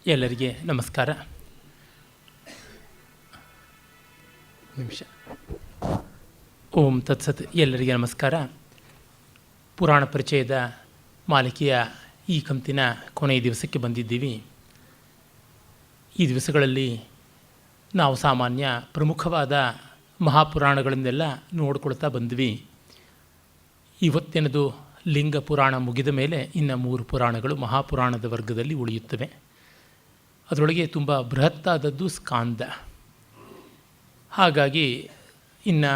ಎಲ್ಲರಿಗೆ ನಮಸ್ಕಾರ. ಓಂ ತತ್ಸತ್. ಎಲ್ಲರಿಗೆ ನಮಸ್ಕಾರ. ಪುರಾಣ ಪರಿಚಯದ ಮಾಲಿಕೆಯ ಈ ಕಂತಿನ ಕೊನೆಯ ದಿವಸಕ್ಕೆ ಬಂದಿದ್ದೀವಿ. ಈ ದಿವಸಗಳಲ್ಲಿ ನಾವು ಸಾಮಾನ್ಯ ಪ್ರಮುಖವಾದ ಮಹಾಪುರಾಣಗಳನ್ನೆಲ್ಲ ನೋಡಿಕೊಳ್ತಾ ಬಂದ್ವಿ. ಇವತ್ತಿನದು ಲಿಂಗ ಪುರಾಣ ಮುಗಿದ ಮೇಲೆ ಇನ್ನು 3 ಪುರಾಣಗಳು ಮಹಾಪುರಾಣದ ವರ್ಗದಲ್ಲಿ ಉಳಿಯುತ್ತವೆ. ಅದರೊಳಗೆ ತುಂಬ ಬೃಹತ್ತಾದದ್ದು ಸ್ಕಾಂದ. ಹಾಗಾಗಿ ಇನ್ನು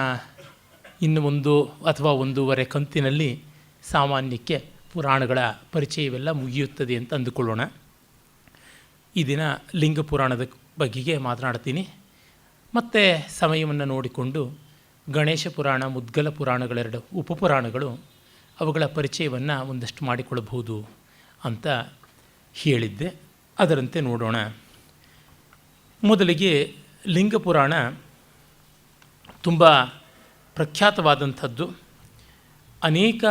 1 ಅಥವಾ 1.5 ಕಂತಿನಲ್ಲಿ ಸಾಮಾನ್ಯಕ್ಕೆ ಪುರಾಣಗಳ ಪರಿಚಯವೆಲ್ಲ ಮುಗಿಯುತ್ತದೆ ಅಂತ ಅಂದುಕೊಳ್ಳೋಣ. ಈ ದಿನ ಲಿಂಗ ಪುರಾಣದ ಬಗೆಗೆ ಮಾತನಾಡ್ತೀನಿ. ಮತ್ತು ಸಮಯವನ್ನು ನೋಡಿಕೊಂಡು ಗಣೇಶ ಪುರಾಣ, ಮುದ್ಗಲ ಪುರಾಣಗಳೆರಡು ಉಪಪುರಾಣಗಳು, ಅವುಗಳ ಪರಿಚಯವನ್ನು ಒಂದಷ್ಟು ಮಾಡಿಕೊಳ್ಳಬಹುದು ಅಂತ ಹೇಳಿದ್ದೆ. ಅದರಂತೆ ನೋಡೋಣ. ಮೊದಲಿಗೆ ಲಿಂಗ ಪುರಾಣ ತುಂಬ ಪ್ರಖ್ಯಾತವಾದಂಥದ್ದು. ಅನೇಕ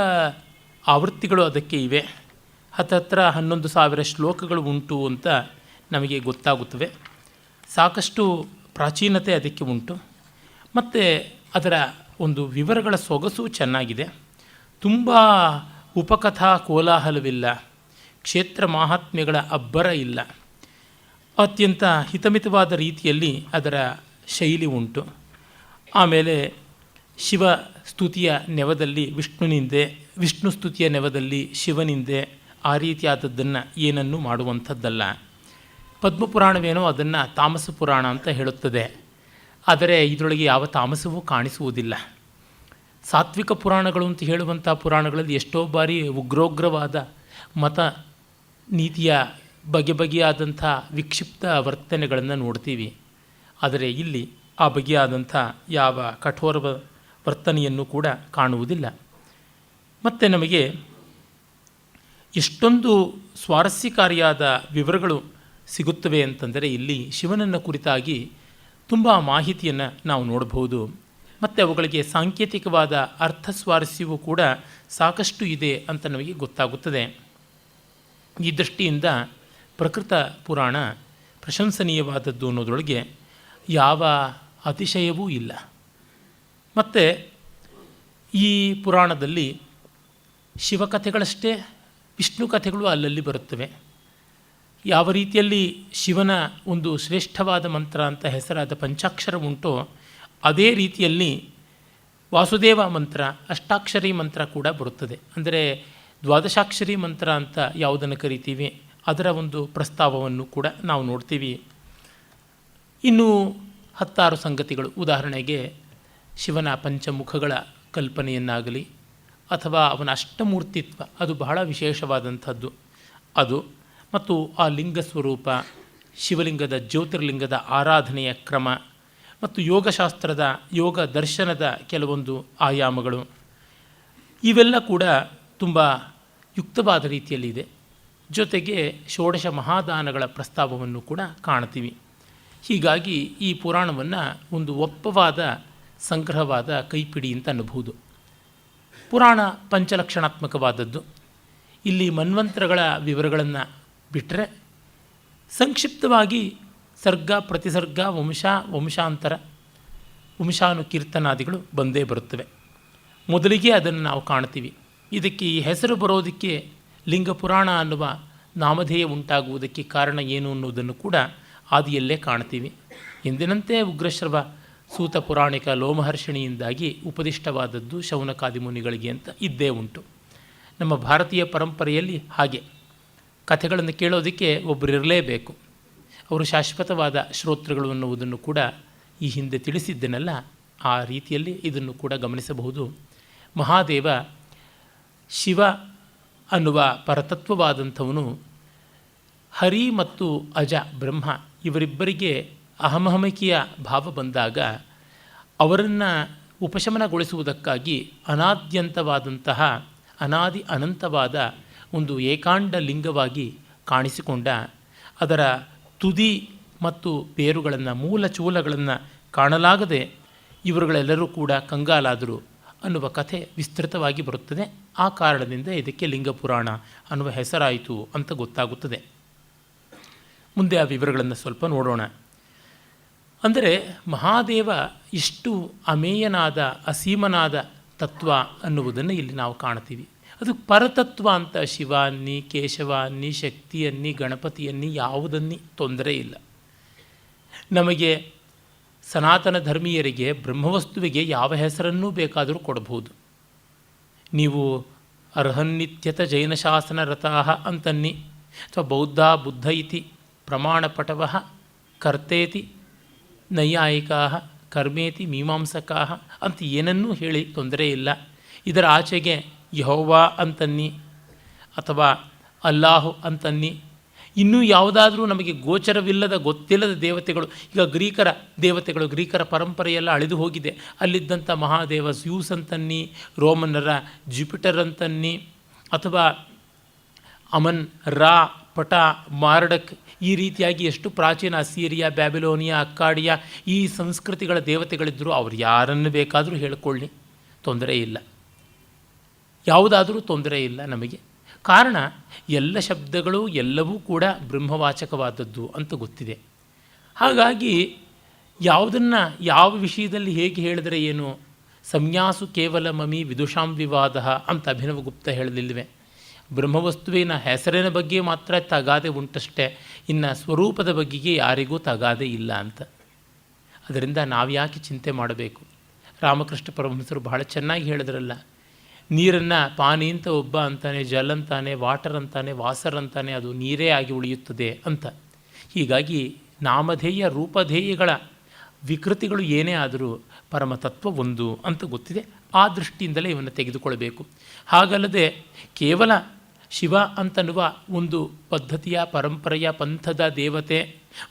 ಆವೃತ್ತಿಗಳು ಅದಕ್ಕೆ ಇವೆ. ಹತ್ತಿರ 11,000 ಶ್ಲೋಕಗಳು ಉಂಟು ಅಂತ ನಮಗೆ ಗೊತ್ತಾಗುತ್ತವೆ. ಸಾಕಷ್ಟು ಪ್ರಾಚೀನತೆ ಅದಕ್ಕೆ ಉಂಟು. ಮತ್ತು ಅದರ ಒಂದು ವಿವರಗಳ ಸೊಗಸು ಚೆನ್ನಾಗಿದೆ. ತುಂಬ ಉಪಕಥಾ ಕೋಲಾಹಲವಿಲ್ಲ, ಕ್ಷೇತ್ರ ಮಾಹಾತ್ಮ್ಯಗಳ ಅಬ್ಬರ ಇಲ್ಲ. ಅತ್ಯಂತ ಹಿತಮಿತವಾದ ರೀತಿಯಲ್ಲಿ ಅದರ ಶೈಲಿ ಉಂಟು. ಆಮೇಲೆ ಶಿವ ಸ್ತುತಿಯ ನೆವದಲ್ಲಿ ವಿಷ್ಣುನಿಂದೆ, ವಿಷ್ಣು ಸ್ತುತಿಯ ನೆವದಲ್ಲಿ ಶಿವನಿಂದೆ, ಆ ರೀತಿಯಾದದ್ದನ್ನು ಏನನ್ನೂ ಮಾಡುವಂಥದ್ದಲ್ಲ. ಪದ್ಮಪುರಾಣವೇನೋ ಅದನ್ನು ತಾಮಸ ಪುರಾಣ ಅಂತ ಹೇಳುತ್ತದೆ. ಆದರೆ ಇದರೊಳಗೆ ಯಾವ ತಾಮಸವೂ ಕಾಣಿಸುವುದಿಲ್ಲ. ಸಾತ್ವಿಕ ಪುರಾಣಗಳು ಅಂತ ಹೇಳುವಂಥ ಪುರಾಣಗಳಲ್ಲಿ ಎಷ್ಟೋ ಬಾರಿ ಉಗ್ರೋಗ್ರವಾದ ಮತ ನೀತಿಯ ಬಗೆಯಾದಂಥ ವಿಕ್ಷಿಪ್ತ ವರ್ತನೆಗಳನ್ನು ನೋಡ್ತೀವಿ. ಆದರೆ ಇಲ್ಲಿ ಆ ಬಗೆಯಾದಂಥ ಯಾವ ಕಠೋರ ವರ್ತನೆಯನ್ನು ಕೂಡ ಕಾಣುವುದಿಲ್ಲ. ಮತ್ತು ನಮಗೆ ಎಷ್ಟೊಂದು ಸ್ವಾರಸ್ಯಕಾರಿಯಾದ ವಿವರಗಳು ಸಿಗುತ್ತವೆ ಅಂತಂದರೆ ಇಲ್ಲಿ ಶಿವನನ್ನು ಕುರಿತಾಗಿ ತುಂಬ ಮಾಹಿತಿಯನ್ನು ನಾವು ನೋಡಬಹುದು. ಮತ್ತು ಅವುಗಳಿಗೆ ಸಾಂಕೇತಿಕವಾದ ಅರ್ಥ ಸ್ವಾರಸ್ಯವೂ ಕೂಡ ಸಾಕಷ್ಟು ಇದೆ ಅಂತ ನಮಗೆ ಗೊತ್ತಾಗುತ್ತದೆ. ಈ ದೃಷ್ಟಿಯಿಂದ ಪ್ರಕೃತ ಪುರಾಣ ಪ್ರಶಂಸನೀಯವಾದದ್ದು ಅನ್ನೋದರೊಳಗೆ ಯಾವ ಅತಿಶಯವೂ ಇಲ್ಲ. ಮತ್ತು ಈ ಪುರಾಣದಲ್ಲಿ ಶಿವಕಥೆಗಳಷ್ಟೇ ವಿಷ್ಣು ಕಥೆಗಳು ಅಲ್ಲಲ್ಲಿ ಬರುತ್ತವೆ. ಯಾವ ರೀತಿಯಲ್ಲಿ ಶಿವನ ಒಂದು ಶ್ರೇಷ್ಠವಾದ ಮಂತ್ರ ಅಂತ ಹೆಸರಾದ ಪಂಚಾಕ್ಷರ ಉಂಟೋ ಅದೇ ರೀತಿಯಲ್ಲಿ ವಾಸುದೇವ ಮಂತ್ರ, ಅಷ್ಟಾಕ್ಷರಿ ಮಂತ್ರ ಕೂಡ ಬರುತ್ತದೆ. ಅಂದರೆ ದ್ವಾದಶಾಕ್ಷರಿ ಮಂತ್ರ ಅಂತ ಯಾವುದನ್ನು ಕರಿತೀವಿ ಅದರ ಒಂದು ಪ್ರಸ್ತಾವವನ್ನು ಕೂಡ ನಾವು ನೋಡ್ತೀವಿ. ಇನ್ನೂ 10 ಸಂಗತಿಗಳು, ಉದಾಹರಣೆಗೆ ಶಿವನ ಪಂಚಮುಖಗಳ ಕಲ್ಪನೆಯನ್ನಾಗಲಿ ಅಥವಾ ಅವನ ಅಷ್ಟಮೂರ್ತಿತ್ವ, ಅದು ಬಹಳ ವಿಶೇಷವಾದಂಥದ್ದು ಅದು. ಮತ್ತು ಆ ಲಿಂಗ ಸ್ವರೂಪ, ಶಿವಲಿಂಗದ ಜ್ಯೋತಿರ್ಲಿಂಗದ ಆರಾಧನೆಯ ಕ್ರಮ ಮತ್ತು ಯೋಗಶಾಸ್ತ್ರದ ಯೋಗ ದರ್ಶನದ ಕೆಲವೊಂದು ಆಯಾಮಗಳು, ಇವೆಲ್ಲ ಕೂಡ ತುಂಬ ಯುಕ್ತವಾದ ರೀತಿಯಲ್ಲಿದೆ. ಜೊತೆಗೆ ಷೋಡಶ ಮಹಾದಾನಗಳ ಪ್ರಸ್ತಾವವನ್ನು ಕೂಡ ಕಾಣ್ತೀವಿ. ಹೀಗಾಗಿ ಈ ಪುರಾಣವನ್ನು ಒಂದು ಒಪ್ಪವಾದ ಸಂಗ್ರಹವಾದ ಕೈಪಿಡಿ ಅಂತ ಅನ್ನಬಹುದು. ಪುರಾಣ ಪಂಚಲಕ್ಷಣಾತ್ಮಕವಾದದ್ದು. ಇಲ್ಲಿ ಮನ್ವಂತರಗಳ ವಿವರಗಳನ್ನು ಬಿಟ್ಟರೆ ಸಂಕ್ಷಿಪ್ತವಾಗಿ ಸರ್ಗ, ಪ್ರತಿಸರ್ಗ, ವಂಶಾಂತರ, ವಂಶಾನುಕೀರ್ತನಾದಿಗಳು ಬಂದೇ ಬರುತ್ತವೆ. ಮೊದಲಿಗೆ ಅದನ್ನು ನಾವು ಕಾಣ್ತೀವಿ. ಇದಕ್ಕೆ ಈ ಹೆಸರು ಬರೋದಕ್ಕೆ, ಲಿಂಗ ಪುರಾಣ ಅನ್ನುವ ನಾಮಧೇಯ ಉಂಟಾಗುವುದಕ್ಕೆ ಕಾರಣ ಏನು ಅನ್ನೋದನ್ನು ಕೂಡ ಆದಿಯಲ್ಲೇ ಕಾಣ್ತೀವಿ. ಎಂದಿನಂತೆ ಉಗ್ರಶ್ರವ ಸೂತ ಪುರಾಣಿಕ ಲೋಮಹರ್ಷಣಿಯಿಂದಾಗಿ ಉಪದಿಷ್ಟವಾದದ್ದು ಶೌನಕಾದಿ ಮುನಿಗಳಿಗೆ ಅಂತ ಇದ್ದೇ ಉಂಟು. ನಮ್ಮ ಭಾರತೀಯ ಪರಂಪರೆಯಲ್ಲಿ ಹಾಗೆ ಕಥೆಗಳನ್ನು ಕೇಳೋದಕ್ಕೆ ಒಬ್ಬರು ಇರಲೇಬೇಕು. ಅವರು ಶಾಶ್ವತವಾದ ಶ್ರೋತೃಗಳು ಅನ್ನುವುದನ್ನು ಕೂಡ ಈ ಹಿಂದೆ ತಿಳಿಸಿದ್ದೆನಲ್ಲ, ಆ ರೀತಿಯಲ್ಲಿ ಇದನ್ನು ಕೂಡ ಗಮನಿಸಬಹುದು. ಮಹಾದೇವ ಶಿವ ಅನ್ನುವ ಪರತತ್ವವಾದಂಥವನು ಹರಿ ಮತ್ತು ಅಜ ಬ್ರಹ್ಮ ಇವರಿಬ್ಬರಿಗೆ ಅಹಮಹಮಿಕೆಯ ಭಾವ ಬಂದಾಗ ಅವರನ್ನು ಉಪಶಮನಗೊಳಿಸುವುದಕ್ಕಾಗಿ ಅನಾದ್ಯಂತವಾದಂತಹ ಅನಾದಿ ಅನಂತವಾದ ಒಂದು ಏಕಾಂಡ ಲಿಂಗವಾಗಿ ಕಾಣಿಸಿಕೊಂಡ, ಅದರ ತುದಿ ಮತ್ತು ಬೇರುಗಳನ್ನು, ಮೂಲ ಚೂಲಗಳನ್ನು ಕಾಣಲಾಗದೆ ಇವರುಗಳೆಲ್ಲರೂ ಕೂಡ ಕಂಗಾಲಾದರು ಅನ್ನುವ ಕಥೆ ವಿಸ್ತೃತವಾಗಿ ಬರುತ್ತದೆ. ಆ ಕಾರಣದಿಂದ ಇದಕ್ಕೆ ಲಿಂಗ ಪುರಾಣ ಅನ್ನುವ ಹೆಸರಾಯಿತು ಅಂತ ಗೊತ್ತಾಗುತ್ತದೆ. ಮುಂದೆ ಆ ವಿವರಗಳನ್ನು ಸ್ವಲ್ಪ ನೋಡೋಣ. ಅಂದರೆ ಮಹಾದೇವ ಇಷ್ಟು ಅಮೇಯನಾದ ಅಸೀಮನಾದ ತತ್ವ ಅನ್ನುವುದನ್ನು ಇಲ್ಲಿ ನಾವು ಕಾಣ್ತೀವಿ. ಅದು ಪರತತ್ವ ಅಂತ. ಶಿವ ಅನ್ನಿ, ಕೇಶವ ಅನ್ನಿ, ಶಕ್ತಿ ಅನ್ನಿ, ಗಣಪತಿ ಅನ್ನಿ, ಯಾವುದನ್ನಿ ತೊಂದರೆ ಇಲ್ಲ. ನಮಗೆ ಸನಾತನ ಧರ್ಮೀಯರಿಗೆ ಬ್ರಹ್ಮವಸ್ತುವಿಗೆ ಯಾವ ಹೆಸರನ್ನೂ ಬೇಕಾದರೂ ಕೊಡಬಹುದು. ನೀವು ಅರ್ಹನ್ನಿತ್ಯತ ಜೈನಶಾಸನ ರಥಾಃ ಅಂತನ್ನಿ, ಅಥವಾ ಬೌದ್ಧ ಬುದ್ಧ ಇತಿ ಪ್ರಮಾಣಪಟವ ಕರ್ತೇತಿ ನೈಯಾಯಿಕಾ ಕರ್ಮೇತಿ ಮೀಮಾಂಸಕಾ ಅಂತ ಏನನ್ನೂ ಹೇಳಿ ತೊಂದರೆ ಇಲ್ಲ. ಇದರ ಆಚೆಗೆ ಯೆಹೋವಾ ಅಂತನ್ನಿ ಅಥವಾ ಅಲ್ಲಾಹು ಅಂತನ್ನಿ, ಇನ್ನೂ ಯಾವುದಾದ್ರೂ ನಮಗೆ ಗೋಚರವಿಲ್ಲದ ಗೊತ್ತಿಲ್ಲದ ದೇವತೆಗಳು, ಈಗ ಗ್ರೀಕರ ದೇವತೆಗಳು, ಗ್ರೀಕರ ಪರಂಪರೆಯೆಲ್ಲ ಅಳಿದು ಹೋಗಿದೆ. ಅಲ್ಲಿದ್ದಂಥ ಮಹಾದೇವ ಜ್ಯೂಸ್ ಅಂತನ್ನಿ, ರೋಮನ್ನರ ಜುಪಿಟರ್ ಅಂತನ್ನಿ, ಅಥವಾ ಅಮನ್, ರಾ, ಪಟ, ಮಾರ್ಡಕ್, ಈ ರೀತಿಯಾಗಿ ಎಷ್ಟು ಪ್ರಾಚೀನ ಅಸೀರಿಯಾ, ಬ್ಯಾಬಿಲೋನಿಯಾ, ಅಕ್ಕಾಡಿಯಾ ಈ ಸಂಸ್ಕೃತಿಗಳ ದೇವತೆಗಳಿದ್ದರೂ ಅವ್ರು ಯಾರನ್ನು ಬೇಕಾದರೂ ಹೇಳಿಕೊಳ್ಳಿ, ತೊಂದರೆ ಇಲ್ಲ. ಯಾವುದಾದರೂ ತೊಂದರೆ ಇಲ್ಲ ನಮಗೆ. ಕಾರಣ ಎಲ್ಲ ಶಬ್ದಗಳು ಎಲ್ಲವೂ ಕೂಡ ಬ್ರಹ್ಮವಾಚಕವಾದದ್ದು ಅಂತ ಗೊತ್ತಿದೆ. ಹಾಗಾಗಿ ಯಾವುದನ್ನು ಯಾವ ವಿಷಯದಲ್ಲಿ ಹೇಗೆ ಹೇಳಿದರೆ ಏನು, ಸಂನ್ಯಾಸು ಕೇವಲ ಮಮಿ ವಿದುಷಾಂ ವಿವಾದ ಅಂತ ಅಭಿನವಗುಪ್ತ ಹೇಳಲಿಲ್ವೇ? ಬ್ರಹ್ಮವಸ್ತುವಿನ ಹೆಸರಿನ ಬಗ್ಗೆ ಮಾತ್ರ ತಗಾದೆ ಉಂಟಷ್ಟೇ, ಇನ್ನು ಸ್ವರೂಪದ ಬಗ್ಗೆಗೆ ಯಾರಿಗೂ ತಗಾದೆ ಇಲ್ಲ ಅಂತ. ಅದರಿಂದ ನಾವು ಯಾಕೆ ಚಿಂತೆ ಮಾಡಬೇಕು? ರಾಮಕೃಷ್ಣ ಪರಮಹಂಸರು ಬಹಳ ಚೆನ್ನಾಗಿ ಹೇಳಿದ್ರಲ್ಲ, ನೀರನ್ನು ಪಾನಿ ಅಂತ ಒಬ್ಬ ಅಂತಾನೆ, ಜಲ್ ಅಂತಾನೆ, ವಾಟರ್ ಅಂತಾನೆ, ವಾಸರ್ ಅಂತಾನೆ, ಅದು ನೀರೇ ಆಗಿ ಉಳಿಯುತ್ತದೆ ಅಂತ. ಹೀಗಾಗಿ ನಾಮಧೇಯ ರೂಪಧೇಯಗಳ ವಿಕೃತಿಗಳು ಏನೇ ಆದರೂ ಪರಮತತ್ವ ಒಂದು ಅಂತ ಗೊತ್ತಿದೆ. ಆ ದೃಷ್ಟಿಯಿಂದಲೇ ಇವನ್ನು ತೆಗೆದುಕೊಳ್ಬೇಕು. ಹಾಗಲ್ಲದೆ ಕೇವಲ ಶಿವ ಅಂತನ್ನುವ ಒಂದು ಪದ್ಧತಿಯ, ಪರಂಪರೆಯ, ಪಂಥದ ದೇವತೆ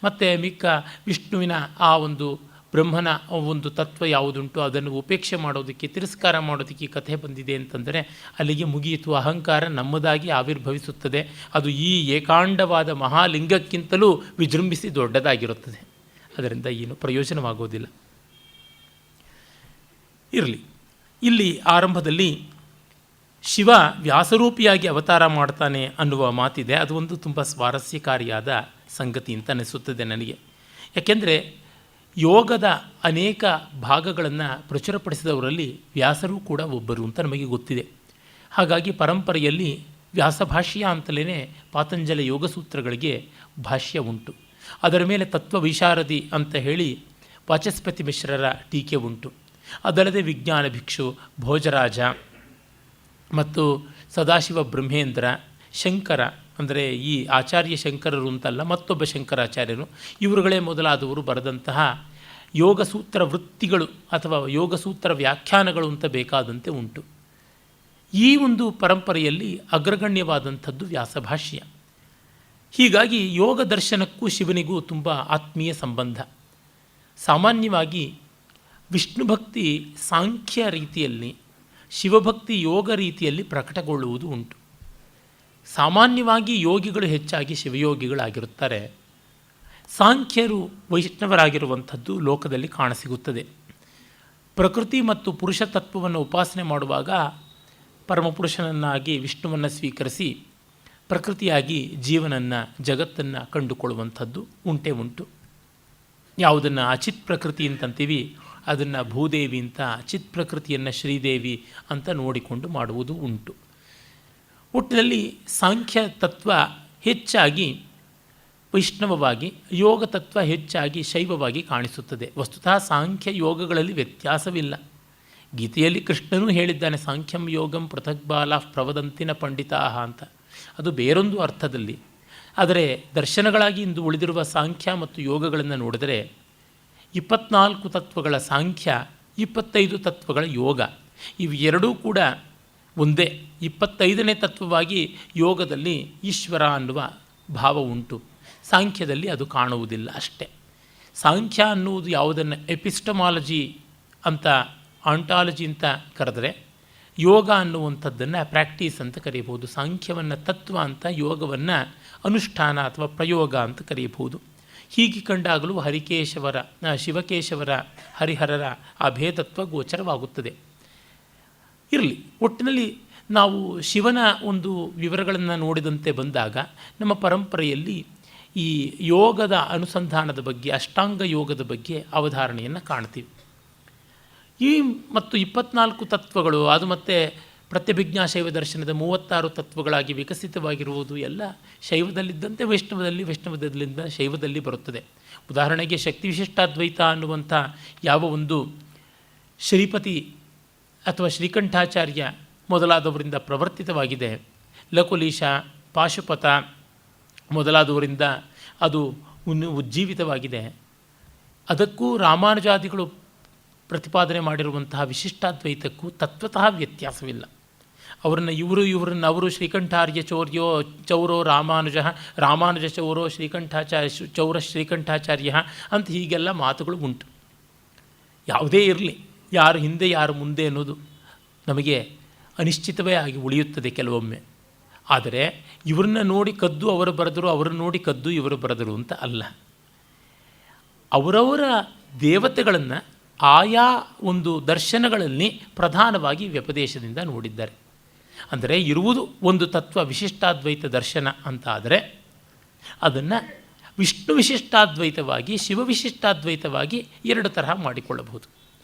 ಮತ್ತು ಮಿಕ್ಕ ವಿಷ್ಣುವಿನ ಆ ಒಂದು ಬ್ರಹ್ಮನ ಒಂದು ತತ್ವ ಯಾವುದುಂಟು ಅದನ್ನು ಉಪೇಕ್ಷೆ ಮಾಡೋದಕ್ಕೆ, ತಿರಸ್ಕಾರ ಮಾಡೋದಕ್ಕೆ ಕಥೆ ಬಂದಿದೆ ಅಂತಂದರೆ ಅಲ್ಲಿಗೆ ಮುಗಿಯಿತು. ಅಹಂಕಾರ ನಮ್ಮದಾಗಿ ಆವಿರ್ಭವಿಸುತ್ತದೆ. ಅದು ಈ ಏಕಾಂಡವಾದ ಮಹಾಲಿಂಗಕ್ಕಿಂತಲೂ ವಿಜೃಂಭಿಸಿ ದೊಡ್ಡದಾಗಿರುತ್ತದೆ. ಅದರಿಂದ ಏನು ಪ್ರಯೋಜನವಾಗೋದಿಲ್ಲ. ಇರಲಿ, ಇಲ್ಲಿ ಆರಂಭದಲ್ಲಿ ಶಿವ ವ್ಯಾಸರೂಪಿಯಾಗಿ ಅವತಾರ ಮಾಡ್ತಾನೆ ಅನ್ನುವ ಮಾತಿದೆ. ಅದು ಒಂದು ತುಂಬ ಸ್ವಾರಸ್ಯಕಾರಿಯಾದ ಸಂಗತಿ ಅಂತ ಅನಿಸುತ್ತದೆ ನನಗೆ. ಯಾಕೆಂದರೆ ಯೋಗದ ಅನೇಕ ಭಾಗಗಳನ್ನು ಪ್ರಚುರಪಡಿಸಿದವರಲ್ಲಿ ವ್ಯಾಸರೂ ಕೂಡ ಒಬ್ಬರು ಅಂತ ನಮಗೆ ಗೊತ್ತಿದೆ. ಹಾಗಾಗಿ ಪರಂಪರೆಯಲ್ಲಿ ವ್ಯಾಸಭಾಷ್ಯ ಅಂತಲೇ ಪಾತಂಜಲ ಯೋಗಸೂತ್ರಗಳಿಗೆ ಭಾಷ್ಯ ಉಂಟು. ಅದರ ಮೇಲೆ ತತ್ವ ವಿಶಾರದಿ ಅಂತ ಹೇಳಿ ವಾಚಸ್ಪತಿ ಮಿಶ್ರರ ಟೀಕೆ ಉಂಟು. ಅದಲ್ಲದೆ ವಿಜ್ಞಾನ ಭಿಕ್ಷು, ಭೋಜರಾಜ ಮತ್ತು ಸದಾಶಿವ ಬ್ರಹ್ಮೇಂದ್ರ, ಶಂಕರ ಅಂದರೆ ಈ ಆಚಾರ್ಯ ಶಂಕರರು ಅಂತಲ್ಲ, ಮತ್ತೊಬ್ಬ ಶಂಕರಾಚಾರ್ಯರು, ಇವರುಗಳೇ ಮೊದಲಾದವರು ಬರೆದಂತಹ ಯೋಗಸೂತ್ರ ವೃತ್ತಿಗಳು ಅಥವಾ ಯೋಗಸೂತ್ರ ವ್ಯಾಖ್ಯಾನಗಳು ಅಂತ ಬೇಕಾದಂತೆ ಉಂಟು. ಈ ಒಂದು ಪರಂಪರೆಯಲ್ಲಿ ಅಗ್ರಗಣ್ಯವಾದಂಥದ್ದು ವ್ಯಾಸಭಾಷ್ಯ. ಹೀಗಾಗಿ ಯೋಗ ದರ್ಶನಕ್ಕೂ ಶಿವನಿಗೂ ತುಂಬ ಆತ್ಮೀಯ ಸಂಬಂಧ. ಸಾಮಾನ್ಯವಾಗಿ ವಿಷ್ಣು ಭಕ್ತಿ ಸಾಂಖ್ಯ ರೀತಿಯಲ್ಲಿ, ಶಿವಭಕ್ತಿ ಯೋಗ ರೀತಿಯಲ್ಲಿ ಪ್ರಕಟಗೊಳ್ಳುವುದು ಉಂಟು. ಸಾಮಾನ್ಯವಾಗಿ ಯೋಗಿಗಳು ಹೆಚ್ಚಾಗಿ ಶಿವಯೋಗಿಗಳಾಗಿರುತ್ತಾರೆ. ಸಾಂಖ್ಯರು ವೈಷ್ಣವರಾಗಿರುವಂಥದ್ದು ಲೋಕದಲ್ಲಿ ಕಾಣಸಿಗುತ್ತದೆ. ಪ್ರಕೃತಿ ಮತ್ತು ಪುರುಷ ತತ್ವವನ್ನು ಉಪಾಸನೆ ಮಾಡುವಾಗ ಪರಮಪುರುಷನನ್ನಾಗಿ ವಿಷ್ಣುವನ್ನು ಸ್ವೀಕರಿಸಿ ಪ್ರಕೃತಿಯಾಗಿ ಜೀವನನ್ನು, ಜಗತ್ತನ್ನು ಕಂಡುಕೊಳ್ಳುವಂಥದ್ದು ಉಂಟೇ ಉಂಟು. ಯಾವುದನ್ನು ಅಚಿತ್ ಪ್ರಕೃತಿ ಅಂತಂತೀವಿ ಅದನ್ನು ಭೂದೇವಿ ಅಂತ, ಚಿತ್ ಪ್ರಕೃತಿಯನ್ನು ಶ್ರೀದೇವಿ ಅಂತ ನೋಡಿಕೊಂಡು ಮಾಡುವುದು ಉಂಟು. ಒಟ್ಟಿನಲ್ಲಿ ಸಾಂಖ್ಯ ತತ್ವ ಹೆಚ್ಚಾಗಿ ವೈಷ್ಣವವಾಗಿ, ಯೋಗ ತತ್ವ ಹೆಚ್ಚಾಗಿ ಶೈವವಾಗಿ ಕಾಣಿಸುತ್ತದೆ. ವಸ್ತುತಃ ಸಾಂಖ್ಯ ಯೋಗಗಳಲ್ಲಿ ವ್ಯತ್ಯಾಸವಿಲ್ಲ. ಗೀತೆಯಲ್ಲಿ ಕೃಷ್ಣನೂ ಹೇಳಿದ್ದಾನೆ, ಸಾಂಖ್ಯಂ ಯೋಗಂ ಪೃಥಕ್ ಬಾಲ ಪ್ರವದಂತಿನ ಪಂಡಿತಾ ಅಂತ. ಅದು ಬೇರೊಂದು ಅರ್ಥದಲ್ಲಿ. ಆದರೆ ದರ್ಶನಗಳಾಗಿ ಇಂದು ಉಳಿದಿರುವ ಸಾಂಖ್ಯ ಮತ್ತು ಯೋಗಗಳನ್ನು ನೋಡಿದರೆ 24 ತತ್ವಗಳ ಸಾಂಖ್ಯ, 25 ತತ್ವಗಳ ಯೋಗ, ಇವೆರಡೂ ಕೂಡ ಒಂದೇ. 25ನೇ ತತ್ವವಾಗಿ ಯೋಗದಲ್ಲಿ ಈಶ್ವರ ಅನ್ನುವ ಭಾವ ಉಂಟು, ಸಾಂಖ್ಯದಲ್ಲಿ ಅದು ಕಾಣುವುದಿಲ್ಲ ಅಷ್ಟೇ. ಸಾಂಖ್ಯ ಅನ್ನುವುದು ಯಾವುದನ್ನು ಎಪಿಸ್ಟಮಾಲಜಿ ಅಂತ, ಆಂಟಾಲಜಿ ಅಂತ ಕರೆದರೆ, ಯೋಗ ಅನ್ನುವಂಥದ್ದನ್ನು ಪ್ರಾಕ್ಟೀಸ್ ಅಂತ ಕರೆಯಬಹುದು. ಸಾಂಖ್ಯವನ್ನು ತತ್ವ ಅಂತ, ಯೋಗವನ್ನು ಅನುಷ್ಠಾನ ಅಥವಾ ಪ್ರಯೋಗ ಅಂತ ಕರೆಯಬಹುದು. ಹೀಗೆ ಕಂಡಾಗಲೂ ಹರಿಕೇಶವರ, ಶಿವಕೇಶವರ, ಹರಿಹರರ ಆ ಭೇದತ್ವ ಗೋಚರವಾಗುತ್ತದೆ. ಇರಲಿ, ಒಟ್ಟಿನಲ್ಲಿ ನಾವು ಶಿವನ ಒಂದು ವಿವರಗಳನ್ನು ನೋಡಿದಂತೆ ಬಂದಾಗ ನಮ್ಮ ಪರಂಪರೆಯಲ್ಲಿ ಈ ಯೋಗದ ಅನುಸಂಧಾನದ ಬಗ್ಗೆ, ಅಷ್ಟಾಂಗ ಯೋಗದ ಬಗ್ಗೆ ಅವಧಾರಣೆಯನ್ನು ಕಾಣ್ತೀವಿ. ಈ ಮತ್ತು 24 ತತ್ವಗಳು, ಅದು ಮತ್ತು ಪ್ರತ್ಯಭಿಜ್ಞಾ ಶೈವ ದರ್ಶನದ 36 ತತ್ವಗಳಾಗಿ ವಿಕಸಿತವಾಗಿರುವುದು ಎಲ್ಲ ಶೈವದಲ್ಲಿದ್ದಂತೆ ವೈಷ್ಣವದಲ್ಲಿಂದ ಶೈವದಲ್ಲಿ ಬರುತ್ತದೆ. ಉದಾಹರಣೆಗೆ ಶಕ್ತಿ ವಿಶಿಷ್ಟಾದ್ವೈತ ಅನ್ನುವಂಥ ಯಾವ ಒಂದು ಶ್ರೀಪತಿ ಅಥವಾ ಶ್ರೀಕಂಠಾಚಾರ್ಯ ಮೊದಲಾದವರಿಂದ ಪ್ರವರ್ತಿತವಾಗಿದೆ, ಲಕುಲೀಶ, ಪಾಶುಪತ ಮೊದಲಾದವರಿಂದ ಅದು ಉಜ್ಜೀವಿತವಾಗಿದೆ, ಅದಕ್ಕೂ ರಾಮಾನುಜಾದಿಗಳು ಪ್ರತಿಪಾದನೆ ಮಾಡಿರುವಂತಹ ವಿಶಿಷ್ಟಾದ್ವೈತಕ್ಕೂ ತತ್ವತಃ ವ್ಯತ್ಯಾಸವಿಲ್ಲ. ಅವರು ಶ್ರೀಕಂಠಾರ್ಯ ಚೌರೋ ರಾಮಾನುಜ ಚೌರೋ ಶ್ರೀಕಂಠಾಚಾರ್ಯ ಅಂತ ಹೀಗೆಲ್ಲ ಮಾತುಗಳು ಉಂಟು. ಯಾವುದೇ ಇರಲಿ, ಯಾರು ಹಿಂದೆ ಯಾರು ಮುಂದೆ ಅನ್ನೋದು ನಮಗೆ ಅನಿಶ್ಚಿತವೇ ಆಗಿ ಉಳಿಯುತ್ತದೆ ಕೆಲವೊಮ್ಮೆ. ಆದರೆ ಇವ್ರನ್ನ ನೋಡಿ ಕದ್ದು ಅವರು ಬರೆದರು, ಅವರನ್ನು ನೋಡಿ ಕದ್ದು ಇವರು ಬರೆದರು ಅಂತ ಅಲ್ಲ. ಅವರವರ ದೇವತೆಗಳನ್ನು ಆಯಾ ಒಂದು ದರ್ಶನಗಳಲ್ಲಿ ಪ್ರಧಾನವಾಗಿ ವ್ಯಪದೇಶದಿಂದ ನೋಡಿದ್ದಾರೆ. ಅಂದರೆ ಇರುವುದು ಒಂದು ತತ್ವ ವಿಶಿಷ್ಟಾದ್ವೈತ ದರ್ಶನ ಅಂತ ಆದರೆ ಅದನ್ನು ವಿಷ್ಣು ವಿಶಿಷ್ಟಾದ್ವೈತವಾಗಿ, ಶಿವವಿಶಿಷ್ಟಾದ್ವೈತವಾಗಿ ಎರಡು ತರಹ ಮಾಡಿಕೊಳ್ಳಬಹುದು.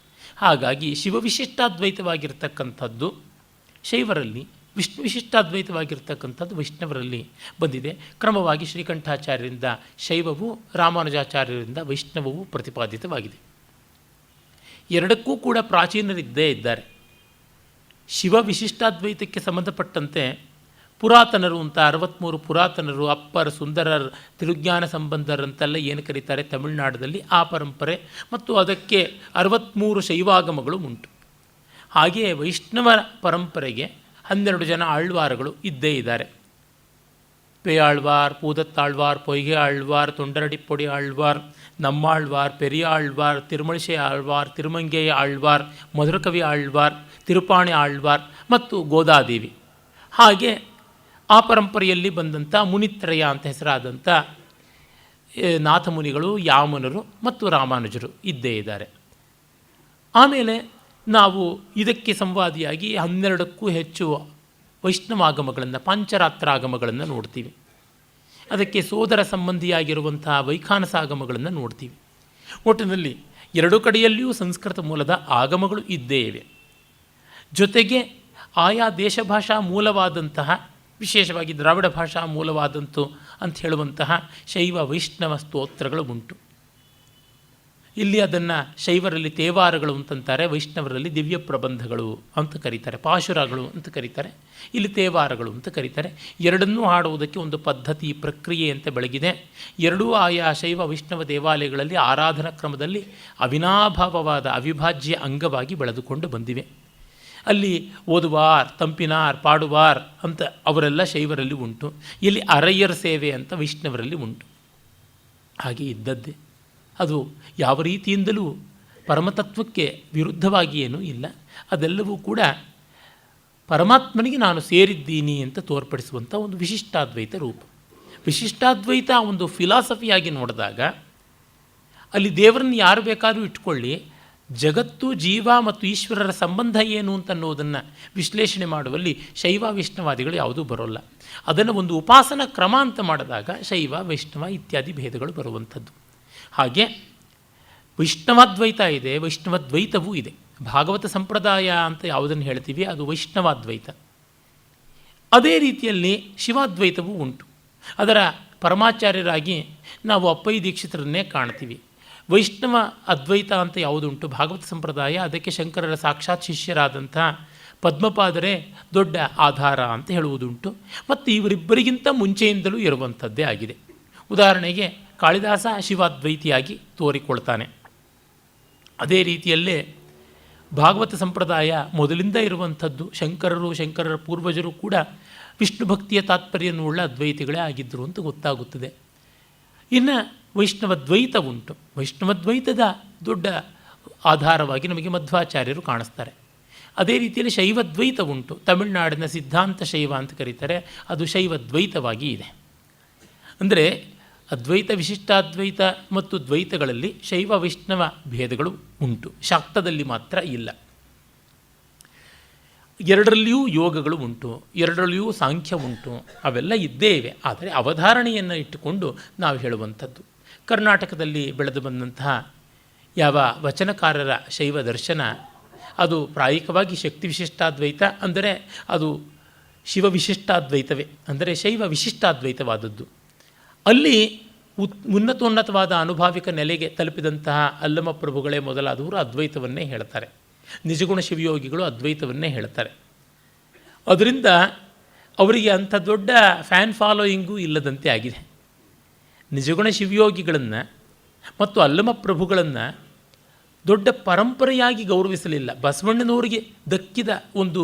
ಹಾಗಾಗಿ ಶಿವವಿಶಿಷ್ಟಾದ್ವೈತವಾಗಿರ್ತಕ್ಕಂಥದ್ದು ಶೈವರಲ್ಲಿ, ವಿಷ್ಣು ವಿಶಿಷ್ಟಾದ್ವೈತವಾಗಿರ್ತಕ್ಕಂಥದ್ದು ವೈಷ್ಣವರಲ್ಲಿ ಬಂದಿದೆ. ಕ್ರಮವಾಗಿ ಶ್ರೀಕಂಠಾಚಾರ್ಯರಿಂದ ಶೈವವು, ರಾಮಾನುಜಾಚಾರ್ಯರಿಂದ ವೈಷ್ಣವವು ಪ್ರತಿಪಾದಿತವಾಗಿದೆ. ಎರಡಕ್ಕೂ ಕೂಡ ಪ್ರಾಚೀನರಿದ್ದೇ ಇದ್ದಾರೆ. ಶಿವ ವಿಶಿಷ್ಟಾದ್ವೈತಕ್ಕೆ ಸಂಬಂಧಪಟ್ಟಂತೆ ಪುರಾತನರು ಅಂತ 63 ಪುರಾತನರು, ಅಪ್ಪರ್, ಸುಂದರರ್, ತಿರುಜ್ಞಾನ ಸಂಬಂಧರಂತೆಲ್ಲ ಏನು ಕರೀತಾರೆ ತಮಿಳುನಾಡಲ್ಲಿ, ಆ ಪರಂಪರೆ ಮತ್ತು ಅದಕ್ಕೆ 63 ಶೈವಾಗಮಗಳು ಉಂಟು. ಹಾಗೆಯೇ ವೈಷ್ಣವ ಪರಂಪರೆಗೆ 12 ಜನ ಆಳ್ವಾರಗಳು ಇದ್ದೇ ಇದ್ದಾರೆ. ಪೇಯಾಳ್ವಾರ್, ಪೂದತ್ತಾಳ್ವಾರ್, ಪೊಯ್ಗೆ ಆಳ್ವಾರ್, ತೊಂಡರಡಿಪ್ಪೊಡಿ ಆಳ್ವಾರ್, நம்மாழ்வார், பெரியாழ்வார், ತಿರುಮಳಿಶೆ ಆಳ್ವಾರ್, ತಿರುಮಂಗೆಯ ಆಳ್ವಾರ್, ಮಧುರಕವಿ ಆಳ್ವಾರ್, ತಿರುಪಾಣಿ ಆಳ್ವಾರ್ ಮತ್ತು ಗೋದಾದೇವಿ. ಹಾಗೆ ಆ ಪರಂಪರೆಯಲ್ಲಿ ಬಂದಂಥ ಮುನಿತ್ರಯ ಅಂತ ಹೆಸರಾದಂಥ ನಾಥಮುನಿಗಳು, ಯಾಮನರು ಮತ್ತು ರಾಮಾನುಜರು ಇದ್ದೇ ಇದ್ದಾರೆ. ಆಮೇಲೆ ನಾವು ಇದಕ್ಕೆ ಸಂವಾದಿಯಾಗಿ 12ಕ್ಕೂ ಹೆಚ್ಚು ವೈಷ್ಣವಾಗಮಗಳನ್ನು, ಪಾಂಚರಾತ್ರಾಗಮಗಳನ್ನು ನೋಡ್ತೀವಿ. ಅದಕ್ಕೆ ಸೋದರ ಸಂಬಂಧಿಯಾಗಿರುವಂತಹ ವೈಖಾನಸಾಗಮಗಳನ್ನು ನೋಡ್ತೀವಿ. ಒಟ್ಟಿನಲ್ಲಿ ಎರಡು ಕಡೆಯಲ್ಲಿಯೂ ಸಂಸ್ಕೃತ ಮೂಲದ ಆಗಮಗಳು ಇದ್ದೇ ಇವೆ. ಜೊತೆಗೆ ಆಯಾ ದೇಶ ಭಾಷಾ ಮೂಲವಾದಂತಹ, ವಿಶೇಷವಾಗಿ ದ್ರಾವಿಡ ಭಾಷಾ ಮೂಲವಾದಂತು ಅಂತ ಹೇಳುವಂತಹ ಶೈವ ವೈಷ್ಣವ ಸ್ತೋತ್ರಗಳು ಉಂಟು. ಇಲ್ಲಿ ಅದನ್ನು ಶೈವರಲ್ಲಿ ತೇವಾರಗಳು ಅಂತಂತಾರೆ, ವೈಷ್ಣವರಲ್ಲಿ ದಿವ್ಯ ಪ್ರಬಂಧಗಳು ಅಂತ ಕರೀತಾರೆ, ಪಾಶುರಗಳು ಅಂತ ಕರೀತಾರೆ, ಇಲ್ಲಿ ತೇವಾರಗಳು ಅಂತ ಕರೀತಾರೆ. ಎರಡನ್ನೂ ಹಾಡುವುದಕ್ಕೆ ಒಂದು ಪದ್ಧತಿ, ಪ್ರಕ್ರಿಯೆ ಅಂತ ಬೆಳಗಿದೆ. ಎರಡೂ ಆಯಾ ಶೈವ ವೈಷ್ಣವ ದೇವಾಲಯಗಳಲ್ಲಿ ಆರಾಧನಾ ಕ್ರಮದಲ್ಲಿ ಅವಿನಾಭಾವವಾದ ಅವಿಭಾಜ್ಯ ಅಂಗವಾಗಿ ಬೆಳೆದುಕೊಂಡು ಬಂದಿವೆ. ಅಲ್ಲಿ ಓದುವಾರ್, ತಂಪಿನಾರ್, ಪಾಡುವಾರ್ ಅಂತ ಅವರೆಲ್ಲ ಶೈವರಲ್ಲಿ ಉಂಟು. ಇಲ್ಲಿ ಅರಯ್ಯರ ಸೇವೆ ಅಂತ ವೈಷ್ಣವರಲ್ಲಿ ಉಂಟು. ಹಾಗೆ ಇದ್ದದ್ದೇ. ಅದು ಯಾವ ರೀತಿಯಿಂದಲೂ ಪರಮತತ್ವಕ್ಕೆ ವಿರುದ್ಧವಾಗಿ ಏನೂ ಇಲ್ಲ. ಅದೆಲ್ಲವೂ ಕೂಡ ಪರಮಾತ್ಮನಿಗೆ ನಾನು ಸೇರಿದ್ದೀನಿ ಅಂತ ತೋರ್ಪಡಿಸುವಂಥ ಒಂದು ವಿಶಿಷ್ಟಾದ್ವೈತ ರೂಪ. ವಿಶಿಷ್ಟಾದ್ವೈತ ಒಂದು ಫಿಲಾಸಫಿಯಾಗಿ ನೋಡಿದಾಗ ಅಲ್ಲಿ ದೇವರನ್ನು ಯಾರು ಬೇಕಾದರೂ ಇಟ್ಕೊಳ್ಳಿ, ಜಗತ್ತು, ಜೀವ ಮತ್ತು ಈಶ್ವರರ ಸಂಬಂಧ ಏನು ಅಂತನ್ನೋದನ್ನು ವಿಶ್ಲೇಷಣೆ ಮಾಡುವಲ್ಲಿ ಶೈವ ವೈಷ್ಣವಾದಿಗಳು ಯಾವುದೂ ಬರೋಲ್ಲ. ಅದನ್ನು ಒಂದು ಉಪಾಸನಾ ಕ್ರಮ ಅಂತ ಮಾಡಿದಾಗ ಶೈವ, ವೈಷ್ಣವ ಇತ್ಯಾದಿ ಭೇದಗಳು ಬರುವಂಥದ್ದು. ಹಾಗೆ ವೈಷ್ಣವಾದ್ವೈತ ಇದೆ, ವೈಷ್ಣವದ್ವೈತವೂ ಇದೆ. ಭಾಗವತ ಸಂಪ್ರದಾಯ ಅಂತ ಯಾವುದನ್ನು ಹೇಳ್ತೀವಿ ಅದು ವೈಷ್ಣವಾದ್ವೈತ. ಅದೇ ರೀತಿಯಲ್ಲಿ ಶಿವಾದ್ವೈತವೂ ಉಂಟು. ಅದರ ಪರಮಾಚಾರ್ಯರಾಗಿ ನಾವು ಅಪ್ಪಯ್ಯ ದೀಕ್ಷಿತರನ್ನೇ ಕಾಣ್ತೀವಿ. ವೈಷ್ಣವ ಅದ್ವೈತ ಅಂತ ಯಾವುದುಂಟು ಭಾಗವತ ಸಂಪ್ರದಾಯ, ಅದಕ್ಕೆ ಶಂಕರರ ಸಾಕ್ಷಾತ್ ಶಿಷ್ಯರಾದಂಥ ಪದ್ಮಪಾದರೇ ದೊಡ್ಡ ಆಧಾರ ಅಂತ ಹೇಳುವುದುಂಟು. ಮತ್ತು ಇವರಿಬ್ಬರಿಗಿಂತ ಮುಂಚೆಯಿಂದಲೂ ಇರುವಂಥದ್ದೇ ಆಗಿದೆ. ಉದಾಹರಣೆಗೆ ಕಾಳಿದಾಸ ಶಿವಾದ್ವೈತಿಯಾಗಿ ತೋರಿಕೊಳ್ತಾನೆ. ಅದೇ ರೀತಿಯಲ್ಲೇ ಭಾಗವತ ಸಂಪ್ರದಾಯ ಮೊದಲಿಂದ ಇರುವಂಥದ್ದು. ಶಂಕರರ ಪೂರ್ವಜರು ಕೂಡ ವಿಷ್ಣು ಭಕ್ತಿಯ ತಾತ್ಪರ್ಯನ್ನುಳ್ಳ ಅದ್ವೈತಿಗಳೇ ಆಗಿದ್ದರು ಅಂತ ಗೊತ್ತಾಗುತ್ತದೆ. ಇನ್ನು ವೈಷ್ಣವದ್ವೈತ ಉಂಟು. ವೈಷ್ಣವದ್ವೈತದ ದೊಡ್ಡ ಆಧಾರವಾಗಿ ನಮಗೆ ಮಧ್ವಾಚಾರ್ಯರು ಕಾಣಿಸ್ತಾರೆ. ಅದೇ ರೀತಿಯಲ್ಲಿ ಶೈವದ್ವೈತ ಉಂಟು. ತಮಿಳುನಾಡಿನ ಸಿದ್ಧಾಂತ ಶೈವ ಅಂತ ಕರೀತಾರೆ, ಅದು ಶೈವದ್ವೈತವಾಗಿ ಇದೆ. ಅಂದರೆ ಅದ್ವೈತ, ವಿಶಿಷ್ಟಾದ್ವೈತ ಮತ್ತು ದ್ವೈತಗಳಲ್ಲಿ ಶೈವ ವೈಷ್ಣವ ಭೇದಗಳು ಉಂಟು, ಶಾಕ್ತದಲ್ಲಿ ಮಾತ್ರ ಇಲ್ಲ. ಎರಡರಲ್ಲಿಯೂ ಯೋಗಗಳು ಉಂಟು, ಎರಡರಲ್ಲಿಯೂ ಸಾಂಖ್ಯ ಉಂಟು, ಅವೆಲ್ಲ ಇದ್ದೇ ಇವೆ. ಆದರೆ ಅವಧಾರಣೆಯನ್ನು ಇಟ್ಟುಕೊಂಡು ನಾವು ಹೇಳುವಂಥದ್ದು. ಕರ್ನಾಟಕದಲ್ಲಿ ಬೆಳೆದು ಬಂದಂತಹ ಯಾವ ವಚನಕಾರರ ಶೈವ ದರ್ಶನ ಅದು ಪ್ರಾಯಿಕವಾಗಿ ಶಕ್ತಿ ವಿಶಿಷ್ಟಾದ್ವೈತ, ಅಂದರೆ ಅದು ಶಿವ ವಿಶಿಷ್ಟಾದ್ವೈತವೇ, ಅಂದರೆ ಶೈವ ವಿಶಿಷ್ಟಾದ್ವೈತವಾದದ್ದು. ಅಲ್ಲಿ ಉನ್ನತೋನ್ನತವಾದ ಅನುಭಾವಿಕ ನೆಲೆಗೆ ತಲುಪಿದಂತಹ ಅಲ್ಲಮ ಪ್ರಭುಗಳೇ ಮೊದಲಾದವರು ಅದ್ವೈತವನ್ನೇ ಹೇಳ್ತಾರೆ. ನಿಜಗುಣ ಶಿವಯೋಗಿಗಳು ಅದ್ವೈತವನ್ನೇ ಹೇಳ್ತಾರೆ. ಅದರಿಂದ ಅವರಿಗೆ ಅಂಥ ದೊಡ್ಡ ಫ್ಯಾನ್ ಫಾಲೋಯಿಂಗೂ ಇಲ್ಲದಂತೆ ಆಗಿದೆ. ನಿಜಗುಣ ಶಿವಯೋಗಿಗಳನ್ನು ಮತ್ತು ಅಲ್ಲಮ ಪ್ರಭುಗಳನ್ನು ದೊಡ್ಡ ಪರಂಪರೆಯಾಗಿ ಗೌರವಿಸಲಿಲ್ಲ. ಬಸವಣ್ಣನವರಿಗೆ ದಕ್ಕಿದ ಒಂದು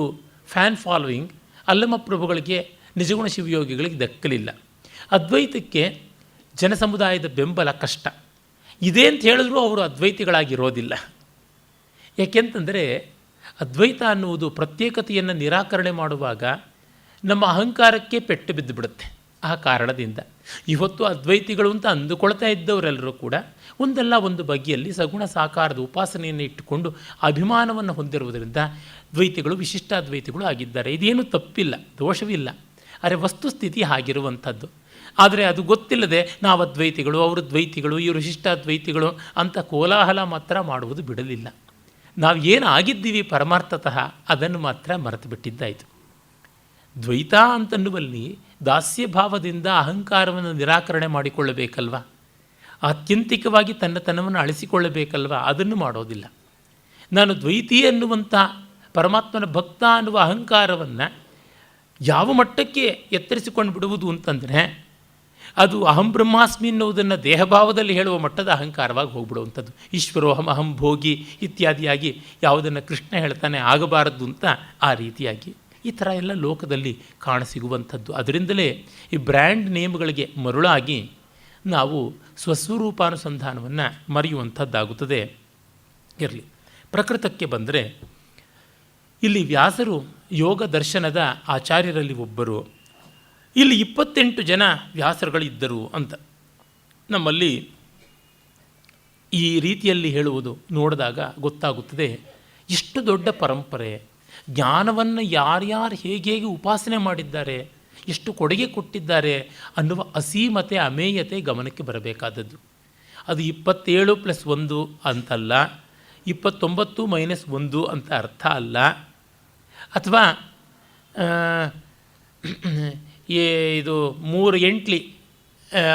ಫ್ಯಾನ್ ಫಾಲೋಯಿಂಗ್ ಅಲ್ಲಮ ಪ್ರಭುಗಳಿಗೆ, ನಿಜಗುಣ ಶಿವಯೋಗಿಗಳಿಗೆ ದಕ್ಕಲಿಲ್ಲ. ಅದ್ವೈತಕ್ಕೆ ಜನಸಮುದಾಯದ ಬೆಂಬಲ ಕಷ್ಟ ಇದೆ ಅಂತ ಹೇಳಿದ್ರೂ ಅವರು ಅದ್ವೈತಿಗಳಾಗಿರೋದಿಲ್ಲ. ಏಕೆಂತಂದರೆ ಅದ್ವೈತ ಅನ್ನುವುದು ಪ್ರತ್ಯೇಕತೆಯನ್ನು ನಿರಾಕರಣೆ ಮಾಡುವಾಗ ನಮ್ಮ ಅಹಂಕಾರಕ್ಕೆ ಪೆಟ್ಟು ಬಿದ್ದು ಬಿಡುತ್ತೆ. ಆ ಕಾರಣದಿಂದ ಇವತ್ತು ಅದ್ವೈತಿಗಳು ಅಂತ ಅಂದುಕೊಳ್ತಾ ಇದ್ದವರೆಲ್ಲರೂ ಕೂಡ ಒಂದಲ್ಲ ಒಂದು ಬಗೆಯಲ್ಲಿ ಸಗುಣ ಸಾಕಾರದ ಉಪಾಸನೆಯನ್ನು ಇಟ್ಟುಕೊಂಡು ಅಭಿಮಾನವನ್ನು ಹೊಂದಿರುವುದರಿಂದ ದ್ವೈತಿಗಳು ವಿಶಿಷ್ಟಾದ್ವೈತಿಗಳು ಆಗಿದ್ದಾರೆ. ಇದೇನು ತಪ್ಪಿಲ್ಲ, ದೋಷವಿಲ್ಲ. ಆದರೆ ವಸ್ತುಸ್ಥಿತಿ ಹಾಗಿರುವಂಥದ್ದು. ಆದರೆ ಅದು ಗೊತ್ತಿಲ್ಲದೆ ನಾವು ಅದ್ವೈತಿಗಳು, ಅವರು ದ್ವೈತಿಗಳು, ಇವರು ವಿಶಿಷ್ಟಾದ್ವೈತಿಗಳು ಅಂತ ಕೋಲಾಹಲ ಮಾತ್ರ ಮಾಡುವುದು ಬಿಡಲಿಲ್ಲ. ನಾವು ಏನು ಆಗಿದ್ದೀವಿ ಪರಮಾರ್ಥತಃ ಅದನ್ನು ಮಾತ್ರ ಮರೆತು ಬಿಟ್ಟಿದ್ದಾಯಿತು. ದ್ವೈತ ಅಂತನ್ನುವಲ್ಲಿ ದಾಸ್ಯ ಭಾವದಿಂದ ಅಹಂಕಾರವನ್ನು ನಿರಾಕರಣೆ ಮಾಡಿಕೊಳ್ಳಬೇಕಲ್ವ, ಆತ್ಯಂತಿಕವಾಗಿ ತನ್ನತನವನ್ನು ಅಳಿಸಿಕೊಳ್ಳಬೇಕಲ್ವ, ಅದನ್ನು ಮಾಡೋದಿಲ್ಲ. ನಾನು ದ್ವೈತಿ ಅನ್ನುವಂಥ ಪರಮಾತ್ಮನ ಭಕ್ತ ಅನ್ನುವ ಅಹಂಕಾರವನ್ನು ಯಾವ ಮಟ್ಟಕ್ಕೆ ಎತ್ತರಿಸಿಕೊಂಡು ಬಿಡುವುದು ಅಂತಂದರೆ ಅದು ಅಹಂ ಬ್ರಹ್ಮಾಸ್ಮಿ ಎನ್ನುವುದನ್ನು ದೇಹಭಾವದಲ್ಲಿ ಹೇಳುವ ಮಟ್ಟದ ಅಹಂಕಾರವಾಗಿ ಹೋಗ್ಬಿಡುವಂಥದ್ದು. ಈಶ್ವರೋಹಂ ಅಹಂ ಭೋಗಿ ಇತ್ಯಾದಿಯಾಗಿ ಯಾವುದನ್ನು ಕೃಷ್ಣ ಹೇಳ್ತಾನೆ ಆಗಬಾರದು ಅಂತ ಆ ರೀತಿಯಾಗಿ ಈ ಥರ ಎಲ್ಲ ಲೋಕದಲ್ಲಿ ಕಾಣಸಿಗುವಂಥದ್ದು. ಅದರಿಂದಲೇ ಈ ಬ್ರ್ಯಾಂಡ್ ನೇಮ್ಗಳಿಗೆ ಮರುಳಾಗಿ ನಾವು ಸ್ವಸ್ವರೂಪಾನುಸಂಧಾನವನ್ನು ಮರೆಯುವಂಥದ್ದಾಗುತ್ತದೆ. ಇರಲಿ, ಪ್ರಕೃತಕ್ಕೆ ಬಂದರೆ ಇಲ್ಲಿ ವ್ಯಾಸರು ಯೋಗ ದರ್ಶನದ ಆಚಾರ್ಯರಲ್ಲಿ ಒಬ್ಬರು. ಇಲ್ಲಿ 28 ಜನ ವ್ಯಾಸರುಗಳಿದ್ದರು ಅಂತ ನಮ್ಮಲ್ಲಿ ಈ ರೀತಿಯಲ್ಲಿ ಹೇಳುವುದು ನೋಡಿದಾಗ ಗೊತ್ತಾಗುತ್ತದೆ. ಎಷ್ಟು ದೊಡ್ಡ ಪರಂಪರೆ, ಜ್ಞಾನವನ್ನು ಯಾರ್ಯಾರು ಹೇಗೆ ಉಪಾಸನೆ ಮಾಡಿದ್ದಾರೆ, ಎಷ್ಟು ಕೊಡುಗೆ ಕೊಟ್ಟಿದ್ದಾರೆ ಅನ್ನುವ ಅಸೀಮತೆ ಅಮೇಯತೆ ಗಮನಕ್ಕೆ ಬರಬೇಕಾದದ್ದು. ಅದು 27+1 ಅಂತಲ್ಲ, 29 - 1 ಅಂತ ಅರ್ಥ ಅಲ್ಲ. ಅಥವಾ ಇದು 3 ಎಂಟ್ಲಿ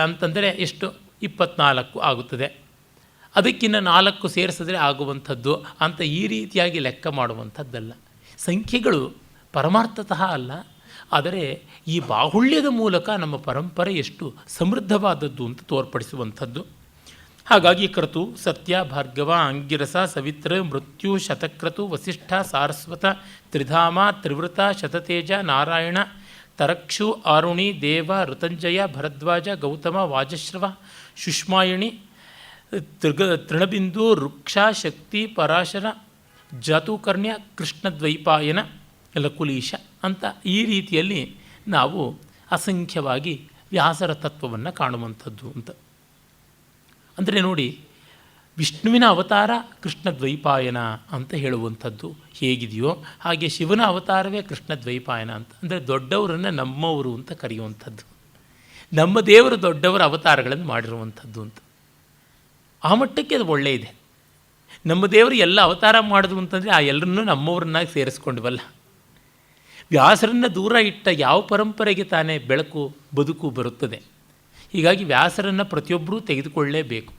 ಅಂತಂದರೆ ಎಷ್ಟು 24 ಆಗುತ್ತದೆ, ಅದಕ್ಕಿಂತ 4 ಸೇರಿಸಿದ್ರೆ ಆಗುವಂಥದ್ದು ಅಂತ ಈ ರೀತಿಯಾಗಿ ಲೆಕ್ಕ ಮಾಡುವಂಥದ್ದಲ್ಲ. ಸಂಖ್ಯೆಗಳು ಪರಮಾರ್ಥತಃ ಅಲ್ಲ, ಆದರೆ ಈ ಬಾಹುಳ್ಯದ ಮೂಲಕ ನಮ್ಮ ಪರಂಪರೆ ಎಷ್ಟು ಸಮೃದ್ಧವಾದದ್ದು ಅಂತ ತೋರ್ಪಡಿಸುವಂಥದ್ದು. ಹಾಗಾಗಿ ಕ್ರತು, ಸತ್ಯ, ಭಾರ್ಗವ, ಅಂಗಿರಸ, ಸವಿತ್ರ, ಮೃತ್ಯು, ಶತಕ್ರತು, ವಸಿಷ್ಠ, ಸಾರಸ್ವತ, ತ್ರಿಧಾಮ, ತ್ರಿವೃತ, ಶತತೇಜ, ನಾರಾಯಣ, ತರಕ್ಷು, ಆರುಣಿ, ದೇವ, ಋತಂಜಯ, ಭರದ್ವಾಜ, ಗೌತಮ, ವಾಜಶ್ರವ, ಶುಷ್ಮಾಯಿಣಿ, ತೃಣಬಿಂದು, ವೃಕ್ಷ, ಶಕ್ತಿ, ಪರಾಶರ, ಜಾತುಕರ್ಣ್ಯ, ಕೃಷ್ಣದ್ವೈಪಾಯನ, ಲಕುಲೀಶ ಅಂತ ಈ ರೀತಿಯಲ್ಲಿ ನಾವು ಅಸಂಖ್ಯವಾಗಿ ವ್ಯಾಸರ ತತ್ವವನ್ನು ಕಾಣುವಂಥದ್ದು ಅಂತ. ಅಂದರೆ ನೋಡಿ, ವಿಷ್ಣುವಿನ ಅವತಾರ ಕೃಷ್ಣದ್ವೈಪಾಯನ ಅಂತ ಹೇಳುವಂಥದ್ದು ಹೇಗಿದೆಯೋ ಹಾಗೆ ಶಿವನ ಅವತಾರವೇ ಕೃಷ್ಣದ್ವೈಪಾಯನ ಅಂತ. ಅಂದರೆ ದೊಡ್ಡವರನ್ನು ನಮ್ಮವರು ಅಂತ ಕರೆಯುವಂಥದ್ದು, ನಮ್ಮ ದೇವರು ದೊಡ್ಡವರ ಅವತಾರಗಳನ್ನು ಮಾಡಿರುವಂಥದ್ದು ಅಂತ. ಆ ಮಟ್ಟಕ್ಕೆ ಅದು ಒಳ್ಳೆಯದೆ. ನಮ್ಮ ದೇವರು ಎಲ್ಲ ಅವತಾರ ಮಾಡಿದ್ರು ಅಂತಂದರೆ ಆ ಎಲ್ಲರನ್ನೂ ನಮ್ಮವ್ರನ್ನಾಗಿ ಸೇರಿಸ್ಕೊಂಡ್ವಲ್ಲ. ವ್ಯಾಸರನ್ನು ದೂರ ಇಟ್ಟ ಯಾವ ಪರಂಪರೆಗೆ ತಾನೇ ಬೆಳಕು ಬದುಕು ಬರುತ್ತದೆ. ಹೀಗಾಗಿ ವ್ಯಾಸರನ್ನು ಪ್ರತಿಯೊಬ್ಬರೂ ತೆಗೆದುಕೊಳ್ಳಲೇಬೇಕು.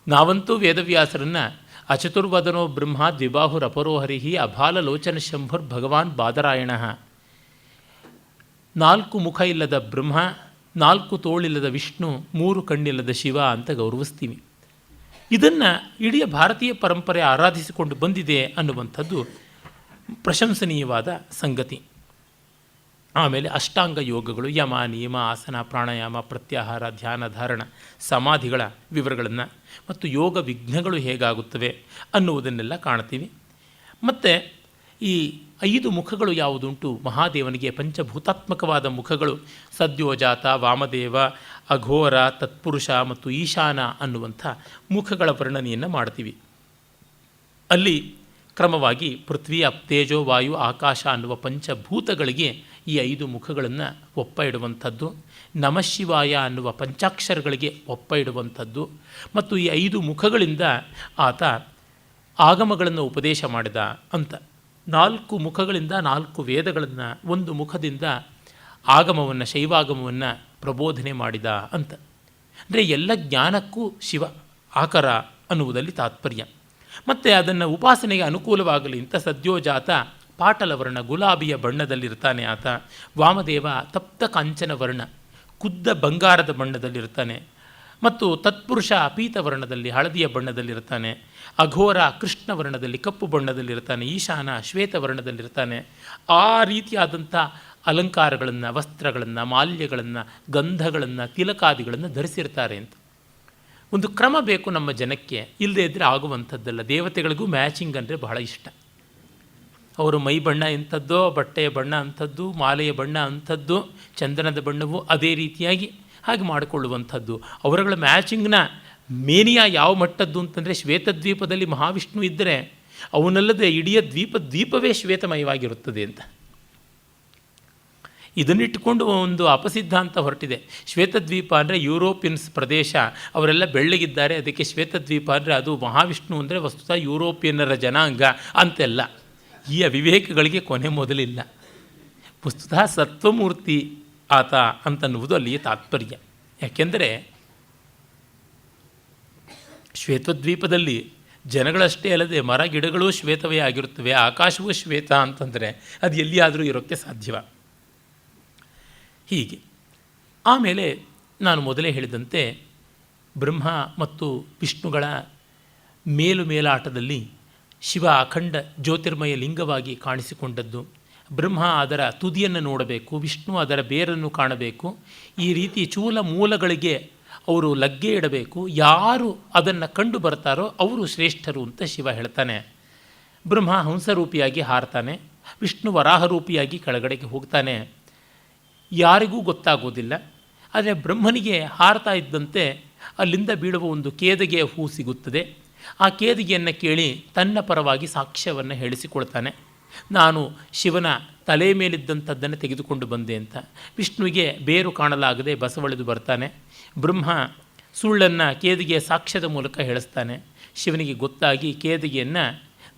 ನಾವಂತೂ ವೇದವ್ಯಾಸರನ್ನು ಅಚತುರ್ವದನೋ ಬ್ರಹ್ಮ ದ್ವಿಬಾಹುರಪರೋಹರಿಹಿ ಅಭಾಲಲೋಚನ ಶಂಭುರ್ ಭಗವಾನ್ ಬಾದರಾಯಣ, 4 ಮುಖ ಇಲ್ಲದ ಬ್ರಹ್ಮ, 4 ತೋಳಿಲ್ಲದ ವಿಷ್ಣು, 3 ಕಣ್ಣಿಲ್ಲದ ಶಿವ ಅಂತ ಗೌರವಿಸ್ತೀವಿ. ಇದನ್ನು ಇಡೀ ಭಾರತೀಯ ಪರಂಪರೆ ಆರಾಧಿಸಿಕೊಂಡು ಬಂದಿದೆ ಅನ್ನುವಂಥದ್ದು ಪ್ರಶಂಸನೀಯವಾದ ಸಂಗತಿ. ಆಮೇಲೆ ಅಷ್ಟಾಂಗ ಯೋಗಗಳು, ಯಮ, ನಿಯಮ, ಆಸನ, ಪ್ರಾಣಾಯಾಮ, ಪ್ರತ್ಯಾಹಾರ, ಧ್ಯಾನ, ಧಾರಣ, ಸಮಾಧಿಗಳ ವಿವರಗಳನ್ನು ಮತ್ತು ಯೋಗ ವಿಘ್ನಗಳು ಹೇಗಾಗುತ್ತವೆ ಅನ್ನುವುದನ್ನೆಲ್ಲ ಕಾಣ್ತೀವಿ. ಮತ್ತು ಈ 5 ಮುಖಗಳು ಯಾವುದುಂಟು ಮಹಾದೇವನಿಗೆ, ಪಂಚಭೂತಾತ್ಮಕವಾದ ಮುಖಗಳು ಸದ್ಯೋಜಾತ, ವಾಮದೇವ, ಅಘೋರ, ತತ್ಪುರುಷ ಮತ್ತು ಈಶಾನ ಅನ್ನುವಂಥ ಮುಖಗಳ ವರ್ಣನೆಯನ್ನು ಮಾಡ್ತೀವಿ. ಅಲ್ಲಿ ಕ್ರಮವಾಗಿ ಪೃಥ್ವಿ ಅಪ್ತೇಜೋ ವಾಯು ಆಕಾಶ ಅನ್ನುವ ಪಂಚಭೂತಗಳಿಗೆ ಈ 5 ಮುಖಗಳನ್ನು ಒಪ್ಪ ಇಡುವಂಥದ್ದು, ನಮಃಶಿವಾಯ ಅನ್ನುವ ಪಂಚಾಕ್ಷರಗಳಿಗೆ ಒಪ್ಪ ಇಡುವಂಥದ್ದು, ಮತ್ತು ಈ 5 ಮುಖಗಳಿಂದ ಆತ ಆಗಮಗಳನ್ನು ಉಪದೇಶ ಮಾಡಿದ ಅಂತ. 4 ಮುಖಗಳಿಂದ 4 ವೇದಗಳನ್ನು, 1 ಮುಖದಿಂದ ಆಗಮವನ್ನು, ಶೈವಾಗಮವನ್ನು ಪ್ರಬೋಧನೆ ಮಾಡಿದ ಅಂತ. ಅಂದರೆ ಎಲ್ಲ ಜ್ಞಾನಕ್ಕೂ ಶಿವ ಆಕರ ಅನ್ನುವುದಲ್ಲಿ ತಾತ್ಪರ್ಯ. ಮತ್ತು ಅದನ್ನು ಉಪಾಸನೆಗೆ ಅನುಕೂಲವಾಗಲಿ ಅಂತ ಸದ್ಯೋಜಾತ ಪಾಟಲವರ್ಣ ಗುಲಾಬಿಯ ಬಣ್ಣದಲ್ಲಿರ್ತಾನೆ ಆತ. ವಾಮದೇವ ತಪ್ತ ಕಾಂಚನ ವರ್ಣ ಕುದ್ದ ಬಂಗಾರದ ಬಣ್ಣದಲ್ಲಿರ್ತಾನೆ. ಮತ್ತು ತತ್ಪುರುಷ ಪೀತವರ್ಣದಲ್ಲಿ ಹಳದಿಯ ಬಣ್ಣದಲ್ಲಿರ್ತಾನೆ. ಅಘೋರ ಕೃಷ್ಣ ವರ್ಣದಲ್ಲಿ ಕಪ್ಪು ಬಣ್ಣದಲ್ಲಿರ್ತಾನೆ. ಈಶಾನ ಶ್ವೇತವರ್ಣದಲ್ಲಿರ್ತಾನೆ. ಆ ರೀತಿಯಾದಂಥ ಅಲಂಕಾರಗಳನ್ನು, ವಸ್ತ್ರಗಳನ್ನು, ಮಾಲ್ಯಗಳನ್ನು, ಗಂಧಗಳನ್ನು, ತಿಲಕಾದಿಗಳನ್ನು ಧರಿಸಿರ್ತಾರೆ ಅಂತ. ಒಂದು ಕ್ರಮ ಬೇಕು ನಮ್ಮ ಜನಕ್ಕೆ, ಇಲ್ಲದೇ ಇದ್ದರೆ ಆಗುವಂಥದ್ದಲ್ಲ. ದೇವತೆಗಳಿಗೂ ಮ್ಯಾಚಿಂಗ್ ಅಂದರೆ ಬಹಳ ಇಷ್ಟ. ಅವರು ಮೈ ಬಣ್ಣ ಎಂಥದ್ದೋ, ಬಟ್ಟೆಯ ಬಣ್ಣ ಅಂಥದ್ದು, ಮಾಲೆಯ ಬಣ್ಣ ಅಂಥದ್ದು, ಚಂದನದ ಬಣ್ಣವು ಅದೇ ರೀತಿಯಾಗಿ ಹಾಗೆ ಮಾಡಿಕೊಳ್ಳುವಂಥದ್ದು. ಅವರುಗಳ ಮ್ಯಾಚಿಂಗ್ನ ಮೇನಿಯಾ ಯಾವ ಮಟ್ಟದ್ದು ಅಂತಂದರೆ, ಶ್ವೇತದ್ವೀಪದಲ್ಲಿ ಮಹಾವಿಷ್ಣು ಇದ್ದರೆ ಅವನಲ್ಲದೆ ಇಡೀ ದ್ವೀಪವೇ ಶ್ವೇತಮಯವಾಗಿರುತ್ತದೆ ಅಂತ. ಇದನ್ನಿಟ್ಟುಕೊಂಡು ಒಂದು ಅಪಸಿದ್ಧಾಂತ ಹೊರಟಿದೆ. ಶ್ವೇತದ್ವೀಪ ಅಂದರೆ ಯುರೋಪಿಯನ್ಸ್ ಪ್ರದೇಶ, ಅವರೆಲ್ಲ ಬೆಳ್ಳಗಿದ್ದಾರೆ, ಅದಕ್ಕೆ ಶ್ವೇತದ್ವೀಪ ಅಂದರೆ ಅದು ಮಹಾವಿಷ್ಣು ಅಂದರೆ ವಸ್ತುತಃ ಯುರೋಪಿಯನ್ನರ ಜನಾಂಗ ಅಂತೆಲ್ಲ. ಈ ಅವಿವೇಕಗಳಿಗೆ ಕೊನೆ ಮೊದಲಿಲ್ಲ. ವಸ್ತುತಃ ಸತ್ವಮೂರ್ತಿ ಆತ ಅಂತನ್ನುವುದು ಅಲ್ಲಿಯ ತಾತ್ಪರ್ಯ. ಯಾಕೆಂದರೆ ಶ್ವೇತದ್ವೀಪದಲ್ಲಿ ಜನಗಳಷ್ಟೇ ಅಲ್ಲದೆ ಮರ ಗಿಡಗಳೂ ಶ್ವೇತವೇ ಆಗಿರುತ್ತವೆ, ಆಕಾಶವೂ ಶ್ವೇತ ಅಂತಂದರೆ ಅದು ಎಲ್ಲಿಯಾದರೂ ಇರೋಕ್ಕೆ ಸಾಧ್ಯವ? ಹೀಗೆ ಆಮೇಲೆ ನಾನು ಮೊದಲೇ ಹೇಳಿದಂತೆ ಬ್ರಹ್ಮ ಮತ್ತು ವಿಷ್ಣುಗಳ ಮೇಲಾಟದಲ್ಲಿ ಶಿವ ಅಖಂಡ ಜ್ಯೋತಿರ್ಮಯ ಲಿಂಗವಾಗಿ ಕಾಣಿಸಿಕೊಂಡದ್ದು. ಬ್ರಹ್ಮ ಅದರ ತುದಿಯನ್ನು ನೋಡಬೇಕು, ವಿಷ್ಣು ಅದರ ಬೇರನ್ನು ಕಾಣಬೇಕು. ಈ ರೀತಿ ಚೂಲ ಮೂಲಗಳಿಗೆ ಅವರು ಲಗ್ಗೆ ಇಡಬೇಕು. ಯಾರು ಅದನ್ನು ಕಂಡು ಬರ್ತಾರೋ ಅವರು ಶ್ರೇಷ್ಠರು ಅಂತ ಶಿವ ಹೇಳ್ತಾನೆ. ಬ್ರಹ್ಮ ಹಂಸರೂಪಿಯಾಗಿ ಹಾರ್ತಾನೆ, ವಿಷ್ಣು ವರಾಹರೂಪಿಯಾಗಿ ಕೆಳಗಡೆಗೆ ಹೋಗ್ತಾನೆ. ಯಾರಿಗೂ ಗೊತ್ತಾಗೋದಿಲ್ಲ. ಆದರೆ ಬ್ರಹ್ಮನಿಗೆ ಹಾರ್ತಾ ಇದ್ದಂತೆ ಅಲ್ಲಿಂದ ಬೀಳುವ ಒಂದು ಕೇದಗೆಯ ಹೂ ಸಿಗುತ್ತದೆ. ಆ ಕೇದಗೆಯನ್ನು ಕೇಳಿ ತನ್ನ ಪರವಾಗಿ ಸಾಕ್ಷ್ಯವನ್ನು ಹೇಳಿಸಿಕೊಳ್ತಾನೆ. ನಾನು ಶಿವನ ತಲೆ ಮೇಲಿದ್ದಂಥದ್ದನ್ನು ತೆಗೆದುಕೊಂಡು ಬಂದೆ ಅಂತ. ವಿಷ್ಣುವಿಗೆ ಬೇರು ಕಾಣಲಾಗದೆ ಬಸವಳಿದು ಬರ್ತಾನೆ. ಬ್ರಹ್ಮ ಸುಳ್ಳನ್ನು ಕೇದಿಗೆಯ ಸಾಕ್ಷ್ಯದ ಮೂಲಕ ಹೇಳಿಸ್ತಾನೆ. ಶಿವನಿಗೆ ಗೊತ್ತಾಗಿ ಕೇದಿಗೆಯನ್ನು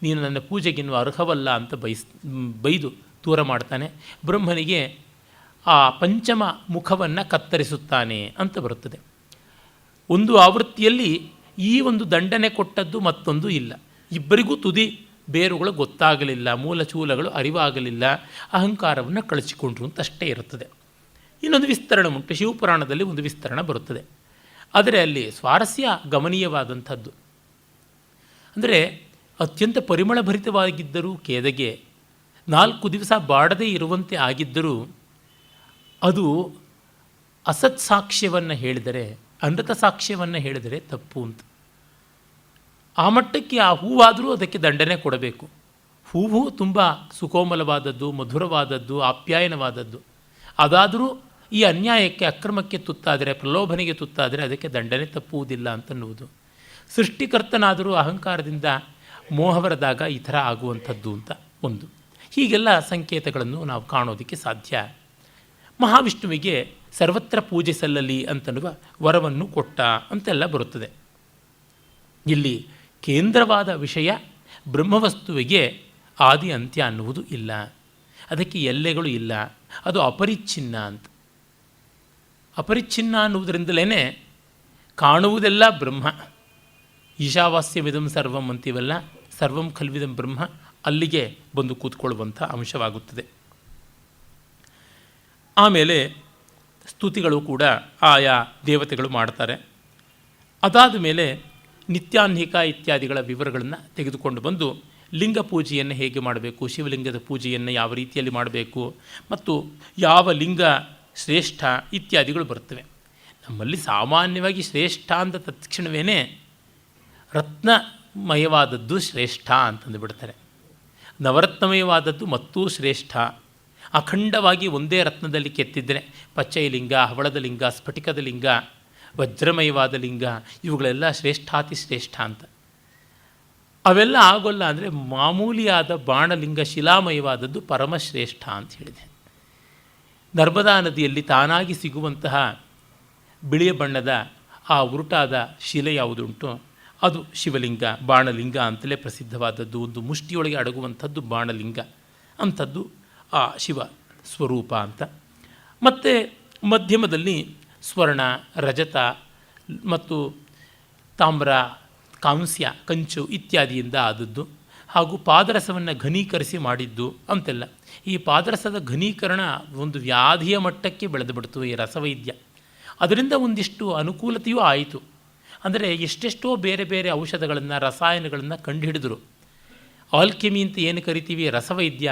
ನೀನು ನನ್ನ ಪೂಜೆಗಿನ್ನು ಅರ್ಹವಲ್ಲ ಅಂತ ಬೈದು ದೂರ ಮಾಡ್ತಾನೆ. ಬ್ರಹ್ಮನಿಗೆ ಆ ಪಂಚಮ ಮುಖವನ್ನು ಕತ್ತರಿಸುತ್ತಾನೆ ಅಂತ ಬರುತ್ತದೆ. ಒಂದು ಆವೃತ್ತಿಯಲ್ಲಿ ಈ ಒಂದು ದಂಡನೆ ಕೊಟ್ಟದ್ದು ಮತ್ತೊಂದು ಇಲ್ಲ. ಇಬ್ಬರಿಗೂ ತುದಿ ಬೇರುಗಳು ಗೊತ್ತಾಗಲಿಲ್ಲ, ಮೂಲಚೂಲಗಳು ಅರಿವಾಗಲಿಲ್ಲ, ಅಹಂಕಾರವನ್ನು ಕಳಿಸಿಕೊಂಡ್ರು ಅಂತಷ್ಟೇ ಇರುತ್ತದೆ. ಇನ್ನೊಂದು ವಿಸ್ತರಣೆ ಉಂಟು, ಶಿವಪುರಾಣದಲ್ಲಿ ಒಂದು ವಿಸ್ತರಣ ಬರುತ್ತದೆ. ಆದರೆ ಅಲ್ಲಿ ಸ್ವಾರಸ್ಯ ಗಮನೀಯವಾದಂಥದ್ದು. ಅಂದರೆ ಅತ್ಯಂತ ಪರಿಮಳಭರಿತವಾಗಿದ್ದರೂ ಕೇದಗೆ 4 ದಿವಸ ಬಾಡದೇ ಇರುವಂತೆ ಆಗಿದ್ದರೂ ಅದು ಅಸತ್ ಸಾಕ್ಷ್ಯವನ್ನು ಹೇಳಿದರೆ, ಅನೃತ ಸಾಕ್ಷ್ಯವನ್ನು ಹೇಳಿದರೆ ತಪ್ಪು ಅಂತ. ಆ ಮಟ್ಟಕ್ಕೆ ಆ ಹೂವಾದರೂ ಅದಕ್ಕೆ ದಂಡನೆ ಕೊಡಬೇಕು. ಹೂವು ತುಂಬ ಸುಕೋಮಲವಾದದ್ದು, ಮಧುರವಾದದ್ದು, ಆಪ್ಯಾಯನವಾದದ್ದು. ಅದಾದರೂ ಈ ಅನ್ಯಾಯಕ್ಕೆ, ಅಕ್ರಮಕ್ಕೆ ತುತ್ತಾದರೆ, ಪ್ರಲೋಭನೆಗೆ ತುತ್ತಾದರೆ ಅದಕ್ಕೆ ದಂಡನೆ ತಪ್ಪುವುದಿಲ್ಲ ಅಂತನ್ನುವುದು. ಸೃಷ್ಟಿಕರ್ತನಾದರೂ ಅಹಂಕಾರದಿಂದ ಮೋಹವರದಾಗ ಈ ಥರ ಆಗುವಂಥದ್ದು ಅಂತ ಒಂದು. ಹೀಗೆಲ್ಲ ಸಂಕೇತಗಳನ್ನು ನಾವು ಕಾಣೋದಕ್ಕೆ ಸಾಧ್ಯ. ಮಹಾವಿಷ್ಣುವಿಗೆ ಸರ್ವತ್ರ ಪೂಜೆ ಸಲ್ಲಲಿ ಅಂತನ್ನುವ ವರವನ್ನು ಕೊಟ್ಟ ಅಂತೆಲ್ಲ ಬರುತ್ತದೆ. ಇಲ್ಲಿ ಕೇಂದ್ರವಾದ ವಿಷಯ ಬ್ರಹ್ಮವಸ್ತುವಿಗೆ ಆದಿ ಅಂತ್ಯ ಅನ್ನುವುದು ಇಲ್ಲ, ಅದಕ್ಕೆ ಎಲ್ಲೆಗಳು ಇಲ್ಲ, ಅದು ಅಪರಿಚ್ಛಿನ್ನ ಅಂತ. ಅಪರಿಚ್ಛಿನ್ನ ಅನ್ನುವುದರಿಂದಲೇ ಕಾಣುವುದೆಲ್ಲ ಬ್ರಹ್ಮ. ಈಶಾವಾಸ್ಯವಿದಂ ಸರ್ವಂ ಅಂತೀವಲ್ಲ, ಸರ್ವಂ ಖಲ್ವಿದಂ ಬ್ರಹ್ಮ, ಅಲ್ಲಿಗೆ ಬಂದು ಕೂತ್ಕೊಳ್ಳುವಂಥ ಅಂಶವಾಗುತ್ತದೆ. ಆಮೇಲೆ ಸ್ತುತಿಗಳು ಕೂಡ ಆಯಾ ದೇವತೆಗಳು ಮಾಡ್ತಾರೆ. ಅದಾದ ಮೇಲೆ ನಿತ್ಯಾಹ್ನಿಕ ಇತ್ಯಾದಿಗಳ ವಿವರಗಳನ್ನು ತೆಗೆದುಕೊಂಡು ಬಂದು ಲಿಂಗ ಪೂಜೆಯನ್ನು ಹೇಗೆ ಮಾಡಬೇಕು, ಶಿವಲಿಂಗದ ಪೂಜೆಯನ್ನು ಯಾವ ರೀತಿಯಲ್ಲಿ ಮಾಡಬೇಕು, ಮತ್ತು ಯಾವ ಲಿಂಗ ಶ್ರೇಷ್ಠ ಇತ್ಯಾದಿಗಳು ಬರ್ತವೆ. ನಮ್ಮಲ್ಲಿ ಸಾಮಾನ್ಯವಾಗಿ ಶ್ರೇಷ್ಠ ಅಂತ ತತ್ಕ್ಷಣವೇ ರತ್ನಮಯವಾದದ್ದು ಶ್ರೇಷ್ಠ ಅಂತಂದು ಬಿಡ್ತಾರೆ. ನವರತ್ನಮಯವಾದದ್ದು ಮತ್ತೂ ಶ್ರೇಷ್ಠ. ಅಖಂಡವಾಗಿ ಒಂದೇ ರತ್ನದಲ್ಲಿ ಕೆತ್ತಿದರೆ ಪಚ್ಚೈ ಲಿಂಗ, ಹವಳದ ಲಿಂಗ, ಸ್ಫಟಿಕದ ಲಿಂಗ, ವಜ್ರಮಯವಾದ ಲಿಂಗ, ಇವುಗಳೆಲ್ಲ ಶ್ರೇಷ್ಠಾತಿ ಶ್ರೇಷ್ಠ ಅಂತ. ಅವೆಲ್ಲ ಆಗೋಲ್ಲ ಅಂದರೆ ಮಾಮೂಲಿಯಾದ ಬಾಣಲಿಂಗ ಶಿಲಾಮಯವಾದದ್ದು ಪರಮಶ್ರೇಷ್ಠ ಅಂತ ಹೇಳಿದೆ. ನರ್ಮದಾ ನದಿಯಲ್ಲಿ ತಾನಾಗಿ ಸಿಗುವಂತಹ ಬಿಳಿಯ ಬಣ್ಣದ ಆ ಉರುಟಾದ ಶಿಲೆ ಯಾವುದುಂಟು ಅದು ಶಿವಲಿಂಗ, ಬಾಣಲಿಂಗ ಅಂತಲೇ ಪ್ರಸಿದ್ಧವಾದದ್ದು. ಒಂದು ಮುಷ್ಟಿಯೊಳಗೆ ಅಡಗುವಂಥದ್ದು ಬಾಣಲಿಂಗ ಅಂಥದ್ದು ಆ ಶಿವ ಸ್ವರೂಪ ಅಂತ. ಮತ್ತು ಮಧ್ಯಮದಲ್ಲಿ ಸ್ವರ್ಣ, ರಜತ ಮತ್ತು ತಾಮ್ರ, ಕಾಂಸ್ಯ, ಕಂಚು ಇತ್ಯಾದಿಯಿಂದ ಆದದ್ದು, ಹಾಗೂ ಪಾದರಸವನ್ನು ಘನೀಕರಿಸಿ ಮಾಡಿದ್ದು ಅಂತೆಲ್ಲ. ಈ ಪಾದರಸದ ಘನೀಕರಣ ಒಂದು ವ್ಯಾಧಿಯ ಮಟ್ಟಕ್ಕೆ ಬೆಳೆದು ಬಿಡ್ತು ಈ ರಸವೈದ್ಯ. ಅದರಿಂದ ಒಂದಿಷ್ಟು ಅನುಕೂಲತೆಯೂ ಆಯಿತು. ಅಂದರೆ ಎಷ್ಟೆಷ್ಟೋ ಬೇರೆ ಬೇರೆ ಔಷಧಗಳನ್ನು, ರಸಾಯನಗಳನ್ನು ಕಂಡುಹಿಡಿದರು. ಆಲ್ಕೆಮಿ ಅಂತ ಏನು ಕರಿತೀವಿ, ರಸವೈದ್ಯ,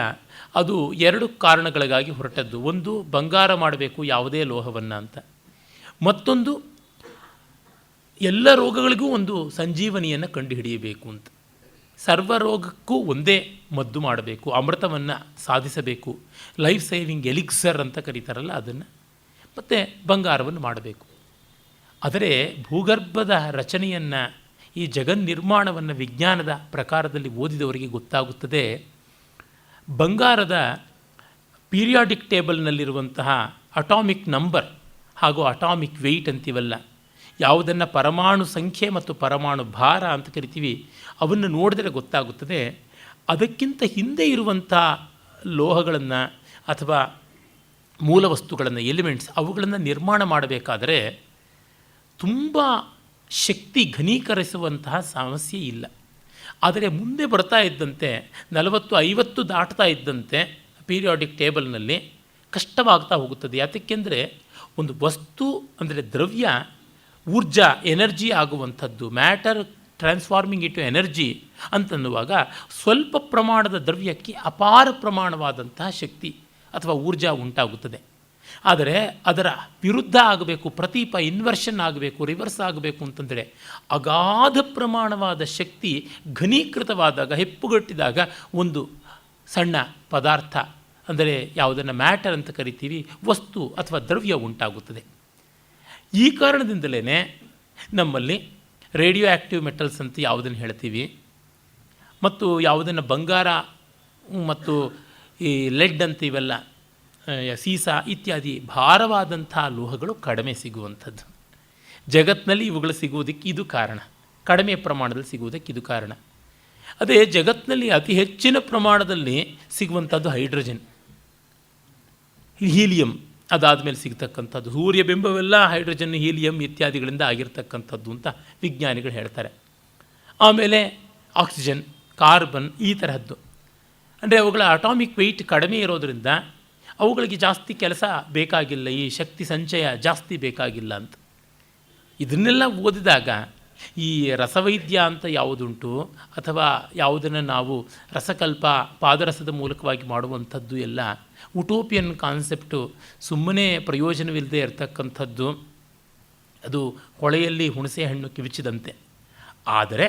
ಅದು ಎರಡು ಕಾರಣಗಳಿಗಾಗಿ ಹೊರಟದ್ದು. ಒಂದು, ಬಂಗಾರ ಮಾಡಬೇಕು ಯಾವುದೇ ಲೋಹವನ್ನು ಅಂತ. ಮತ್ತೊಂದು, ಎಲ್ಲ ರೋಗಗಳಿಗೂ ಒಂದು ಸಂಜೀವನಿಯನ್ನು ಕಂಡುಹಿಡಿಯಬೇಕು ಅಂತ. ಸರ್ವ ರೋಗಕ್ಕೂ ಒಂದೇ ಮದ್ದು ಮಾಡಬೇಕು, ಅಮೃತವನ್ನು ಸಾಧಿಸಬೇಕು, ಲೈಫ್ ಸೇವಿಂಗ್ ಎಲಿಕ್ಸರ್ ಅಂತ ಕರೀತಾರಲ್ಲ ಅದನ್ನು, ಮತ್ತು ಬಂಗಾರವನ್ನು ಮಾಡಬೇಕು. ಆದರೆ ಭೂಗರ್ಭದ ರಚನೆಯನ್ನು, ಈ ಜಗನ್ನಿರ್ಮಾಣವನ್ನು ವಿಜ್ಞಾನದ ಪ್ರಕಾರದಲ್ಲಿ ಓದಿದವರಿಗೆ ಗೊತ್ತಾಗುತ್ತದೆ, ಬಂಗಾರದ ಪೀರಿಯಾಡಿಕ್ ಟೇಬಲ್ನಲ್ಲಿರುವಂತಹ ಅಟಾಮಿಕ್ ನಂಬರ್ ಹಾಗೂ ಅಟಾಮಿಕ್ ವೆಯ್ಟ್ ಅಂತೀವಲ್ಲ, ಯಾವುದನ್ನು ಪರಮಾಣು ಸಂಖ್ಯೆ ಮತ್ತು ಪರಮಾಣು ಭಾರ ಅಂತ ಕರಿತೀವಿ, ಅವನ್ನು ನೋಡಿದರೆ ಗೊತ್ತಾಗುತ್ತದೆ ಅದಕ್ಕಿಂತ ಹಿಂದೆ ಇರುವಂಥ ಲೋಹಗಳನ್ನು ಅಥವಾ ಮೂಲ ವಸ್ತುಗಳನ್ನು, ಎಲಿಮೆಂಟ್ಸ್, ಅವುಗಳನ್ನು ನಿರ್ಮಾಣ ಮಾಡಬೇಕಾದರೆ ತುಂಬ ಶಕ್ತಿ ಘನೀಕರಿಸುವಂತಹ ಸಮಸ್ಯೆ ಇಲ್ಲ. ಆದರೆ ಮುಂದೆ ಬರ್ತಾ ಇದ್ದಂತೆ 40-50 ದಾಟ್ತಾ ಇದ್ದಂತೆ ಪೀರಿಯಾಡಿಕ್ ಟೇಬಲ್ನಲ್ಲಿ ಕಷ್ಟವಾಗ್ತಾ ಹೋಗುತ್ತದೆ. ಯಾತಕ್ಕೆಂದರೆ ಒಂದು ವಸ್ತು ಅಂದರೆ ದ್ರವ್ಯ ಊರ್ಜಾ, ಎನರ್ಜಿ ಆಗುವಂಥದ್ದು, ಮ್ಯಾಟರ್ ಟ್ರಾನ್ಸ್ಫಾರ್ಮಿಂಗ್ ಇಟು ಎನರ್ಜಿ ಅಂತನ್ನುವಾಗ ಸ್ವಲ್ಪ ಪ್ರಮಾಣದ ದ್ರವ್ಯಕ್ಕೆ ಅಪಾರ ಪ್ರಮಾಣವಾದಂತಹ ಶಕ್ತಿ ಅಥವಾ ಊರ್ಜಾ ಉಂಟಾಗುತ್ತದೆ. ಆದರೆ ಅದರ ವಿರುದ್ಧ ಆಗಬೇಕು, ಪ್ರತೀಪ ಇನ್ವರ್ಷನ್ ಆಗಬೇಕು, ರಿವರ್ಸ್ ಆಗಬೇಕು ಅಂತಂದರೆ ಅಗಾಧ ಪ್ರಮಾಣವಾದ ಶಕ್ತಿ ಘನೀಕೃತವಾದಾಗ, ಹೆಪ್ಪುಗಟ್ಟಿದಾಗ ಒಂದು ಸಣ್ಣ ಪದಾರ್ಥ ಅಂದರೆ ಯಾವುದನ್ನು ಮ್ಯಾಟರ್ ಅಂತ ಕರಿತೀವಿ, ವಸ್ತು ಅಥವಾ ದ್ರವ್ಯ ಉಂಟಾಗುತ್ತದೆ. ಈ ಕಾರಣದಿಂದಲೇ ನಮ್ಮಲ್ಲಿ ರೇಡಿಯೋ ಆ್ಯಕ್ಟಿವ್ ಮೆಟಲ್ಸ್ ಅಂತ ಯಾವುದನ್ನು ಹೇಳ್ತೀವಿ, ಮತ್ತು ಯಾವುದನ್ನು ಬಂಗಾರ ಮತ್ತು ಈ ಲೆಡ್ ಅಂತ ಇವೆಲ್ಲ, ಸೀಸ ಇತ್ಯಾದಿ ಭಾರವಾದಂಥ ಲೋಹಗಳು ಕಡಿಮೆ ಸಿಗುವಂಥದ್ದು. ಜಗತ್ತಿನಲ್ಲಿ ಇವುಗಳು ಸಿಗುವುದಕ್ಕೆ ಇದು ಕಾರಣ, ಕಡಿಮೆ ಪ್ರಮಾಣದಲ್ಲಿ ಸಿಗುವುದಕ್ಕೆ ಇದು ಕಾರಣ. ಅದೇ ಜಗತ್ತಿನಲ್ಲಿ ಅತಿ ಹೆಚ್ಚಿನ ಪ್ರಮಾಣದಲ್ಲಿ ಸಿಗುವಂಥದ್ದು ಹೈಡ್ರೋಜನ್, ಹೀಲಿಯಂ, ಅದಾದ ಮೇಲೆ ಸಿಗ್ತಕ್ಕಂಥದ್ದು. ಸೂರ್ಯಬಿಂಬವೆಲ್ಲ ಹೈಡ್ರೋಜನ್, ಹೀಲಿಯಂ ಇತ್ಯಾದಿಗಳಿಂದ ಆಗಿರ್ತಕ್ಕಂಥದ್ದು ಅಂತ ವಿಜ್ಞಾನಿಗಳು ಹೇಳ್ತಾರೆ. ಆಮೇಲೆ ಆಕ್ಸಿಜನ್, ಕಾರ್ಬನ್, ಈ ತರಹದ್ದು. ಅಂದರೆ ಅವುಗಳ ಅಟಾಮಿಕ್ ವೆಯ್ಟ್ ಕಡಿಮೆ ಇರೋದರಿಂದ ಅವುಗಳಿಗೆ ಜಾಸ್ತಿ ಕೆಲಸ ಬೇಕಾಗಿಲ್ಲ, ಈ ಶಕ್ತಿ ಸಂಚಯ ಜಾಸ್ತಿ ಬೇಕಾಗಿಲ್ಲ ಅಂತ. ಇದನ್ನೆಲ್ಲ ಓದಿದಾಗ ಈ ರಸವೈದ್ಯ ಅಂತ ಯಾವುದುಂಟು ಅಥವಾ ಯಾವುದನ್ನು ನಾವು ರಸಕಲ್ಪ, ಪಾದರಸದ ಮೂಲಕವಾಗಿ ಮಾಡುವಂಥದ್ದು ಎಲ್ಲ ಉಟೋಪಿಯನ್ ಕಾನ್ಸೆಪ್ಟು, ಸುಮ್ಮನೆ ಪ್ರಯೋಜನವಿಲ್ಲದೆ ಇರತಕ್ಕಂಥದ್ದು, ಅದು ಹೊಳೆಯಲ್ಲಿ ಹುಣಸೆ ಹಣ್ಣು ಕಿವಿಚಿದಂತೆ. ಆದರೆ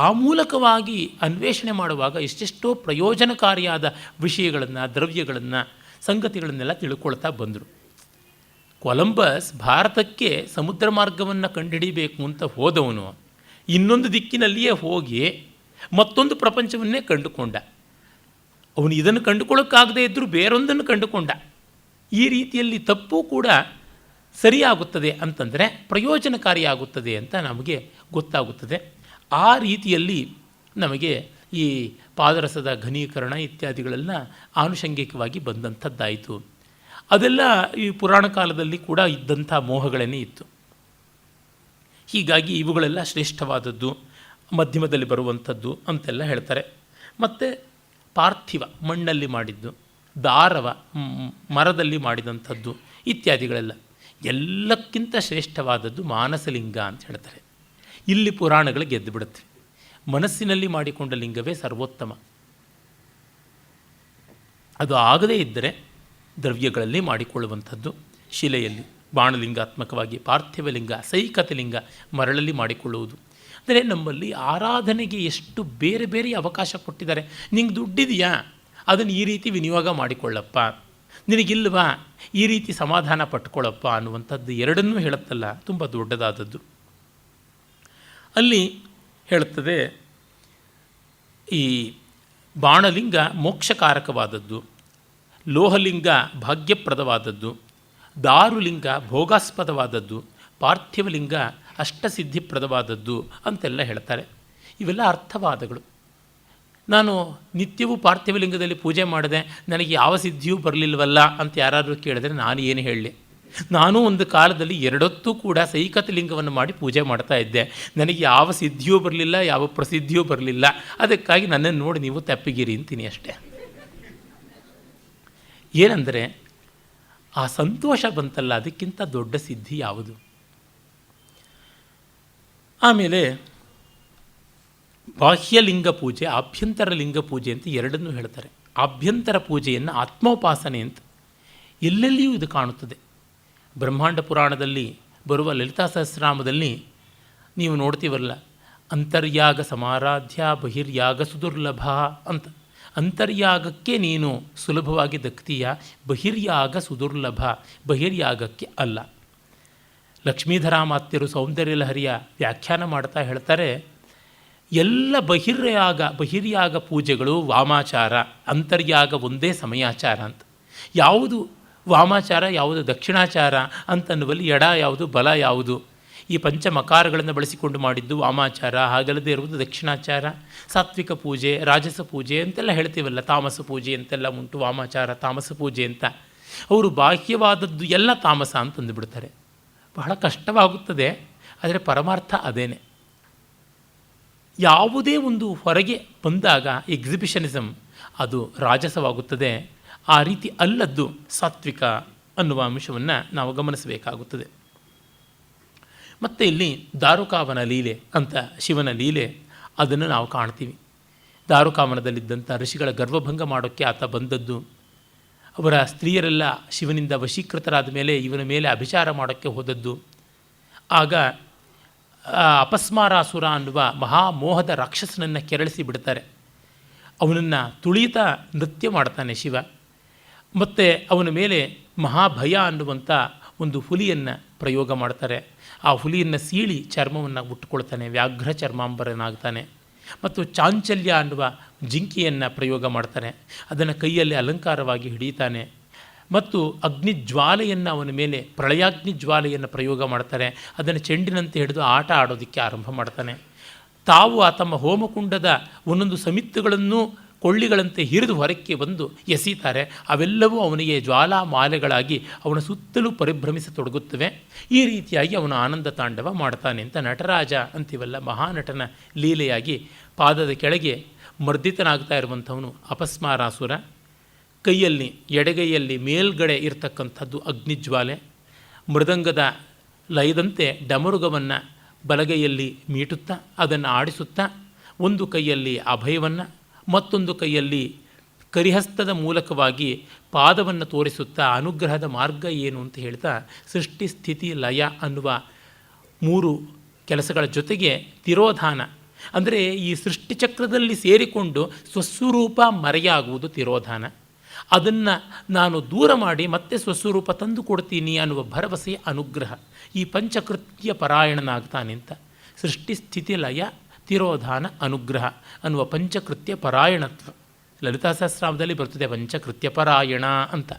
ಆ ಮೂಲಕವಾಗಿ ಅನ್ವೇಷಣೆ ಮಾಡುವಾಗ ಎಷ್ಟೆಷ್ಟೋ ಪ್ರಯೋಜನಕಾರಿಯಾದ ವಿಷಯಗಳನ್ನು, ದ್ರವ್ಯಗಳನ್ನು, ಸಂಗತಿಗಳನ್ನೆಲ್ಲ ತಿಳ್ಕೊಳ್ತಾ ಬಂದರು. ಕೊಲಂಬಸ್ ಭಾರತಕ್ಕೆ ಸಮುದ್ರ ಮಾರ್ಗವನ್ನು ಕಂಡುಹಿಡಿಯಬೇಕು ಅಂತ ಹೋದವನು ಇನ್ನೊಂದು ದಿಕ್ಕಿನಲ್ಲಿಯೇ ಹೋಗಿ ಮತ್ತೊಂದು ಪ್ರಪಂಚವನ್ನೇ ಕಂಡುಕೊಂಡ. ಅವನು ಇದನ್ನು ಕಂಡುಕೊಳ್ಳೋಕ್ಕಾಗದೇ ಇದ್ದರೂ ಬೇರೊಂದನ್ನು ಕಂಡುಕೊಂಡ. ಈ ರೀತಿಯಲ್ಲಿ ತಪ್ಪು ಕೂಡ ಸರಿಯಾಗುತ್ತದೆ ಅಂತಂದರೆ ಪ್ರಯೋಜನಕಾರಿಯಾಗುತ್ತದೆ ಅಂತ ನಮಗೆ ಗೊತ್ತಾಗುತ್ತದೆ. ಆ ರೀತಿಯಲ್ಲಿ ನಮಗೆ ಈ ಪಾದರಸದ ಘನೀಕರಣ ಇತ್ಯಾದಿಗಳೆಲ್ಲ ಆನುಷಂಗಿಕವಾಗಿ ಬಂದಂಥದ್ದಾಯಿತು. ಅದೆಲ್ಲ ಈ ಪುರಾಣ ಕಾಲದಲ್ಲಿ ಕೂಡ ಇದ್ದಂಥ ಮೋಹಗಳೇ ಇತ್ತು. ಹೀಗಾಗಿ ಇವುಗಳೆಲ್ಲ ಶ್ರೇಷ್ಠವಾದದ್ದು, ಮಧ್ಯಮದಲ್ಲಿ ಬರುವಂಥದ್ದು ಅಂತೆಲ್ಲ ಹೇಳ್ತಾರೆ. ಮತ್ತು ಪಾರ್ಥಿವ, ಮಣ್ಣಲ್ಲಿ ಮಾಡಿದ್ದು, ದಾರವ, ಮರದಲ್ಲಿ ಮಾಡಿದಂಥದ್ದು ಇತ್ಯಾದಿಗಳೆಲ್ಲ. ಎಲ್ಲಕ್ಕಿಂತ ಶ್ರೇಷ್ಠವಾದದ್ದು ಮಾನಸಲಿಂಗ ಅಂತ ಹೇಳ್ತಾರೆ. ಇಲ್ಲಿ ಪುರಾಣಗಳು ಗೆದ್ದು ಬಿಡುತ್ತೆ. ಮನಸ್ಸಿನಲ್ಲಿ ಮಾಡಿಕೊಂಡ ಲಿಂಗವೇ ಸರ್ವೋತ್ತಮ. ಅದು ಆಗದೇ ಇದ್ದರೆ ದ್ರವ್ಯಗಳಲ್ಲಿ ಮಾಡಿಕೊಳ್ಳುವಂಥದ್ದು, ಶಿಲೆಯಲ್ಲಿ ಬಾಣಲಿಂಗಾತ್ಮಕವಾಗಿ, ಪಾರ್ಥಿವಲಿಂಗ, ಸೈಕತಲಿಂಗ ಮರಳಲ್ಲಿ ಮಾಡಿಕೊಳ್ಳುವುದು. ಅಂದರೆ ನಮ್ಮಲ್ಲಿ ಆರಾಧನೆಗೆ ಎಷ್ಟು ಬೇರೆ ಬೇರೆ ಅವಕಾಶ ಕೊಟ್ಟಿದ್ದಾರೆ. ನಿಂಗೆ ದುಡ್ಡಿದೆಯಾ, ಅದನ್ನು ಈ ರೀತಿ ವಿನಿಯೋಗ ಮಾಡಿಕೊಳ್ಳಪ್ಪ, ನಿನಗಿಲ್ವಾ ಈ ರೀತಿ ಸಮಾಧಾನ ಪಟ್ಕೊಳ್ಳಪ್ಪ ಅನ್ನುವಂಥದ್ದು ಎರಡನ್ನೂ ಹೇಳುತ್ತಲ್ಲ, ತುಂಬ ದೊಡ್ಡದಾದದ್ದು. ಅಲ್ಲಿ ಹೇಳುತ್ತದೆ ಈ ಬಾಣಲಿಂಗ ಮೋಕ್ಷಕಾರಕವಾದದ್ದು, ಲೋಹಲಿಂಗ ಭಾಗ್ಯಪ್ರದವಾದದ್ದು, ದಾರುಲಿಂಗ ಭೋಗಾಸ್ಪದವಾದದ್ದು, ಪಾರ್ಥಿವಲಿಂಗ ಅಷ್ಟಸಿದ್ಧಿಪ್ರದವಾದದ್ದು ಅಂತೆಲ್ಲ ಹೇಳ್ತಾರೆ. ಇವೆಲ್ಲ ಅರ್ಥವಾದಗಳು. ನಾನು ನಿತ್ಯವೂ ಪಾರ್ಥಿವಲಿಂಗದಲ್ಲಿ ಪೂಜೆ ಮಾಡಿದೆ, ನನಗೆ ಯಾವ ಸಿದ್ಧಿಯೂ ಬರಲಿಲ್ವಲ್ಲ ಅಂತ ಯಾರಾದರೂ ಕೇಳಿದ್ರೆ ನಾನು ಏನು ಹೇಳಲಿ? ನಾನು ಒಂದು ಕಾಲದಲ್ಲಿ ಎರಡೊತ್ತೂ ಕೂಡ ಸೈಕತ ಲಿಂಗವನ್ನು ಮಾಡಿ ಪೂಜೆ ಮಾಡ್ತಾ ಇದ್ದೆ. ನನಗೆ ಯಾವ ಸಿದ್ಧಿಯೂ ಬರಲಿಲ್ಲ, ಯಾವ ಪ್ರಸಿದ್ಧಿಯೂ ಬರಲಿಲ್ಲ. ಅದಕ್ಕಾಗಿ ನನ್ನನ್ನು ನೋಡಿ ನೀವು ತಪ್ಪಿಗಿರಿ ಅಂತೀನಿ ಅಷ್ಟೇ. ಏನಂದರೆ ಆ ಸಂತೋಷ ಬಂತಲ್ಲ, ಅದಕ್ಕಿಂತ ದೊಡ್ಡ ಸಿದ್ಧಿ ಯಾವುದು? ಆಮೇಲೆ ಬಾಹ್ಯಲಿಂಗ ಪೂಜೆ, ಆಭ್ಯಂತರ ಲಿಂಗ ಪೂಜೆ ಅಂತ ಎರಡನ್ನೂ ಹೇಳ್ತಾರೆ. ಆಭ್ಯಂತರ ಪೂಜೆಯನ್ನು ಆತ್ಮೋಪಾಸನೆ ಅಂತ ಎಲ್ಲೆಲ್ಲಿಯೂ ಇದು ಕಾಣುತ್ತದೆ. ಬ್ರಹ್ಮಾಂಡ ಪುರಾಣದಲ್ಲಿ ಬರುವ ಲಲಿತಾ ಸಹಸ್ರನಾಮದಲ್ಲಿ ನೀವು ನೋಡ್ತೀವಲ್ಲ, ಅಂತರ್ಯಾಗ ಸಮಾರಾಧ್ಯ ಬಹಿರ್ಯಾಗ ಸುದುರ್ಲಭ ಅಂತ. ಅಂತರ್ಯಾಗಕ್ಕೆ ನೀನು ಸುಲಭವಾಗಿ ದಕ್ತೀಯ, ಬಹಿರ್ಯಾಗ ಸುದುರ್ಲಭ, ಬಹಿರ್ಯಾಗಕ್ಕೆ ಅಲ್ಲ. ಲಕ್ಷ್ಮೀಧರ ಮಾತ್ಯರು ಸೌಂದರ್ಯ ಲಹರಿಯ ವ್ಯಾಖ್ಯಾನ ಮಾಡ್ತಾ ಹೇಳ್ತಾರೆ, ಎಲ್ಲ ಬಹಿರ್ಯಾಗ ಪೂಜೆಗಳು ವಾಮಾಚಾರ, ಅಂತರ್ಯಾಗ ಒಂದೇ ಸಮಯಾಚಾರ ಅಂತ. ಯಾವುದು ವಾಮಾಚಾರ, ಯಾವುದು ದಕ್ಷಿಣಾಚಾರ ಅಂತನ್ನುವಲ್ಲಿ ಎಡ ಯಾವುದು ಬಲ ಯಾವುದು, ಈ ಪಂಚಮಕಾರಗಳನ್ನು ಬಳಸಿಕೊಂಡು ಮಾಡಿದ್ದು ವಾಮಾಚಾರ, ಹಾಗಲ್ಲದೆ ಇರುವುದು ದಕ್ಷಿಣಾಚಾರ. ಸಾತ್ವಿಕ ಪೂಜೆ, ರಾಜಸ ಪೂಜೆ ಅಂತೆಲ್ಲ ಹೇಳ್ತೀವಲ್ಲ, ತಾಮಸ ಪೂಜೆ ಅಂತೆಲ್ಲ ಉಂಟು, ವಾಮಾಚಾರ ತಾಮಸ ಪೂಜೆ ಅಂತ. ಅವರು ಬಾಹ್ಯವಾದದ್ದು ಎಲ್ಲ ತಾಮಸ ಅಂತಂದು ಬಿಡ್ತಾರೆ. ಬಹಳ ಕಷ್ಟವಾಗುತ್ತದೆ, ಆದರೆ ಪರಮಾರ್ಥ ಅದೇನೆ. ಯಾವುದೇ ಒಂದು ಹೊರಗೆ ಬಂದಾಗ ಎಕ್ಸಿಬಿಷನಿಸಮ್ ಅದು ರಾಜಸವಾಗುತ್ತದೆ. ಆ ರೀತಿ ಅಲ್ಲದ್ದು ಸಾತ್ವಿಕ ಅನ್ನುವ ಅಂಶವನ್ನು ನಾವು ಗಮನಿಸಬೇಕಾಗುತ್ತದೆ. ಮತ್ತು ಇಲ್ಲಿ ದಾರುಕಾವನ ಲೀಲೆ ಅಂತ ಶಿವನ ಲೀಲೆ, ಅದನ್ನು ನಾವು ಕಾಣ್ತೀವಿ. ದಾರುಕಾವನದಲ್ಲಿದ್ದಂಥ ಋಷಿಗಳ ಗರ್ವಭಂಗ ಮಾಡೋಕ್ಕೆ ಆತ ಬಂದದ್ದು. ಅವರ ಸ್ತ್ರೀಯರೆಲ್ಲ ಶಿವನಿಂದ ವಶೀಕೃತರಾದ ಮೇಲೆ ಇವನ ಮೇಲೆ ಅಭಿಚಾರ ಮಾಡೋಕ್ಕೆ ಹೋದದ್ದು. ಆಗ ಅಪಸ್ಮಾರಾಸುರ ಅನ್ನುವ ಮಹಾಮೋಹದ ರಾಕ್ಷಸನನ್ನು ಕೆರಳಿಸಿ ಬಿಡ್ತಾರೆ. ಅವನನ್ನು ತುಳಿತಾ ನೃತ್ಯ ಮಾಡ್ತಾನೆ ಶಿವ. ಮತ್ತು ಅವನ ಮೇಲೆ ಮಹಾಭಯ ಅನ್ನುವಂಥ ಒಂದು ಹುಲಿಯನ್ನು ಪ್ರಯೋಗ ಮಾಡ್ತಾರೆ. ಆ ಹುಲಿಯನ್ನು ಸೀಳಿ ಚರ್ಮವನ್ನು ಉಟ್ಟುಕೊಳ್ತಾನೆ, ವ್ಯಾಘ್ರ ಚರ್ಮಾಂಬರನಾಗ್ತಾನೆ. ಮತ್ತು ಚಾಂಚಲ್ಯ ಅನ್ನುವ ಜಿಂಕೆಯನ್ನು ಪ್ರಯೋಗ ಮಾಡ್ತಾನೆ, ಅದನ್ನು ಕೈಯಲ್ಲಿ ಅಲಂಕಾರವಾಗಿ ಹಿಡಿತಾನೆ. ಮತ್ತು ಅಗ್ನಿಜ್ವಾಲೆಯನ್ನು ಅವನ ಮೇಲೆ, ಪ್ರಳಯಾಗ್ನಿ ಜ್ವಾಲೆಯನ್ನು ಪ್ರಯೋಗ ಮಾಡ್ತಾರೆ. ಅದನ್ನು ಚೆಂಡಿನಂತೆ ಹಿಡಿದು ಆಟ ಆಡೋದಕ್ಕೆ ಆರಂಭ ಮಾಡ್ತಾನೆ. ತಾವು ತಮ್ಮ ಹೋಮಕುಂಡದ ಒಂದೊಂದು ಸಮಿತ್ತುಗಳನ್ನು ಕೊಳ್ಳಿಗಳಂತೆ ಹಿರಿದು ಹೊರಕ್ಕೆ ಬಂದು ಎಸೀತಾರೆ. ಅವೆಲ್ಲವೂ ಅವನಿಗೆ ಜ್ವಾಲಾಮಾಲೆಗಳಾಗಿ ಅವನ ಸುತ್ತಲೂ ಪರಿಭ್ರಮಿಸತೊಡಗುತ್ತವೆ. ಈ ರೀತಿಯಾಗಿ ಅವನು ಆನಂದ ತಾಂಡವ ಮಾಡ್ತಾನೆ ಅಂತ ನಟರಾಜ ಅಂತೀವಲ್ಲ, ಮಹಾನಟನ ಲೀಲೆಯಾಗಿ ಪಾದದ ಕೆಳಗೆ ಮರ್ದಿತನಾಗ್ತಾ ಇರುವಂಥವನು ಅಪಸ್ಮಾರಾಸುರ. ಕೈಯಲ್ಲಿ, ಎಡಗೈಯಲ್ಲಿ ಮೇಲ್ಗಡೆ ಇರತಕ್ಕಂಥದ್ದು ಅಗ್ನಿಜ್ವಾಲೆ, ಮೃದಂಗದ ಲಯದಂತೆ ಡಮರುಗವನ್ನು ಬಲಗೈಯಲ್ಲಿ ಮೀಟುತ್ತಾ ಅದನ್ನು ಆಡಿಸುತ್ತಾ, ಒಂದು ಕೈಯಲ್ಲಿ ಅಭಯವನ್ನು, ಮತ್ತೊಂದು ಕೈಯಲ್ಲಿ ಕರಿಹಸ್ತದ ಮೂಲಕವಾಗಿ ಪಾದವನ್ನು ತೋರಿಸುತ್ತಾ ಅನುಗ್ರಹದ ಮಾರ್ಗ ಏನು ಅಂತ ಹೇಳ್ತಾ ಸೃಷ್ಟಿ ಸ್ಥಿತಿ ಲಯ ಅನ್ನುವ ಮೂರು ಕೆಲಸಗಳ ಜೊತೆಗೆ ತಿರೋಧಾನ, ಅಂದರೆ ಈ ಸೃಷ್ಟಿಚಕ್ರದಲ್ಲಿ ಸೇರಿಕೊಂಡು ಸ್ವಸ್ವರೂಪ ಮರೆಯಾಗುವುದು ತಿರೋಧಾನ. ಅದನ್ನು ನಾನು ದೂರ ಮಾಡಿ ಮತ್ತೆ ಸ್ವಸ್ವರೂಪ ತಂದು ಕೊಡ್ತೀನಿ ಅನ್ನುವ ಭರವಸೆಯ ಅನುಗ್ರಹ. ಈ ಪಂಚಕೃತ್ಯ ಪರಾಯಣನಾಗ್ತಾನೆ ಅಂತ. ಸೃಷ್ಟಿ ಸ್ಥಿತಿ ಲಯ ತಿರೋಧಾನ ಅನುಗ್ರಹ ಅನ್ನುವ ಪಂಚಕೃತ್ಯ ಪರಾಯಣತ್ವ ಲಲಿತಾ ಸಹಸ್ರನಾಮದಲ್ಲಿ ಬರ್ತದೆ. ಪಂಚಕೃತ್ಯ ಪರಾಯಣ ಅಂತ.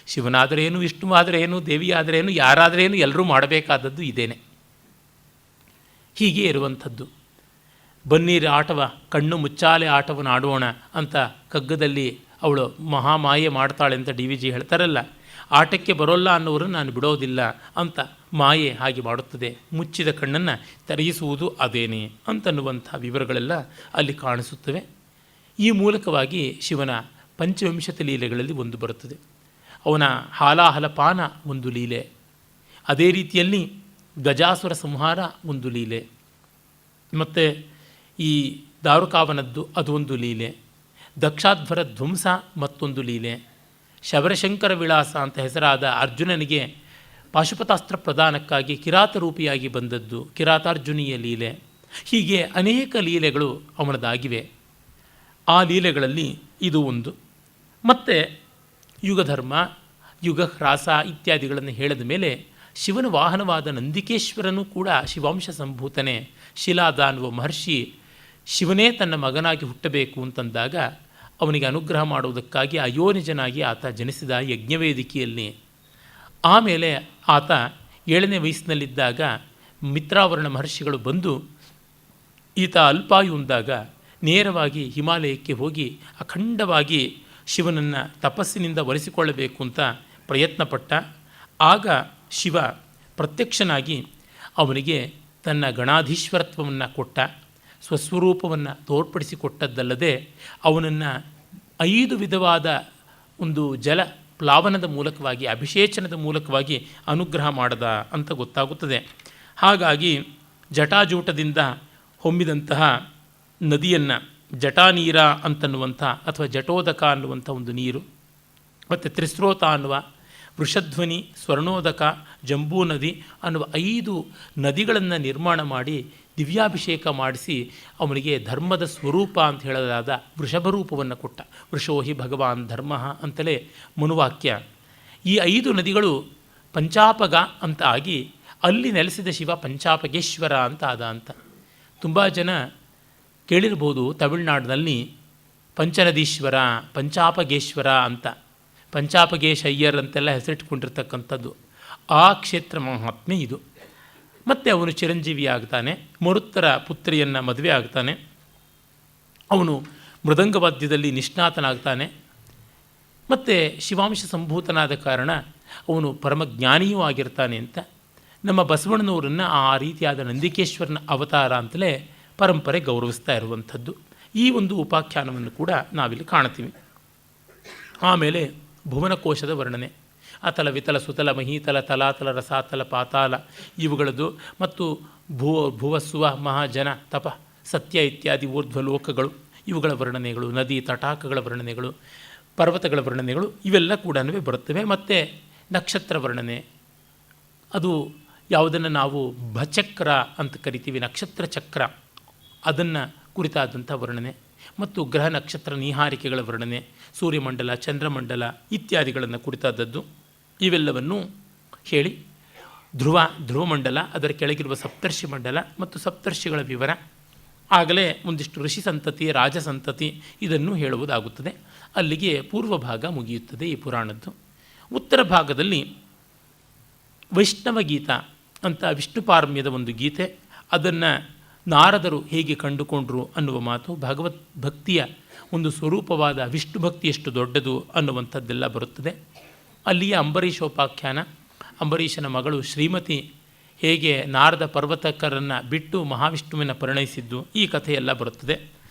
ಶಿವನಾದರೇನು, ವಿಷ್ಣುವಾದರೇನು, ದೇವಿಯಾದರೇನು, ಯಾರಾದರೇನು, ಎಲ್ಲರೂ ಮಾಡಬೇಕಾದದ್ದು ಇದೇನೆ. ಹೀಗೆ ಇರುವಂಥದ್ದು. ಬನ್ನೀರ ಆಟವ ಕಣ್ಣು ಮುಚ್ಚಾಲೆ ಆಟವನ್ನು ಆಡೋಣ ಅಂತ ಕಗ್ಗದಲ್ಲಿ ಅವಳು ಮಹಾಮಾಯೆ ಮಾಡ್ತಾಳೆ ಅಂತ ಡಿ ವಿ ಜಿ ಹೇಳ್ತಾರಲ್ಲ, ಆಟಕ್ಕೆ ಬರೋಲ್ಲ ಅನ್ನೋರು ನಾನು ಬಿಡೋದಿಲ್ಲ ಅಂತ ಮಾಯೆ ಹಾಗೆ ಮಾಡುತ್ತದೆ. ಮುಚ್ಚಿದ ಕಣ್ಣನ್ನು ತೆರೆಯಿಸುವುದು ಅದೇನೆ ಅಂತನ್ನುವಂಥ ವಿವರಗಳೆಲ್ಲ ಅಲ್ಲಿ ಕಾಣಿಸುತ್ತವೆ. ಈ ಮೂಲಕವಾಗಿ ಶಿವನ ಪಂಚವಿಂಶತಿ ಲೀಲೆಗಳಲ್ಲಿ ಒಂದು ಬರುತ್ತದೆ. ಅವನ ಹಾಲಾಹಲಪಾನ ಒಂದು ಲೀಲೆ, ಅದೇ ರೀತಿಯಲ್ಲಿ ಗಜಾಸುರ ಸಂಹಾರ ಒಂದು ಲೀಲೆ, ಮತ್ತು ಈ ದಾರುಕಾವನದ್ದು ಅದು ಒಂದು ಲೀಲೆ, ದಕ್ಷಾಧ್ವರ ಧ್ವಂಸ ಮತ್ತೊಂದು ಲೀಲೆ, ಶಬರಶಂಕರ ವಿಳಾಸ ಅಂತ ಹೆಸರಾದ ಅರ್ಜುನನಿಗೆ ಪಾಶುಪತಾಸ್ತ್ರ ಪ್ರದಾನಕ್ಕಾಗಿ ಕಿರಾತರೂಪಿಯಾಗಿ ಬಂದದ್ದು ಕಿರಾತಾರ್ಜುನೀಯ ಲೀಲೆ. ಹೀಗೆ ಅನೇಕ ಲೀಲೆಗಳು ಅವನದಾಗಿವೆ. ಆ ಲೀಲೆಗಳಲ್ಲಿ ಇದು ಒಂದು. ಮತ್ತು ಯುಗಧರ್ಮ, ಯುಗಹ್ರಾಸ ಇತ್ಯಾದಿಗಳನ್ನು ಹೇಳಿದ ಮೇಲೆ ಶಿವನ ವಾಹನವಾದ ನಂದಿಕೇಶ್ವರನೂ ಕೂಡ ಶಿವಾಂಶ ಸಂಭೂತನೇ. ಶಿಲಾದ ಅನ್ನುವ ಮಹರ್ಷಿ ಶಿವನೇ ತನ್ನ ಮಗನಾಗಿ ಹುಟ್ಟಬೇಕು ಅಂತಂದಾಗ ಅವನಿಗೆ ಅನುಗ್ರಹ ಮಾಡುವುದಕ್ಕಾಗಿ ಅಯೋನಿಜನಾಗಿ ಆತ ಜನಿಸಿದ ಯಜ್ಞವೇದಿಕೆಯಲ್ಲಿ. ಆಮೇಲೆ ಆತ 7ನೇ ವಯಸ್ಸಿನಲ್ಲಿದ್ದಾಗ ಮಿತ್ರಾವರ್ಣ ಮಹರ್ಷಿಗಳು ಬಂದು ಈತ ಅಲ್ಪಾಯು ಅಂದಾಗ ನೇರವಾಗಿ ಹಿಮಾಲಯಕ್ಕೆ ಹೋಗಿ ಅಖಂಡವಾಗಿ ಶಿವನನ್ನು ತಪಸ್ಸಿನಿಂದ ಒಲಿಸಿಕೊಳ್ಳಬೇಕು ಅಂತ ಪ್ರಯತ್ನಪಟ್ಟ. ಆಗ ಶಿವ ಪ್ರತ್ಯಕ್ಷನಾಗಿ ಅವನಿಗೆ ತನ್ನ ಗಣಾಧೀಶ್ವರತ್ವವನ್ನು ಕೊಟ್ಟ, ಸ್ವಸ್ವರೂಪವನ್ನು ತೋರ್ಪಡಿಸಿಕೊಟ್ಟದ್ದಲ್ಲದೆ ಅವನನ್ನು 5 ವಿಧವಾದ ಒಂದು ಜಲ ಪ್ಲಾವನದ ಮೂಲಕವಾಗಿ, ಅಭಿಷೇಚನದ ಮೂಲಕವಾಗಿ ಅನುಗ್ರಹ ಮಾಡದ ಅಂತ ಗೊತ್ತಾಗುತ್ತದೆ. ಹಾಗಾಗಿ ಜಟಾಜೂಟದಿಂದ ಹೊಮ್ಮಿದಂತಹ ನದಿಯನ್ನು ಜಟಾನೀರ ಅಂತನ್ನುವಂಥ ಅಥವಾ ಜಟೋದಕ ಅನ್ನುವಂಥ ಒಂದು ನೀರು, ಮತ್ತು ತ್ರಿಸ್ರೋತ ಅನ್ನುವ, ವೃಷಧ್ವನಿ, ಸ್ವರ್ಣೋದಕ, ಜಂಬೂ ನದಿ ಅನ್ನುವ 5 ನದಿಗಳನ್ನು ನಿರ್ಮಾಣ ಮಾಡಿ ದಿವ್ಯಾಭಿಷೇಕ ಮಾಡಿಸಿ ಅವನಿಗೆ ಧರ್ಮದ ಸ್ವರೂಪ ಅಂತ ಹೇಳಲಾದ ವೃಷಭರೂಪವನ್ನು ಕೊಟ್ಟ. ವೃಷೋಹಿ ಭಗವಾನ್ ಧರ್ಮ ಅಂತಲೇ ಮನುವಾಕ್ಯ. ಈ 5 ನದಿಗಳು ಪಂಚಾಪಗ ಅಂತ ಆಗಿ ಅಲ್ಲಿ ನೆಲೆಸಿದ ಶಿವ ಪಂಚಾಪಗೇಶ್ವರ ಅಂತ ಆದ ಅಂತ. ತುಂಬ ಜನ ಕೇಳಿರ್ಬೋದು ತಮಿಳುನಾಡಿನಲ್ಲಿ ಪಂಚನದೀಶ್ವರ, ಪಂಚಾಪಗೇಶ್ವರ ಅಂತ, ಪಂಚಾಪಗೇಶ್ ಅಯ್ಯರ್ ಅಂತೆಲ್ಲ ಹೆಸರಿಟ್ಕೊಂಡಿರ್ತಕ್ಕಂಥದ್ದು. ಆ ಕ್ಷೇತ್ರ ಮಹಾತ್ಮೆ ಇದು. ಮತ್ತು ಅವನು ಚಿರಂಜೀವಿ ಆಗ್ತಾನೆ, ಮರುತ್ತರ ಪುತ್ರಿಯನ್ನು ಮದುವೆ ಆಗ್ತಾನೆ, ಅವನು ಮೃದಂಗವಾದ್ಯದಲ್ಲಿ ನಿಷ್ಣಾತನಾಗ್ತಾನೆ, ಮತ್ತು ಶಿವಾಂಶ ಸಂಭೂತನಾದ ಕಾರಣ ಅವನು ಪರಮಜ್ಞಾನಿಯೂ ಆಗಿರ್ತಾನೆ ಅಂತ ನಮ್ಮ ಬಸವಣ್ಣನವರನ್ನು ಆ ರೀತಿಯಾದ ನಂದಿಕೇಶ್ವರನ ಅವತಾರ ಅಂತಲೇ ಪರಂಪರೆ ಗೌರವಿಸ್ತಾ ಇರುವಂಥದ್ದು. ಈ ಒಂದು ಉಪಾಖ್ಯಾನವನ್ನು ಕೂಡ ನಾವಿಲ್ಲಿ ಕಾಣ್ತೀವಿ. ಆಮೇಲೆ ಭುವನಕೋಶದ ವರ್ಣನೆ, ಅತಲ ವಿತಲ ಸುತಲ ಮಹೀತಲ ತಲಾತಲ ರಸಾತಲ ಪಾತಾಲ ಇವುಗಳದ್ದು, ಮತ್ತು ಭುವಸ್ಸುವ ಮಹಾಜನ ತಪ ಸತ್ಯ ಇತ್ಯಾದಿ ಊರ್ಧ್ವಲೋಕಗಳು ಇವುಗಳ ವರ್ಣನೆಗಳು, ನದಿ ತಟಾಕಗಳ ವರ್ಣನೆಗಳು, ಪರ್ವತಗಳ ವರ್ಣನೆಗಳು ಇವೆಲ್ಲ ಕೂಡ ಬರುತ್ತವೆ. ಮತ್ತು ನಕ್ಷತ್ರ ವರ್ಣನೆ, ಅದು ಯಾವುದನ್ನು ನಾವು ಭಚಕ್ರ ಅಂತ ಕರಿತೀವಿ, ನಕ್ಷತ್ರ ಚಕ್ರ, ಅದನ್ನು ಕುರಿತಾದಂಥ ವರ್ಣನೆ, ಮತ್ತು ಗ್ರಹ ನಕ್ಷತ್ರ ನೀಹಾರಿಕೆಗಳ ವರ್ಣನೆ, ಸೂರ್ಯಮಂಡಲ, ಚಂದ್ರಮಂಡಲ ಇತ್ಯಾದಿಗಳನ್ನು ಕುರಿತಾದದ್ದು. ಇವೆಲ್ಲವನ್ನು ಹೇಳಿ ಧ್ರುವಮಂಡಲ, ಅದರ ಕೆಳಗಿರುವ ಸಪ್ತರ್ಷಿ ಮಂಡಲ ಮತ್ತು ಸಪ್ತರ್ಷಿಗಳ ವಿವರ, ಆಗಲೇ ಒಂದಿಷ್ಟು ಋಷಿ ಸಂತತಿ, ರಾಜ ಸಂತತಿ ಇದನ್ನು ಹೇಳುವುದಾಗುತ್ತದೆ. ಅಲ್ಲಿಗೆ ಪೂರ್ವ ಭಾಗ ಮುಗಿಯುತ್ತದೆ ಈ ಪುರಾಣದ್ದು. ಉತ್ತರ ಭಾಗದಲ್ಲಿ ವೈಷ್ಣವ ಗೀತ ಅಂತ ವಿಷ್ಣು ಪಾರಮ್ಯದ ಒಂದು ಗೀತೆ, ಅದನ್ನು ನಾರದರು ಹೇಗೆ ಕಂಡುಕೊಂಡರು ಅನ್ನುವ ಮಾತು, ಭಗವತ್ ಭಕ್ತಿಯ ಒಂದು ಸ್ವರೂಪವಾದ ವಿಷ್ಣು ಭಕ್ತಿ ಎಷ್ಟು ದೊಡ್ಡದು ಅನ್ನುವಂಥದ್ದೆಲ್ಲ ಬರುತ್ತದೆ. ಅಲ್ಲಿಯ ಅಂಬರೀಷೋಪಾಖ್ಯಾನ, ಅಂಬರೀಷನ ಮಗಳು ಶ್ರೀಮತಿ ಹೇಗೆ ನಾರದ ಪರ್ವತಕರನ್ನು ಬಿಟ್ಟು ಮಹಾವಿಷ್ಣುವಿನ ಪರಿಣಯಿಸಿದ್ದು, ಈ ಕಥೆಯೆಲ್ಲ ಬರುತ್ತದೆ.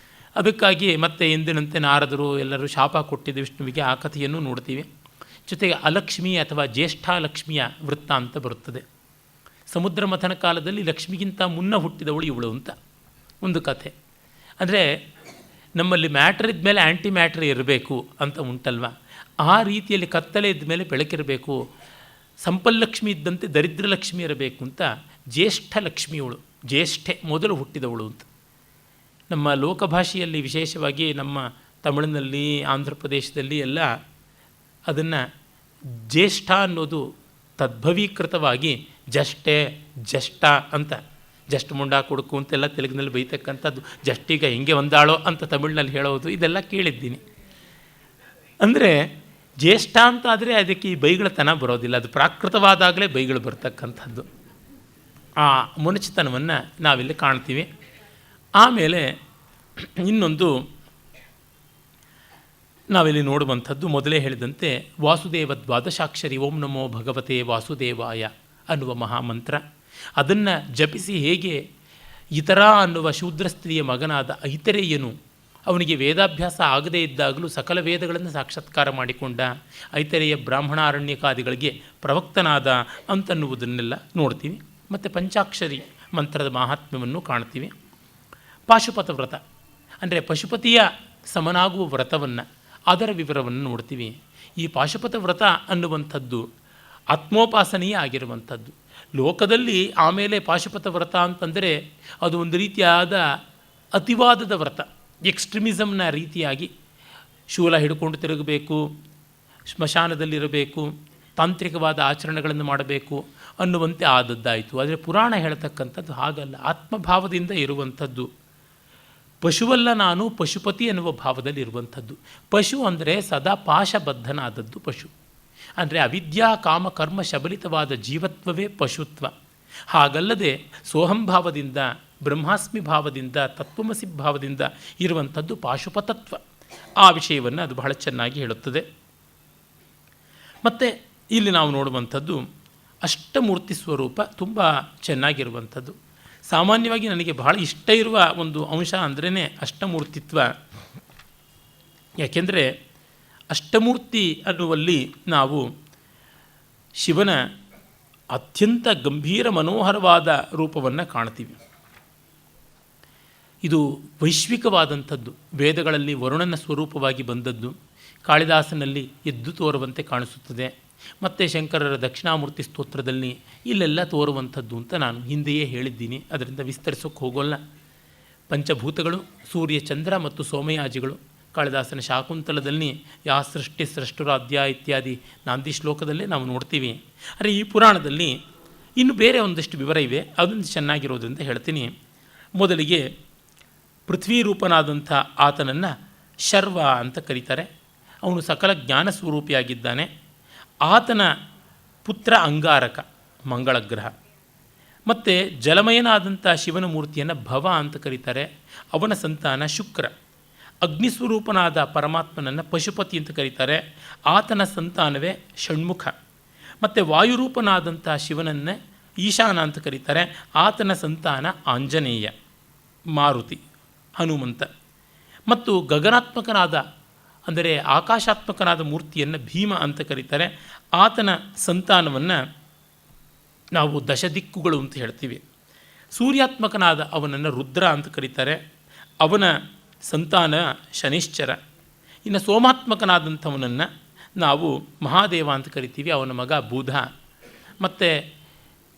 ಅದಕ್ಕಾಗಿ ಮತ್ತೆ ಎಂದಿನಂತೆ ನಾರದರು ಎಲ್ಲರೂ ಶಾಪ ಕೊಟ್ಟಿದ್ದ ವಿಷ್ಣುವಿಗೆ, ಆ ಕಥೆಯನ್ನು ನೋಡ್ತೀವಿ. ಜೊತೆಗೆ ಅಲಕ್ಷ್ಮಿ ಅಥವಾ ಜ್ಯೇಷ್ಠಾಲಕ್ಷ್ಮಿಯ ವೃತ್ತ ಅಂತ ಬರುತ್ತದೆ. ಸಮುದ್ರ ಮಥನ ಕಾಲದಲ್ಲಿ ಲಕ್ಷ್ಮಿಗಿಂತ ಮುನ್ನ ಹುಟ್ಟಿದವಳು ಇವಳು ಅಂತ ಒಂದು ಕಥೆ. ಅಂದರೆ ನಮ್ಮಲ್ಲಿ ಮ್ಯಾಟ್ರ್ ಇದ್ಮೇಲೆ ಆ್ಯಂಟಿ ಮ್ಯಾಟ್ರ್ ಇರಬೇಕು ಅಂತ ಉಂಟಲ್ವ, ಆ ರೀತಿಯಲ್ಲಿ ಕತ್ತಲೆ ಇದ್ಮೇಲೆ ಬೆಳಕಿರಬೇಕು, ಸಂಪಲ್ಲಕ್ಷ್ಮಿ ಇದ್ದಂತೆ ದರಿದ್ರಲಕ್ಷ್ಮಿ ಇರಬೇಕು ಅಂತ ಜ್ಯೇಷ್ಠ ಲಕ್ಷ್ಮಿಯವಳು, ಜ್ಯೇಷ್ಠೆ ಮೊದಲು ಹುಟ್ಟಿದವಳು ಅಂತ. ನಮ್ಮ ಲೋಕಭಾಷೆಯಲ್ಲಿ ವಿಶೇಷವಾಗಿ ನಮ್ಮ ತಮಿಳಿನಲ್ಲಿ, ಆಂಧ್ರ ಪ್ರದೇಶದಲ್ಲಿ ಎಲ್ಲ ಅದನ್ನು ಜ್ಯೇಷ್ಠ ಅನ್ನೋದು ತದ್ಭವೀಕೃತವಾಗಿ ಜಷ್ಟೆ, ಜಷ್ಟ ಅಂತ, ಜಸ್ಟ್ ಮುಂಡ ಕೊಡುಕು ಅಂತೆಲ್ಲ ತೆಲುಗಿನಲ್ಲಿ ಬೈತಕ್ಕಂಥದ್ದು, ಜಸ್ಟೀಗ ಹೆಂಗೆ ಹೊಂದಾಳೋ ಅಂತ ತಮಿಳಿನಲ್ಲಿ ಹೇಳೋದು, ಇದೆಲ್ಲ ಕೇಳಿದ್ದೀನಿ. ಅಂದರೆ ಜ್ಯೇಷ್ಠ ಅಂತ ಆದರೆ ಅದಕ್ಕೆ ಈ ಬೈಗಳತನ ಬರೋದಿಲ್ಲ, ಅದು ಪ್ರಾಕೃತವಾದಾಗಲೇ ಬೈಗಳು ಬರ್ತಕ್ಕಂಥದ್ದು. ಆ ಮುನಚಿತನವನ್ನು ನಾವಿಲ್ಲಿ ಕಾಣ್ತೀವಿ. ಆಮೇಲೆ ಇನ್ನೊಂದು ನಾವಿಲ್ಲಿ ನೋಡುವಂಥದ್ದು, ಮೊದಲೇ ಹೇಳಿದಂತೆ ವಾಸುದೇವ ದ್ವಾದಶಾಕ್ಷರಿ ಓಂ ನಮೋ ಭಗವತೆ ವಾಸುದೇವಾಯ ಅನ್ನುವ ಮಹಾಮಂತ್ರ, ಅದನ್ನು ಜಪಿಸಿ ಹೇಗೆ ಇತರ ಅನ್ನುವ ಶೂದ್ರ ಸ್ತ್ರೀಯ ಮಗನಾದ ಐತರೇಯನು ಅವನಿಗೆ ವೇದಾಭ್ಯಾಸ ಆಗದೇ ಇದ್ದಾಗಲೂ ಸಕಲ ವೇದಗಳನ್ನು ಸಾಕ್ಷಾತ್ಕಾರ ಮಾಡಿಕೊಂಡ, ಐತರೇಯ ಬ್ರಾಹ್ಮಣಾರಣ್ಯಕಾದಿಗಳಿಗೆ ಪ್ರವಕ್ತನಾದ ಅಂತನ್ನುವುದನ್ನೆಲ್ಲ ನೋಡ್ತೀವಿ. ಮತ್ತು ಪಂಚಾಕ್ಷರಿ ಮಂತ್ರದ ಮಹಾತ್ಮ್ಯವನ್ನು ಕಾಣ್ತೀವಿ. ಪಾಶುಪತ ವ್ರತ ಅಂದರೆ ಪಶುಪತಿಯ ಸಮನಾಗುವ ವ್ರತವನ್ನು, ಅದರ ವಿವರವನ್ನು ನೋಡ್ತೀವಿ. ಈ ಪಾಶುಪತ ವ್ರತ ಅನ್ನುವಂಥದ್ದು ಆತ್ಮೋಪಾಸನೆಯೇ ಆಗಿರುವಂಥದ್ದು. ಲೋಕದಲ್ಲಿ ಆಮೇಲೆ ಪಾಶುಪತ ವ್ರತ ಅಂತಂದರೆ ಅದು ಒಂದು ರೀತಿಯಾದ ಅತಿವಾದದ ವ್ರತ, ಎಕ್ಸ್ಟ್ರೀಮಿಸಮ್ನ ರೀತಿಯಾಗಿ ಶೂಲ ಹಿಡ್ಕೊಂಡು ತಿರುಗಬೇಕು, ಸ್ಮಶಾನದಲ್ಲಿರಬೇಕು, ತಾಂತ್ರಿಕವಾದ ಆಚರಣೆಗಳನ್ನು ಮಾಡಬೇಕು ಅನ್ನುವಂತೆ ಆದದ್ದಾಯಿತು. ಆದರೆ ಪುರಾಣ ಹೇಳ್ತಕ್ಕಂಥದ್ದು ಹಾಗಲ್ಲ, ಆತ್ಮಭಾವದಿಂದ ಇರುವಂಥದ್ದು. ಪಶುವಲ್ಲ ನಾನು ಪಶುಪತಿ ಎನ್ನುವ ಭಾವದಲ್ಲಿ ಇರುವಂಥದ್ದು. ಪಶು ಅಂದರೆ ಸದಾ ಪಾಶಬದ್ಧನಾದದ್ದು ಪಶು. ಅಂದರೆ ಅವಿದ್ಯಾ ಕಾಮ ಕರ್ಮ ಶಬಲಿತವಾದ ಜೀವತ್ವವೇ ಪಶುತ್ವ. ಹಾಗಲ್ಲದೆ ಸೋಹಂಭಾವದಿಂದ, ಬ್ರಹ್ಮಾಸ್ಮಿ ಭಾವದಿಂದ, ತತ್ವಮಸಿ ಭಾವದಿಂದ ಇರುವಂಥದ್ದು ಪಾಶುಪತತ್ವ. ಆ ವಿಷಯವನ್ನು ಅದು ಬಹಳ ಚೆನ್ನಾಗಿ ಹೇಳುತ್ತದೆ. ಮತ್ತು ಇಲ್ಲಿ ನಾವು ನೋಡುವಂಥದ್ದು ಅಷ್ಟಮೂರ್ತಿ ಸ್ವರೂಪ ತುಂಬ ಚೆನ್ನಾಗಿರುವಂಥದ್ದು. ಸಾಮಾನ್ಯವಾಗಿ ನನಗೆ ಬಹಳ ಇಷ್ಟ ಇರುವ ಒಂದು ಅಂಶ ಅಂದ್ರೇ ಅಷ್ಟಮೂರ್ತಿತ್ವ. ಯಾಕೆಂದರೆ ಅಷ್ಟಮೂರ್ತಿ ಅನ್ನುವಲ್ಲಿ ನಾವು ಶಿವನ ಅತ್ಯಂತ ಗಂಭೀರ ಮನೋಹರವಾದ ರೂಪವನ್ನು ಕಾಣ್ತೀವಿ. ಇದು ವೈಶ್ವಿಕವಾದಂಥದ್ದು. ವೇದಗಳಲ್ಲಿ ವರುಣನ ಸ್ವರೂಪವಾಗಿ ಬಂದದ್ದು, ಕಾಳಿದಾಸನಲ್ಲಿ ಎದ್ದು ತೋರುವಂತೆ ಕಾಣಿಸುತ್ತದೆ. ಮತ್ತು ಶಂಕರರ ದಕ್ಷಿಣಾಮೂರ್ತಿ ಸ್ತೋತ್ರದಲ್ಲಿ ಇಲ್ಲೆಲ್ಲ ತೋರುವಂಥದ್ದು ಅಂತ ನಾನು ಹಿಂದೆಯೇ ಹೇಳಿದ್ದೀನಿ, ಅದರಿಂದ ವಿಸ್ತರಿಸೋಕ್ಕೆ ಹೋಗೋಲ್ಲ. ಪಂಚಭೂತಗಳು, ಸೂರ್ಯ ಚಂದ್ರ ಮತ್ತು ಸೋಮಯಾಜಿಗಳು. ಕಾಳಿದಾಸನ ಶಾಕುಂತಲದಲ್ಲಿ ಯಾ ಸೃಷ್ಟಿ ಸೃಷ್ಟುರಾಧ್ಯ ಇತ್ಯಾದಿ ನಾಂದಿ ಶ್ಲೋಕದಲ್ಲೇ ನಾವು ನೋಡ್ತೀವಿ. ಆದರೆ ಈ ಪುರಾಣದಲ್ಲಿ ಇನ್ನು ಬೇರೆ ಒಂದಷ್ಟು ವಿವರ ಇವೆ, ಅದೊಂದು ಚೆನ್ನಾಗಿರೋದ್ರಿಂದ ಹೇಳ್ತೀನಿ. ಮೊದಲಿಗೆ ಪೃಥ್ವೀರೂಪನಾದಂಥ ಆತನನ್ನು ಶರ್ವ ಅಂತ ಕರೀತಾರೆ. ಅವನು ಸಕಲ ಜ್ಞಾನ ಸ್ವರೂಪಿಯಾಗಿದ್ದಾನೆ. ಆತನ ಪುತ್ರ ಅಂಗಾರಕ, ಮಂಗಳ ಗ್ರಹ. ಮತ್ತು ಜಲಮಯನಾದಂಥ ಶಿವನ ಮೂರ್ತಿಯನ್ನು ಭವ ಅಂತ ಕರೀತಾರೆ. ಅವನ ಸಂತಾನ ಶುಕ್ರ. ಅಗ್ನಿಸ್ವರೂಪನಾದ ಪರಮಾತ್ಮನನ್ನು ಪಶುಪತಿ ಅಂತ ಕರೀತಾರೆ. ಆತನ ಸಂತಾನವೇ ಷಣ್ಮುಖ. ಮತ್ತು ವಾಯುರೂಪನಾದಂಥ ಶಿವನನ್ನೇ ಈಶಾನ ಅಂತ ಕರೀತಾರೆ. ಆತನ ಸಂತಾನ ಆಂಜನೇಯ, ಮಾರುತಿ, ಹನುಮಂತ. ಮತ್ತು ಗಗನಾತ್ಮಕನಾದ ಅಂದರೆ ಆಕಾಶಾತ್ಮಕನಾದ ಮೂರ್ತಿಯನ್ನು ಭೀಮ ಅಂತ ಕರೀತಾರೆ. ಆತನ ಸಂತಾನವನ್ನು ನಾವು ದಶದಿಕ್ಕುಗಳು ಅಂತ ಹೇಳ್ತೀವಿ. ಸೂರ್ಯಾತ್ಮಕನಾದ ಅವನನ್ನು ರುದ್ರ ಅಂತ ಕರೀತಾರೆ. ಅವನ ಸಂತಾನ ಶನಿಶ್ಚರ. ಇನ್ನು ಸೋಮಾತ್ಮಕನಾದಂಥವನನ್ನು ನಾವು ಮಹಾದೇವ ಅಂತ ಕರಿತೀವಿ. ಅವನ ಮಗ ಬುಧ. ಮತ್ತು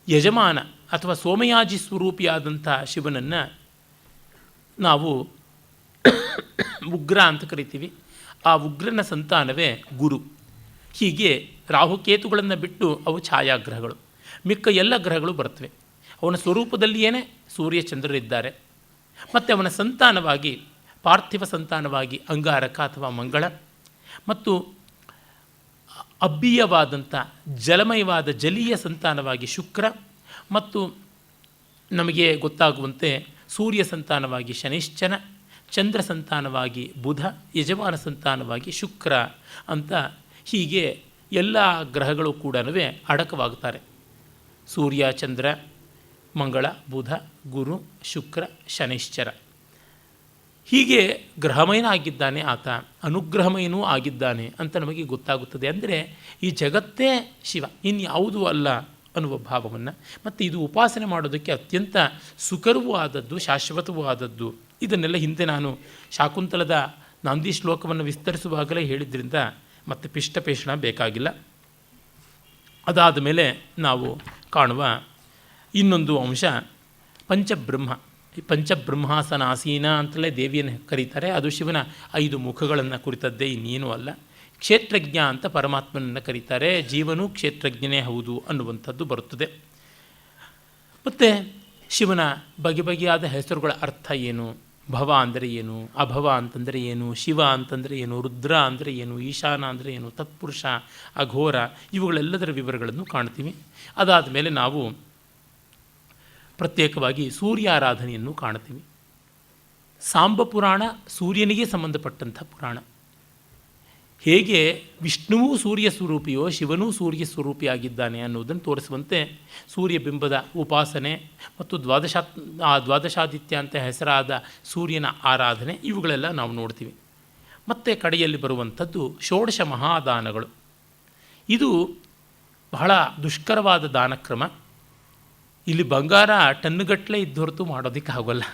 ಯಜಮಾನ ಅಥವಾ ಸೋಮಯಾಜಿ ಸ್ವರೂಪಿಯಾದಂಥ ಶಿವನನ್ನು ನಾವು ಉಗ್ರ ಅಂತ ಕರಿತೀವಿ. ಆ ಉಗ್ರನ ಸಂತಾನವೇ ಗುರು. ಹೀಗೆ ರಾಹುಕೇತುಗಳನ್ನು ಬಿಟ್ಟು ಅವು ಛಾಯಾಗ್ರಹಗಳು. ಮಿಕ್ಕ ಎಲ್ಲ ಗ್ರಹಗಳು ಬರ್ತವೆ. ಅವನ ಸ್ವರೂಪದಲ್ಲಿಯೇ ಸೂರ್ಯ ಚಂದ್ರರಿದ್ದಾರೆ. ಮತ್ತು ಅವನ ಸಂತಾನವಾಗಿ, ಪಾರ್ಥಿವ ಸಂತಾನವಾಗಿ ಅಂಗಾರಕ ಅಥವಾ ಮಂಗಳ, ಮತ್ತು ಅಬ್ಬೀಯವಾದಂಥ ಜಲಮಯವಾದ ಜಲೀಯ ಸಂತಾನವಾಗಿ ಶುಕ್ರ, ಮತ್ತು ನಮಗೆ ಗೊತ್ತಾಗುವಂತೆ ಸೂರ್ಯ ಸಂತಾನವಾಗಿ ಶನಿಶ್ಚರ, ಚಂದ್ರ ಸಂತಾನವಾಗಿ ಬುಧ, ಯಜಮಾನ ಸಂತಾನವಾಗಿ ಶುಕ್ರ ಅಂತ ಹೀಗೆ ಎಲ್ಲ ಗ್ರಹಗಳು ಕೂಡ ಅಡಕವಾಗುತ್ತಾರೆ. ಸೂರ್ಯ, ಚಂದ್ರ, ಮಂಗಳ, ಬುಧ, ಗುರು, ಶುಕ್ರ, ಶನಿಶ್ಚರ. ಹೀಗೆ ಗ್ರಹಮಯನ ಆಗಿದ್ದಾನೆ ಆತ, ಅನುಗ್ರಹಮಯನೂ ಆಗಿದ್ದಾನೆ ಅಂತ ನಮಗೆ ಗೊತ್ತಾಗುತ್ತದೆ. ಅಂದರೆ ಈ ಜಗತ್ತೇ ಶಿವ, ಇನ್ಯಾವುದೂ ಅಲ್ಲ ಅನ್ನುವ ಭಾವವನ್ನು. ಮತ್ತು ಇದು ಉಪಾಸನೆ ಮಾಡೋದಕ್ಕೆ ಅತ್ಯಂತ ಸುಕರವೂ ಆದದ್ದು, ಶಾಶ್ವತವೂ ಆದದ್ದು. ಇದನ್ನೆಲ್ಲ ಹಿಂದೆ ನಾನು ಶಾಕುಂತಲದ ನಾಂದಿ ಶ್ಲೋಕವನ್ನು ವಿಸ್ತರಿಸುವಾಗಲೇ ಹೇಳಿದ್ರಿಂದ ಮತ್ತೆ ಪಿಷ್ಟಪೇಷಣ ಬೇಕಾಗಿಲ್ಲ. ಅದಾದ ಮೇಲೆ ನಾವು ಕಾಣುವ ಇನ್ನೊಂದು ಅಂಶ ಪಂಚಬ್ರಹ್ಮ. ಈ ಪಂಚಬ್ರಹ್ಮಾಸನಾಸೀನ ಅಂತಲೇ ದೇವಿಯನ್ನು ಕರೀತಾರೆ. ಅದು ಶಿವನ 5 ಮುಖಗಳನ್ನು ಕುರಿತದ್ದೇ, ಇನ್ನೇನೂ ಅಲ್ಲ. ಕ್ಷೇತ್ರಜ್ಞ ಅಂತ ಪರಮಾತ್ಮನನ್ನು ಕರೀತಾರೆ. ಜೀವನೂ ಕ್ಷೇತ್ರಜ್ಞನೇ ಹೌದು ಅನ್ನುವಂಥದ್ದು ಬರುತ್ತದೆ. ಮತ್ತು ಶಿವನ ಬಗೆ ಬಗೆಯಾದ ಹೆಸರುಗಳ ಅರ್ಥ ಏನು, ಭವ ಅಂದರೆ ಏನು, ಅಭವ ಅಂತಂದರೆ ಏನು, ಶಿವ ಅಂತಂದರೆ ಏನು, ರುದ್ರ ಅಂದರೆ ಏನು, ಈಶಾನ ಅಂದರೆ ಏನು, ತತ್ಪುರುಷ, ಅಘೋರ, ಇವುಗಳೆಲ್ಲದರ ವಿವರಗಳನ್ನು ಕಾಣ್ತೀವಿ. ಅದಾದ ಮೇಲೆ ನಾವು ಪ್ರತ್ಯೇಕವಾಗಿ ಸೂರ್ಯಾರಾಧನೆಯನ್ನು ಕಾಣ್ತೀವಿ. ಸಾಂಬ ಪುರಾಣ ಸೂರ್ಯನಿಗೆ ಸಂಬಂಧಪಟ್ಟಂಥ ಪುರಾಣ. ಹೇಗೆ ವಿಷ್ಣುವೂ ಸೂರ್ಯ ಸ್ವರೂಪಿಯೋ ಶಿವನೂ ಸೂರ್ಯ ಸ್ವರೂಪಿಯಾಗಿದ್ದಾನೆ ಅನ್ನೋದನ್ನು ತೋರಿಸುವಂತೆ ಸೂರ್ಯಬಿಂಬದ ಉಪಾಸನೆ ಮತ್ತು ದ್ವಾದಶಾದಿತ್ಯ ಅಂತ ಹೆಸರಾದ ಸೂರ್ಯನ ಆರಾಧನೆ ಇವುಗಳೆಲ್ಲ ನಾವು ನೋಡ್ತೀವಿ. ಮತ್ತು ಕಡೆಯಲ್ಲಿ ಬರುವಂಥದ್ದು ಷೋಡಶ ಮಹಾದಾನಗಳು. ಇದು ಬಹಳ ದುಷ್ಕರವಾದ ದಾನಕ್ರಮ. ಇಲ್ಲಿ ಬಂಗಾರ ಟನ್ನುಗಟ್ಟಲೆ ಇದ್ದು ಹೊರತು ಮಾಡೋದಕ್ಕೆ ಆಗೋಲ್ಲ.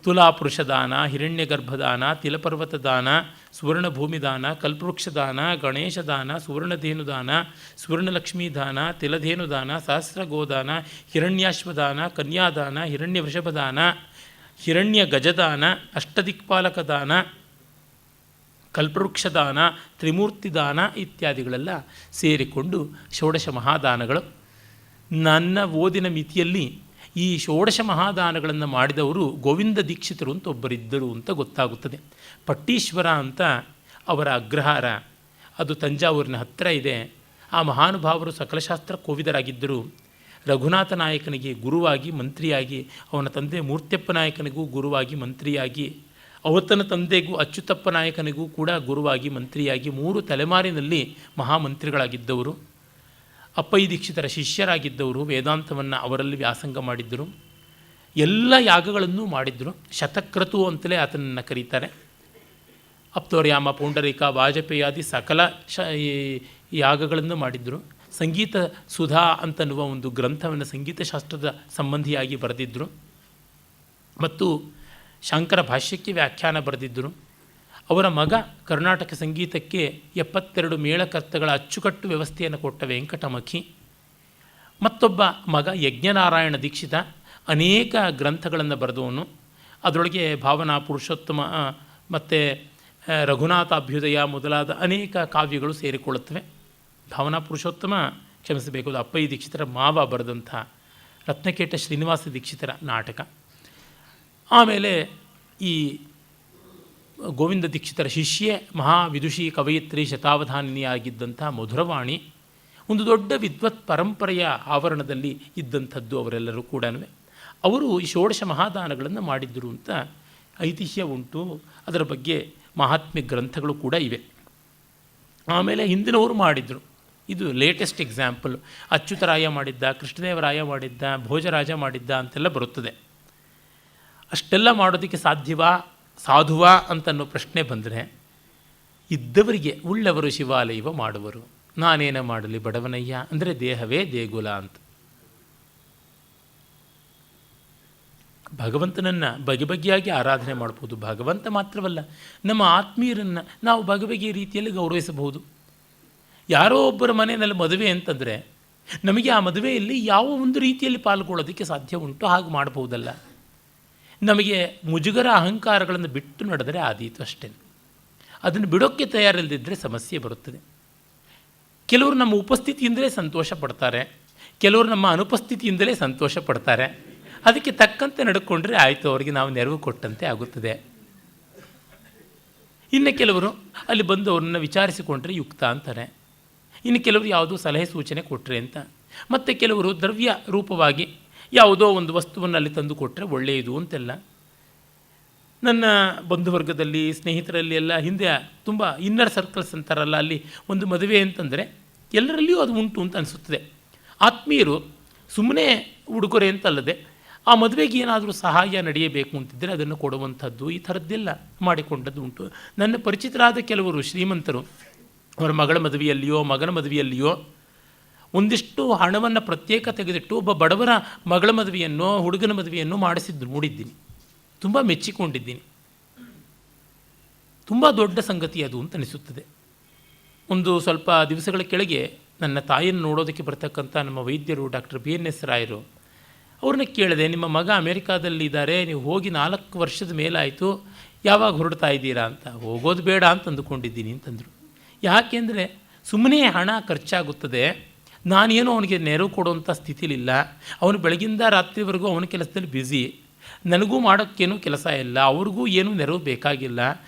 ತುಲಾಪುರುಷ ದಾನ, ಹಿರಣ್ಯಗರ್ಭದಾನ, ತಿಲಪರ್ವತ ದಾನ, ಸುವರ್ಣಭೂಮಿ ದಾನ, ಕಲ್ಪವೃಕ್ಷ ದಾನ, ಗಣೇಶ ದಾನ, ಸುವರ್ಣಧೇನು ದಾನ, ಸುವರ್ಣಲಕ್ಷ್ಮೀ ದಾನ, ತಿಲಧೇನು ದಾನ, ಸಹಸ್ರಗೋದಾನ, ಹಿರಣ್ಯಾಶ್ವದಾನ, ಕನ್ಯಾದಾನ, ಹಿರಣ್ಯ ವೃಷಭದಾನ, ಹಿರಣ್ಯ ಗಜದಾನ, ಅಷ್ಟದಿಕ್ಪಾಲಕ ದಾನ, ಕಲ್ಪವೃಕ್ಷ ದಾನ, ತ್ರಿಮೂರ್ತಿ ದಾನ ಇತ್ಯಾದಿಗಳೆಲ್ಲ ಸೇರಿಕೊಂಡು ಷೋಡಶ ಮಹಾದಾನಗಳು. ನನ್ನ ಓದಿನ ಮಿತಿಯಲ್ಲಿ ಈ ಷೋಡಶ ಮಹಾದಾನಗಳನ್ನು ಮಾಡಿದವರು ಗೋವಿಂದ ದೀಕ್ಷಿತರು ಅಂತ ಒಬ್ಬರಿದ್ದರು ಅಂತ ಗೊತ್ತಾಗುತ್ತದೆ. ಪಟ್ಟೀಶ್ವರ ಅಂತ ಅವರ ಅಗ್ರಹಾರ, ಅದು ತಂಜಾವೂರಿನ ಹತ್ತಿರ ಇದೆ. ಆ ಮಹಾನುಭಾವರು ಸಕಲಶಾಸ್ತ್ರ ಕೋವಿದರಾಗಿದ್ದರು. ರಘುನಾಥ ನಾಯಕನಿಗೆ ಗುರುವಾಗಿ ಮಂತ್ರಿಯಾಗಿ, ಅವನ ತಂದೆ ಮೂರ್ತ್ಯಪ್ಪ ನಾಯಕನಿಗೂ ಗುರುವಾಗಿ ಮಂತ್ರಿಯಾಗಿ, ಅವತನ ತಂದೆಗೂ ಅಚ್ಯುತಪ್ಪ ನಾಯಕನಿಗೂ ಕೂಡ ಗುರುವಾಗಿ ಮಂತ್ರಿಯಾಗಿ 3 ತಲೆಮಾರಿನಲ್ಲಿ ಮಹಾಮಂತ್ರಿಗಳಾಗಿದ್ದವರು. ಅಪ್ಪಯ್ಯ ದೀಕ್ಷಿತರ ಶಿಷ್ಯರಾಗಿದ್ದವರು. ವೇದಾಂತವನ್ನು ಅವರಲ್ಲಿ ವ್ಯಾಸಂಗ ಮಾಡಿದ್ದರು. ಎಲ್ಲ ಯಾಗಗಳನ್ನೂ ಮಾಡಿದ್ದರು. ಶತಕ್ರತು ಅಂತಲೇ ಆತನನ್ನು ಕರೀತಾರೆ. ಅಪ್ತೋರ್ಯಾಮ, ಪೌಂಡರೀಕ, ವಾಜಪೇಯಾದಿ ಸಕಲ ಯಾಗಗಳನ್ನು ಮಾಡಿದ್ದರು. ಸಂಗೀತ ಸುಧಾ ಅಂತನ್ನುವ ಒಂದು ಗ್ರಂಥವನ್ನು ಸಂಗೀತಶಾಸ್ತ್ರದ ಸಂಬಂಧಿಯಾಗಿ ಬರೆದಿದ್ದರು. ಮತ್ತು ಶಾಂಕರ ಭಾಷ್ಯಕ್ಕೆ ವ್ಯಾಖ್ಯಾನ ಬರೆದಿದ್ದರು. ಅವರ ಮಗ ಕರ್ನಾಟಕ ಸಂಗೀತಕ್ಕೆ 72 ಮೇಳಕರ್ತಗಳ ಅಚ್ಚುಕಟ್ಟು ವ್ಯವಸ್ಥೆಯನ್ನು ಕೊಟ್ಟ ವೆಂಕಟಮಖಿ. ಮತ್ತೊಬ್ಬ ಮಗ ಯಜ್ಞನಾರಾಯಣ ದೀಕ್ಷಿತ, ಅನೇಕ ಗ್ರಂಥಗಳನ್ನು ಬರೆದವನು. ಅದರೊಳಗೆ ಭಾವನಾ, ಪುರುಷೋತ್ತಮ ಮತ್ತು ರಘುನಾಥಾಭ್ಯುದಯ ಮೊದಲಾದ ಅನೇಕ ಕಾವ್ಯಗಳು ಸೇರಿಕೊಳ್ಳುತ್ತವೆ. ಭಾವನಾ ಪುರುಷೋತ್ತಮ, ಕ್ಷಮಿಸಬೇಕು, ಅದು ಅಪ್ಪಯ್ಯ ದೀಕ್ಷಿತರ ಮಾವ ಬರೆದಂಥ ರತ್ನಕೇಟ ಶ್ರೀನಿವಾಸ ದೀಕ್ಷಿತರ ನಾಟಕ. ಆಮೇಲೆ ಈ ಗೋವಿಂದ ದೀಕ್ಷಿತರ ಶಿಷ್ಯೆ ಮಹಾವಿದುಷಿ ಕವಯಿತ್ರಿ ಶತಾವಧಾನಿನಿಯಾಗಿದ್ದಂಥ ಮಧುರವಾಣಿ ಒಂದು ದೊಡ್ಡ ವಿದ್ವತ್ ಪರಂಪರೆಯ ಆವರಣದಲ್ಲಿ ಇದ್ದಂಥದ್ದು ಅವರೆಲ್ಲರೂ ಕೂಡ. ಅವರು ಈ ಷೋಡಶ ಮಹಾದಾನಗಳನ್ನು ಮಾಡಿದ್ದರು ಅಂತ ಐತಿಹ್ಯ ಉಂಟು. ಅದರ ಬಗ್ಗೆ ಮಹಾತ್ಮ್ಯ ಗ್ರಂಥಗಳು ಕೂಡ ಇವೆ. ಆಮೇಲೆ ಹಿಂದಿನವರು ಮಾಡಿದರು. ಇದು ಲೇಟೆಸ್ಟ್ ಎಕ್ಸಾಂಪಲ್. ಅಚ್ಯುತರಾಯ ಮಾಡಿದ್ದ, ಕೃಷ್ಣದೇವರಾಯ ಮಾಡಿದ್ದ, ಭೋಜರಾಜ ಮಾಡಿದ್ದ ಅಂತೆಲ್ಲ ಬರುತ್ತದೆ. ಅಷ್ಟೆಲ್ಲ ಮಾಡೋದಕ್ಕೆ ಸಾಧ್ಯವಾ, ಸಾಧುವಾ ಅಂತನ್ನೋ ಪ್ರಶ್ನೆ ಬಂದರೆ, ಇದ್ದವರಿಗೆ ಉಳ್ಳವರು ಶಿವಾಲಯವ ಮಾಡುವರು, ನಾನೇನ ಮಾಡಲಿ ಬಡವನಯ್ಯ ಅಂದರೆ ದೇಹವೇ ದೇಗುಲ ಅಂತ. ಭಗವಂತನನ್ನು ಬಗೆ ಬಗೆಯಾಗಿ ಆರಾಧನೆ ಮಾಡ್ಬೋದು. ಭಗವಂತ ಮಾತ್ರವಲ್ಲ, ನಮ್ಮ ಆತ್ಮೀಯರನ್ನು ನಾವು ಬಗೆ ಬಗೆಯ ರೀತಿಯಲ್ಲಿ ಗೌರವಿಸಬಹುದು. ಯಾರೋ ಒಬ್ಬರ ಮನೆಯಲ್ಲಿ ಮದುವೆ ಅಂತಂದರೆ ನಮಗೆ ಆ ಮದುವೆಯಲ್ಲಿ ಯಾವ ಒಂದು ರೀತಿಯಲ್ಲಿ ಪಾಲ್ಗೊಳ್ಳೋದಕ್ಕೆ ಸಾಧ್ಯ ಉಂಟು, ಹಾಗೆ ಮಾಡಬಹುದಲ್ಲ. ನಮಗೆ ಮುಜುಗರ ಅಹಂಕಾರಗಳನ್ನು ಬಿಟ್ಟು ನಡೆದರೆ ಆದೀತು ಅಷ್ಟೇ. ಅದನ್ನು ಬಿಡೋಕ್ಕೆ ತಯಾರಿಲ್ಲದಿದ್ದರೆ ಸಮಸ್ಯೆ ಬರುತ್ತದೆ. ಕೆಲವರು ನಮ್ಮ ಉಪಸ್ಥಿತಿಯಿಂದಲೇ ಸಂತೋಷ ಪಡ್ತಾರೆ, ಕೆಲವರು ನಮ್ಮ ಅನುಪಸ್ಥಿತಿಯಿಂದಲೇ ಸಂತೋಷ ಪಡ್ತಾರೆ. ಅದಕ್ಕೆ ತಕ್ಕಂತೆ ನಡ್ಕೊಂಡ್ರೆ ಆಯಿತು, ಅವರಿಗೆ ನಾವು ನೆರವು ಕೊಟ್ಟಂತೆ ಆಗುತ್ತದೆ. ಇನ್ನು ಕೆಲವರು ಅಲ್ಲಿ ಬಂದು ಅವ್ರನ್ನ ವಿಚಾರಿಸಿಕೊಂಡ್ರೆ ಯುಕ್ತ ಅಂತಾರೆ. ಇನ್ನು ಕೆಲವರು ಯಾವುದೋ ಸಲಹೆ ಸೂಚನೆ ಕೊಟ್ಟರೆ ಅಂತ. ಮತ್ತು ಕೆಲವರು ದ್ರವ್ಯ ರೂಪವಾಗಿ ಯಾವುದೋ ಒಂದು ವಸ್ತುವನ್ನು ಅಲ್ಲಿ ತಂದು ಕೊಟ್ಟರೆ ಒಳ್ಳೆಯದು ಅಂತೆಲ್ಲ. ನನ್ನ ಬಂಧುವರ್ಗದಲ್ಲಿ, ಸ್ನೇಹಿತರಲ್ಲಿ ಎಲ್ಲ ಹಿಂದೆ ತುಂಬ ಇನ್ನರ್ ಸರ್ಕಲ್ಸ್ ಅಂತಾರಲ್ಲ, ಅಲ್ಲಿ ಒಂದು ಮದುವೆ ಅಂತಂದರೆ ಎಲ್ಲರಲ್ಲಿಯೂ ಅದು ಉಂಟು ಅಂತ ಅನಿಸುತ್ತದೆ. ಆತ್ಮೀಯರು ಸುಮ್ಮನೆ ಉಡುಗೊರೆ ಅಂತಲ್ಲದೆ ಆ ಮದುವೆಗೆ ಏನಾದರೂ ಸಹಾಯ ನಡೆಯಬೇಕು ಅಂತಿದ್ದರೆ ಅದನ್ನು ಕೊಡುವಂಥದ್ದು, ಈ ಥರದ್ದೆಲ್ಲ ಮಾಡಿಕೊಂಡದ್ದು ಉಂಟು. ನನ್ನ ಪರಿಚಿತರಾದ ಕೆಲವರು ಶ್ರೀಮಂತರು ಅವರ ಮಗಳ ಮದುವೆಯಲ್ಲಿಯೋ ಮಗನ ಮದುವೆಯಲ್ಲಿಯೋ ಒಂದಿಷ್ಟು ಹಣವನ್ನು ಪ್ರತ್ಯೇಕ ತೆಗೆದಿಟ್ಟು ಒಬ್ಬ ಬಡವರ ಮಗಳ ಮದುವೆಯನ್ನೋ ಹುಡುಗನ ಮದುವೆಯನ್ನೋ ಮಾಡಿಸಿದ್ದು ನೋಡಿದ್ದೀನಿ. ತುಂಬ ಮೆಚ್ಚಿಕೊಂಡಿದ್ದೀನಿ. ತುಂಬ ದೊಡ್ಡ ಸಂಗತಿ ಅದು ಅಂತ ಅನಿಸುತ್ತದೆ. ಒಂದು ಸ್ವಲ್ಪ ದಿವಸಗಳ ಕೆಳಗೆ ನನ್ನ ತಾಯಿಯನ್ನು ನೋಡೋದಕ್ಕೆ ಬರ್ತಕ್ಕಂಥ ನಮ್ಮ ವೈದ್ಯರು ಡಾಕ್ಟರ್ BNS ರಾಯರು ಅವ್ರನ್ನ ಕೇಳಿದೆ, ನಿಮ್ಮ ಮಗ ಅಮೇರಿಕಾದಲ್ಲಿದ್ದಾರೆ, ನೀವು ಹೋಗಿ 4 ವರ್ಷದ ಮೇಲಾಯಿತು, ಯಾವಾಗ ಹೊರಡ್ತಾ ಇದ್ದೀರಾ ಅಂತ. ಹೋಗೋದು ಬೇಡ ಅಂತ ಅಂದುಕೊಂಡಿದ್ದೀನಿ ಅಂತಂದರು. ಯಾಕೆಂದರೆ ಸುಮ್ಮನೆ ಹಣ ಖರ್ಚಾಗುತ್ತದೆ, ನಾನೇನು ಅವನಿಗೆ ನೆರವು ಕೊಡುವಂಥ ಸ್ಥಿತಿಲಿಲ್ಲ. ಅವನು ಬೆಳಗಿಂದ ರಾತ್ರಿವರೆಗೂ ಅವನ ಕೆಲಸದಲ್ಲಿ ಬ್ಯುಸಿ, ನನಗೂ ಮಾಡೋಕ್ಕೇನೂ ಕೆಲಸ ಇಲ್ಲ, ಅವ್ರಿಗೂ ಏನೂ ನೆರವು ಬೇಕಾಗಿಲ್ಲ.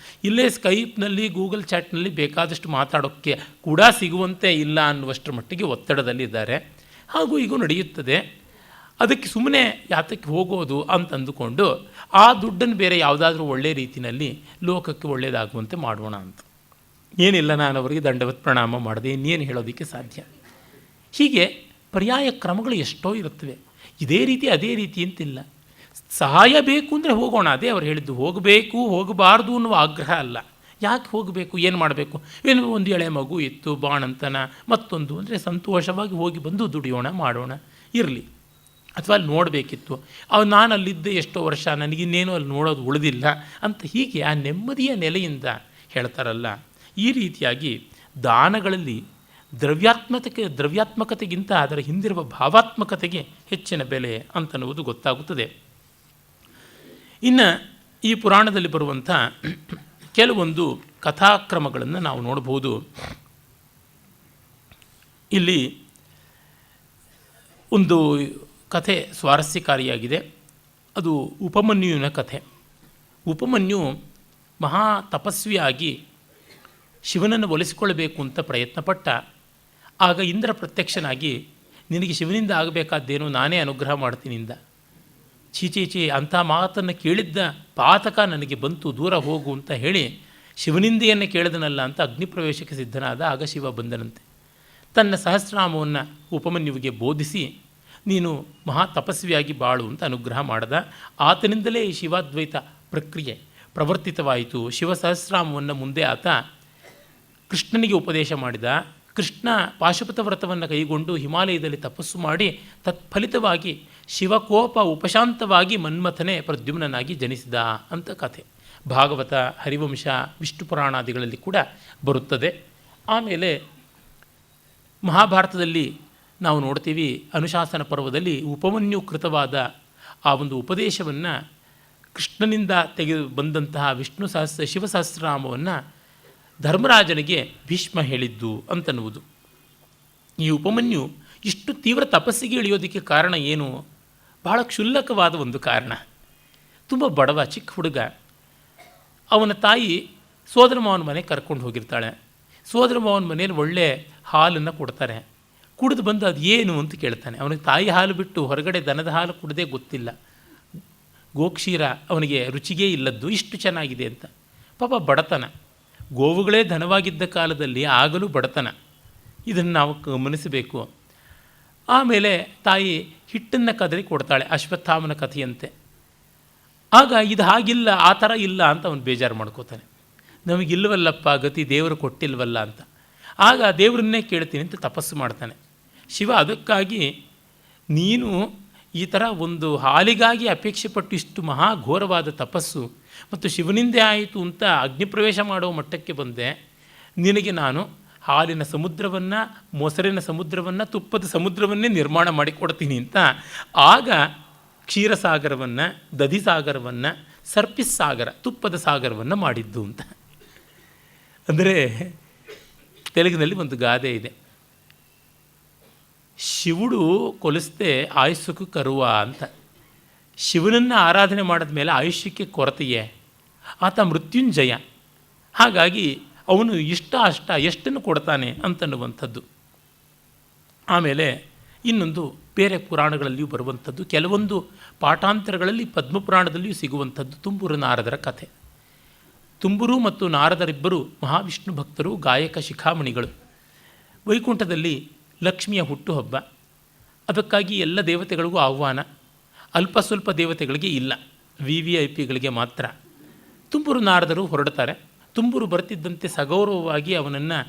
ಇಲ್ಲೇ ಸ್ಕೈಪ್ನಲ್ಲಿ ಗೂಗಲ್ ಚಾಟ್ನಲ್ಲಿ ಬೇಕಾದಷ್ಟು ಮಾತಾಡೋಕ್ಕೆ ಕೂಡ ಸಿಗುವಂತೆ ಇಲ್ಲ ಅನ್ನುವಷ್ಟರ ಮಟ್ಟಿಗೆ ಒತ್ತಡದಲ್ಲಿದ್ದಾರೆ. ಹಾಗೂ ಈಗೂ ನಡೆಯುತ್ತದೆ. ಅದಕ್ಕೆ ಸುಮ್ಮನೆ ಯಾತಕ್ಕೆ ಹೋಗೋದು ಅಂತಂದುಕೊಂಡು ಆ ದುಡ್ಡನ್ನು ಬೇರೆ ಯಾವುದಾದ್ರೂ ಒಳ್ಳೆಯ ರೀತಿಯಲ್ಲಿ ಲೋಕಕ್ಕೆ ಒಳ್ಳೆಯದಾಗುವಂತೆ ಮಾಡೋಣ ಅಂತ. ಏನಿಲ್ಲ, ನಾನು ಅವರಿಗೆ ದಂಡವತ್ ಪ್ರಣಾಮ ಮಾಡಿದೆ, ಇನ್ನೇನು ಹೇಳೋದಕ್ಕೆ ಸಾಧ್ಯ. ಹೀಗೆ ಪರ್ಯಾಯ ಕ್ರಮಗಳು ಎಷ್ಟೋ ಇರುತ್ತವೆ. ಇದೇ ರೀತಿ ಅದೇ ರೀತಿ ಅಂತಿಲ್ಲ. ಸಹಾಯ ಬೇಕು ಅಂದರೆ ಹೋಗೋಣ, ಅದೇ ಅವ್ರು ಹೇಳಿದ್ದು. ಹೋಗಬೇಕು ಹೋಗಬಾರ್ದು ಅನ್ನುವ ಆಗ್ರಹ ಅಲ್ಲ. ಯಾಕೆ ಹೋಗಬೇಕು, ಏನು ಮಾಡಬೇಕು, ಏನು ಒಂದು ಎಳೆ ಮಗು ಇತ್ತು, ಬಾಣಂತನ ಮತ್ತೊಂದು ಅಂದರೆ ಸಂತೋಷವಾಗಿ ಹೋಗಿ ಬಂದು ದುಡಿಯೋಣ, ಮಾಡೋಣ, ಇರಲಿ. ಅಥವಾ ಅಲ್ಲಿ ನೋಡಬೇಕಿತ್ತು, ನಾನು ಅಲ್ಲಿದ್ದೆ ಎಷ್ಟೋ ವರ್ಷ, ನನಗಿನ್ನೇನು ಅಲ್ಲಿ ನೋಡೋದು ಉಳಿದಿಲ್ಲ ಅಂತ, ಹೀಗೆ ಆ ನೆಮ್ಮದಿಯ ನೆಲೆಯಿಂದ ಹೇಳ್ತಾರಲ್ಲ. ಈ ರೀತಿಯಾಗಿ ದಾನಗಳಲ್ಲಿ ದ್ರವ್ಯಾತ್ಮಕತೆಗಿಂತ ಅದರ ಹಿಂದಿರುವ ಭಾವಾತ್ಮಕತೆಗೆ ಹೆಚ್ಚಿನ ಬೆಲೆ ಅಂತನ್ನುವುದು ಗೊತ್ತಾಗುತ್ತದೆ. ಇನ್ನು ಈ ಪುರಾಣದಲ್ಲಿ ಬರುವಂಥ ಕೆಲವೊಂದು ಕಥಾಕ್ರಮಗಳನ್ನು ನಾವು ನೋಡಬಹುದು. ಇಲ್ಲಿ ಒಂದು ಕಥೆ ಸ್ವಾರಸ್ಯಕಾರಿಯಾಗಿದೆ. ಅದು ಉಪಮನ್ಯುವಿನ ಕಥೆ. ಉಪಮನ್ಯು ಮಹಾ ತಪಸ್ವಿಯಾಗಿ ಶಿವನನ್ನು ಒಲಿಸಿಕೊಳ್ಳಬೇಕು ಅಂತ ಪ್ರಯತ್ನಪಟ್ಟ. ಆಗ ಇಂದ್ರ ಪ್ರತ್ಯಕ್ಷನಾಗಿ, ನಿನಗೆ ಶಿವನಿಂದ ಆಗಬೇಕಾದ್ದೇನೋ ನಾನೇ ಅನುಗ್ರಹ ಮಾಡ್ತೀನಿಂದ. ಚೀಚೀಚಿ ಅಂಥ ಮಾತನ್ನು ಕೇಳಿದ್ದ ಪಾತಕ ನನಗೆ ಬಂತು, ದೂರ ಹೋಗು ಅಂತ ಹೇಳಿ ಶಿವನಿಂದೆಯನ್ನೇ ಕೇಳಿದನಲ್ಲ ಅಂತ ಅಗ್ನಿಪ್ರವೇಶಕ್ಕೆ ಸಿದ್ಧನಾದ. ಆಗ ಶಿವ ಬಂದನಂತೆ. ತನ್ನ ಸಹಸ್ರನಾಮವನ್ನು ಉಪಮನ್ಯುವಿಗೆ ಬೋಧಿಸಿ, ನೀನು ಮಹಾ ತಪಸ್ವಿಯಾಗಿ ಬಾಳು ಅಂತ ಅನುಗ್ರಹ ಮಾಡಿದ. ಆತನಿಂದಲೇ ಈ ಶಿವಾದ್ವೈತ ಪ್ರಕ್ರಿಯೆ ಪ್ರವರ್ತಿತವಾಯಿತು. ಶಿವ ಸಹಸ್ರನಾಮವನ್ನು ಮುಂದೆ ಆತ ಕೃಷ್ಣನಿಗೆ ಉಪದೇಶ ಮಾಡಿದ. ಕೃಷ್ಣ ಪಾಶುಪತ ವ್ರತವನ್ನು ಕೈಗೊಂಡು ಹಿಮಾಲಯದಲ್ಲಿ ತಪಸ್ಸು ಮಾಡಿ ತತ್ಫಲಿತವಾಗಿ ಶಿವಕೋಪ ಉಪಶಾಂತವಾಗಿ ಮನ್ಮಥನೇ ಪ್ರದ್ಯುಮ್ನಾಗಿ ಜನಿಸಿದ ಅಂತ ಕಥೆ. ಭಾಗವತ, ಹರಿವಂಶ, ವಿಷ್ಣು ಪುರಾಣಾದಿಗಳಲ್ಲಿ ಕೂಡ ಬರುತ್ತದೆ. ಆಮೇಲೆ ಮಹಾಭಾರತದಲ್ಲಿ ನಾವು ನೋಡ್ತೀವಿ, ಅನುಶಾಸನ ಪರ್ವದಲ್ಲಿ ಉಪಮನ್ಯು ಕೃತವಾದ ಆ ಒಂದು ಉಪದೇಶವನ್ನು, ಕೃಷ್ಣನಿಂದ ತೆಗೆದು ಬಂದಂತಹ ಶಿವಸಹಸ್ರನಾಮವನ್ನು ಧರ್ಮರಾಜನಿಗೆ ಭೀಷ್ಮ ಹೇಳಿದ್ದು ಅಂತನ್ನುವುದು. ಈ ಉಪಮನ್ಯು ಇಷ್ಟು ತೀವ್ರ ತಪಸ್ಸಿಗೆ ಇಳಿಯೋದಕ್ಕೆ ಕಾರಣ ಏನು? ಬಹಳ ಕ್ಷುಲ್ಲಕವಾದ ಒಂದು ಕಾರಣ. ತುಂಬ ಬಡವ, ಚಿಕ್ಕ ಹುಡುಗ. ಅವನ ತಾಯಿ ಸೋದರ ಮಾವನ ಮನೆಗೆ ಕರ್ಕೊಂಡು ಹೋಗಿರ್ತಾಳೆ. ಸೋದರ ಮಾವನ ಮನೇಲಿ ಒಳ್ಳೆ ಹಾಲನ್ನು ಕೊಡ್ತಾರೆ. ಕುಡಿದು ಬಂದು ಅದು ಏನು ಅಂತ ಕೇಳ್ತಾನೆ. ಅವನಿಗೆ ತಾಯಿ ಹಾಲು ಬಿಟ್ಟು ಹೊರಗಡೆ ದನದ ಹಾಲು ಕುಡದೇ ಗೊತ್ತಿಲ್ಲ. ಗೋಕ್ಷೀರ ಅವನಿಗೆ ರುಚಿಗೇ ಇಲ್ಲದ್ದು, ಇಷ್ಟು ಚೆನ್ನಾಗಿದೆ ಅಂತ. ಪಾಪ ಬಡತನ. ಗೋವುಗಳೇ ಧನವಾಗಿದ್ದ ಕಾಲದಲ್ಲಿ ಆಗಲೂ ಬಡತನ. ಇದನ್ನು ನಾವು ಗಮನಿಸಬೇಕು. ಆಮೇಲೆ ತಾಯಿ ಹಿಟ್ಟನ್ನು ಕದರಿ ಕೊಡ್ತಾಳೆ, ಅಶ್ವತ್ಥಾಮನ ಕಥೆಯಂತೆ. ಆಗ ಇದು ಹಾಗಿಲ್ಲ, ಆ ಥರ ಇಲ್ಲ ಅಂತ ಅವನು ಬೇಜಾರು ಮಾಡ್ಕೋತಾನೆ. ನಮಗಿಲ್ವಲ್ಲಪ್ಪ ಗತಿ, ದೇವರು ಕೊಟ್ಟಿಲ್ವಲ್ಲ ಅಂತ. ಆಗ ದೇವರನ್ನೇ ಕೇಳ್ತೀನಿ ಅಂತ ತಪಸ್ಸು ಮಾಡ್ತಾನೆ. ಶಿವ ಅದಕ್ಕಾಗಿ, ನೀನು ಈ ಥರ ಒಂದು ಹಾಲಿಗಾಗಿ ಅಪೇಕ್ಷೆ ಪಟ್ಟು ಇಷ್ಟು ಮಹಾಘೋರವಾದ ತಪಸ್ಸು ಮತ್ತು ಶಿವನಿಂದೇ ಆಯಿತು ಅಂತ ಅಗ್ನಿಪ್ರವೇಶ ಮಾಡೋ ಮಟ್ಟಕ್ಕೆ ಬಂದೆ. ನಿನಗೆ ನಾನು ಹಾಲಿನ ಸಮುದ್ರವನ್ನು, ಮೊಸರಿನ ಸಮುದ್ರವನ್ನು, ತುಪ್ಪದ ಸಮುದ್ರವನ್ನೇ ನಿರ್ಮಾಣ ಮಾಡಿಕೊಡ್ತೀನಿ ಅಂತ ಆಗ ಕ್ಷೀರಸಾಗರವನ್ನು, ದಧಿಸಾಗರವನ್ನು, ಸರ್ಪಿಸ್ಸಾಗರ, ತುಪ್ಪದ ಸಾಗರವನ್ನು ಮಾಡಿದ್ದು ಅಂತ. ಅಂದರೆ ತೆಲುಗಿನಲ್ಲಿ ಒಂದು ಗಾದೆ ಇದೆ, ಶಿವುಡು ಕೊಲಿಸ್ತೆ ಆಯುಷ್ಯಕ್ಕೂ ಕರುವ ಅಂತ. ಶಿವನನ್ನು ಆರಾಧನೆ ಮಾಡಿದ ಮೇಲೆ ಆಯುಷ್ಯಕ್ಕೆ ಕೊರತೆಯೇ, ಆತ ಮೃತ್ಯುಂಜಯ. ಹಾಗಾಗಿ ಅವನು ಇಷ್ಟ ಅಷ್ಟ ಎಷ್ಟನ್ನು ಕೊಡ್ತಾನೆ ಅಂತನ್ನುವಂಥದ್ದು. ಆಮೇಲೆ ಇನ್ನೊಂದು ಬೇರೆ ಪುರಾಣಗಳಲ್ಲಿಯೂ ಬರುವಂಥದ್ದು, ಕೆಲವೊಂದು ಪಾಠಾಂತರಗಳಲ್ಲಿ ಪದ್ಮಪುರಾಣದಲ್ಲಿಯೂ ಸಿಗುವಂಥದ್ದು ತುಂಬೂರು ನಾರದರ ಕಥೆ. ತುಂಬೂರು ಮತ್ತು ನಾರದರಿಬ್ಬರು ಮಹಾವಿಷ್ಣು ಭಕ್ತರು, ಗಾಯಕ ಶಿಖಾಮಣಿಗಳು. ವೈಕುಂಠದಲ್ಲಿ ಲಕ್ಷ್ಮಿಯ ಹುಟ್ಟುಹಬ್ಬ. ಅದಕ್ಕಾಗಿ ಎಲ್ಲ ದೇವತೆಗಳಿಗೂ ಆಹ್ವಾನ, ಅಲ್ಪ ಸ್ವಲ್ಪ ದೇವತೆಗಳಿಗೆ ಇಲ್ಲ, VVIPಗಳಿಗೆ ಮಾತ್ರ. ತುಂಬೂರು ನಾರದರು ಹೊರಡ್ತಾರೆ. ತುಂಬೂರು ಬರ್ತಿದ್ದಂತೆ ಸಗೌರವವಾಗಿ ಅವನನ್ನು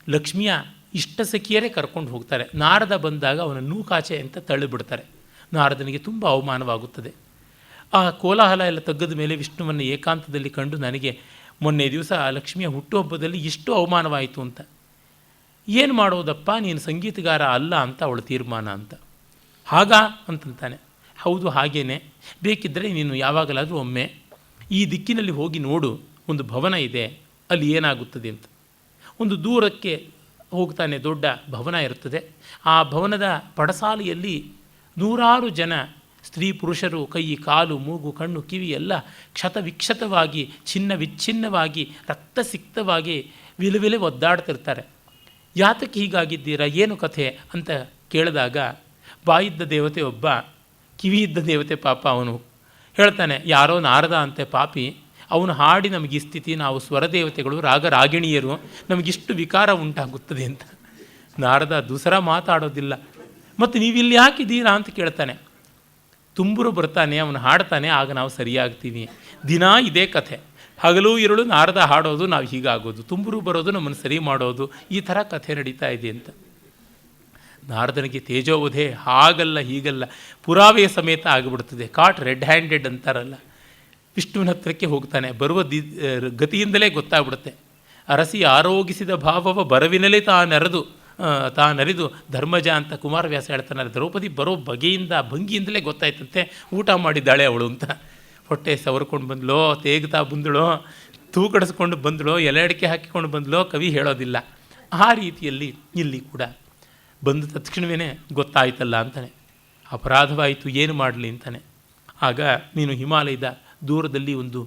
ಲಕ್ಷ್ಮಿಯ ಇಷ್ಟ ಸಖಿಯರೇ ಕರ್ಕೊಂಡು ಹೋಗ್ತಾರೆ. ನಾರದ ಬಂದಾಗ ಅವನ ನೂಕಾಚೆ ಅಂತ ತಳ್ಳಿಬಿಡ್ತಾರೆ. ನಾರದನಿಗೆ ತುಂಬ ಅವಮಾನವಾಗುತ್ತದೆ. ಆ ಕೋಲಾಹಲ ಎಲ್ಲ ತೆಗೆದ ಮೇಲೆ ವಿಷ್ಣುವನ್ನು ಏಕಾಂತದಲ್ಲಿ ಕಂಡು, ನನಗೆ ಮೊನ್ನೆ ದಿವಸ ಲಕ್ಷ್ಮಿಯ ಹುಟ್ಟುಹಬ್ಬದಲ್ಲಿ ಇಷ್ಟು ಅವಮಾನವಾಯಿತು ಅಂತ. ಏನು ಮಾಡೋದಪ್ಪ, ನೀನು ಸಂಗೀತಗಾರ ಅಲ್ಲ ಅಂತ ಅವಳು ತೀರ್ಮಾನ ಅಂತ. ಹಾಗಾ ಅಂತಂತಾನೆ. ಹೌದು ಹಾಗೇನೆ, ಬೇಕಿದ್ದರೆ ನೀನು ಯಾವಾಗಲಾದರೂ ಒಮ್ಮೆ ಈ ದಿಕ್ಕಿನಲ್ಲಿ ಹೋಗಿ ನೋಡು, ಒಂದು ಭವನ ಇದೆ, ಅಲ್ಲಿ ಏನಾಗುತ್ತದೆ ಅಂತ. ಒಂದು ದೂರಕ್ಕೆ ಹೋಗ್ತಾನೆ, ದೊಡ್ಡ ಭವನ ಇರುತ್ತದೆ. ಆ ಭವನದ ಪಡಸಾಲೆಯಲ್ಲಿ ನೂರಾರು ಜನ ಸ್ತ್ರೀ ಪುರುಷರು ಕೈ ಕಾಲು ಮೂಗು ಕಣ್ಣು ಕಿವಿ ಎಲ್ಲ ಕ್ಷತವಿಕ್ಷತವಾಗಿ ಚಿನ್ನ ವಿಚ್ಛಿನ್ನವಾಗಿ ರಕ್ತಸಿಕ್ತವಾಗಿ ವಿಲವಿಲೆ ಒದ್ದಾಡ್ತಿರ್ತಾರೆ. ಯಾತಕ್ಕೆ ಹೀಗಾಗಿದ್ದೀರಾ, ಏನು ಕಥೆ ಅಂತ ಕೇಳಿದಾಗ ಬಾಯಿದ್ದ ದೇವತೆ ಒಬ್ಬ, ಕಿವಿ ಇದ್ದ ದೇವತೆ ಪಾಪ ಅವನು ಹೇಳ್ತಾನೆ, ಯಾರೋ ನಾರದ ಅಂತೆ ಪಾಪಿ, ಅವನು ಹಾಡಿ ನಮಗೆ ಈ ಸ್ಥಿತಿ, ನಾವು ಸ್ವರದೇವತೆಗಳು ರಾಗರಾಗಿಣಿಯರು, ನಮಗಿಷ್ಟು ವಿಕಾರ ಉಂಟಾಗುತ್ತದೆ ಅಂತ. ನಾರದ ದೂಸರ ಮಾತಾಡೋದಿಲ್ಲ. ಮತ್ತು ನೀವಿಲ್ಲಿ ಯಾಕಿದ್ದೀರಾ ಅಂತ ಕೇಳ್ತಾನೆ. ತುಂಬೂರು ಬರ್ತಾನೆ, ಅವನು ಹಾಡ್ತಾನೆ, ಆಗ ನಾವು ಸರಿಯಾಗ್ತೀವಿ. ದಿನ ಇದೇ ಕಥೆ, ಹಗಲು ಇರುಳು ನಾರದ ಹಾಡೋದು, ನಾವು ಹೀಗಾಗೋದು, ತುಂಬೂರು ಬರೋದು, ನಮ್ಮನ್ನು ಸರಿ ಮಾಡೋದು, ಈ ಥರ ಕಥೆ ನಡೀತಾ ಇದೆ ಅಂತ. ನಾರದನಿಗೆ ತೇಜೋವಧೆ ಹಾಗಲ್ಲ ಹೀಗಲ್ಲ ಪುರಾವೆಯ ಸಮೇತ ಆಗಿಬಿಡ್ತದೆ. ಕಾಟ್ ರೆಡ್ ಹ್ಯಾಂಡೆಡ್ ಅಂತಾರಲ್ಲ, ವಿಷ್ಣುವಿನ ಹತ್ರಕ್ಕೆ ಹೋಗ್ತಾನೆ. ಬರುವ ಗತಿಯಿಂದಲೇ ಗೊತ್ತಾಗ್ಬಿಡುತ್ತೆ. ಅರಸಿ ಆರೋಗಿಸಿದ ಭಾವವ ಬರವಿನಲೇ ತಾನರಿದು ಧರ್ಮಜ ಅಂತ ಕುಮಾರವ್ಯಾಸ ಹೇಳ್ತಾನೆ. ದ್ರೌಪದಿ ಬರೋ ಬಗೆಯಿಂದ ಭಂಗಿಯಿಂದಲೇ ಗೊತ್ತಾಯ್ತಂತೆ ಊಟ ಮಾಡಿದ್ದಾಳೆ ಅವಳು ಅಂತ. ಹೊಟ್ಟೆ ಸವರ್ಕೊಂಡು ಬಂದಳೋ, ತೇಗ್ತಾ ಬಂದಳೋ, ತೂಕಡಿಸ್ಕೊಂಡು ಬಂದಳೋ, ಎಲೆ ಅಡಿಕೆ ಹಾಕಿಕೊಂಡು ಬಂದಳೋ, ಕವಿ ಹೇಳೋದಿಲ್ಲ. ಆ ರೀತಿಯಲ್ಲಿ ಇಲ್ಲಿ ಕೂಡ ಬಂದ ತಕ್ಷಣವೇ ಗೊತ್ತಾಯ್ತಲ್ಲ ಅಂತಾನೆ. ಅಪರಾಧವಾಯಿತು, ಏನು ಮಾಡಲಿ ಅಂತಾನೆ. ಆಗ ನೀನು ಹಿಮಾಲಯದ ದೂರದಲ್ಲಿ ಒಂದು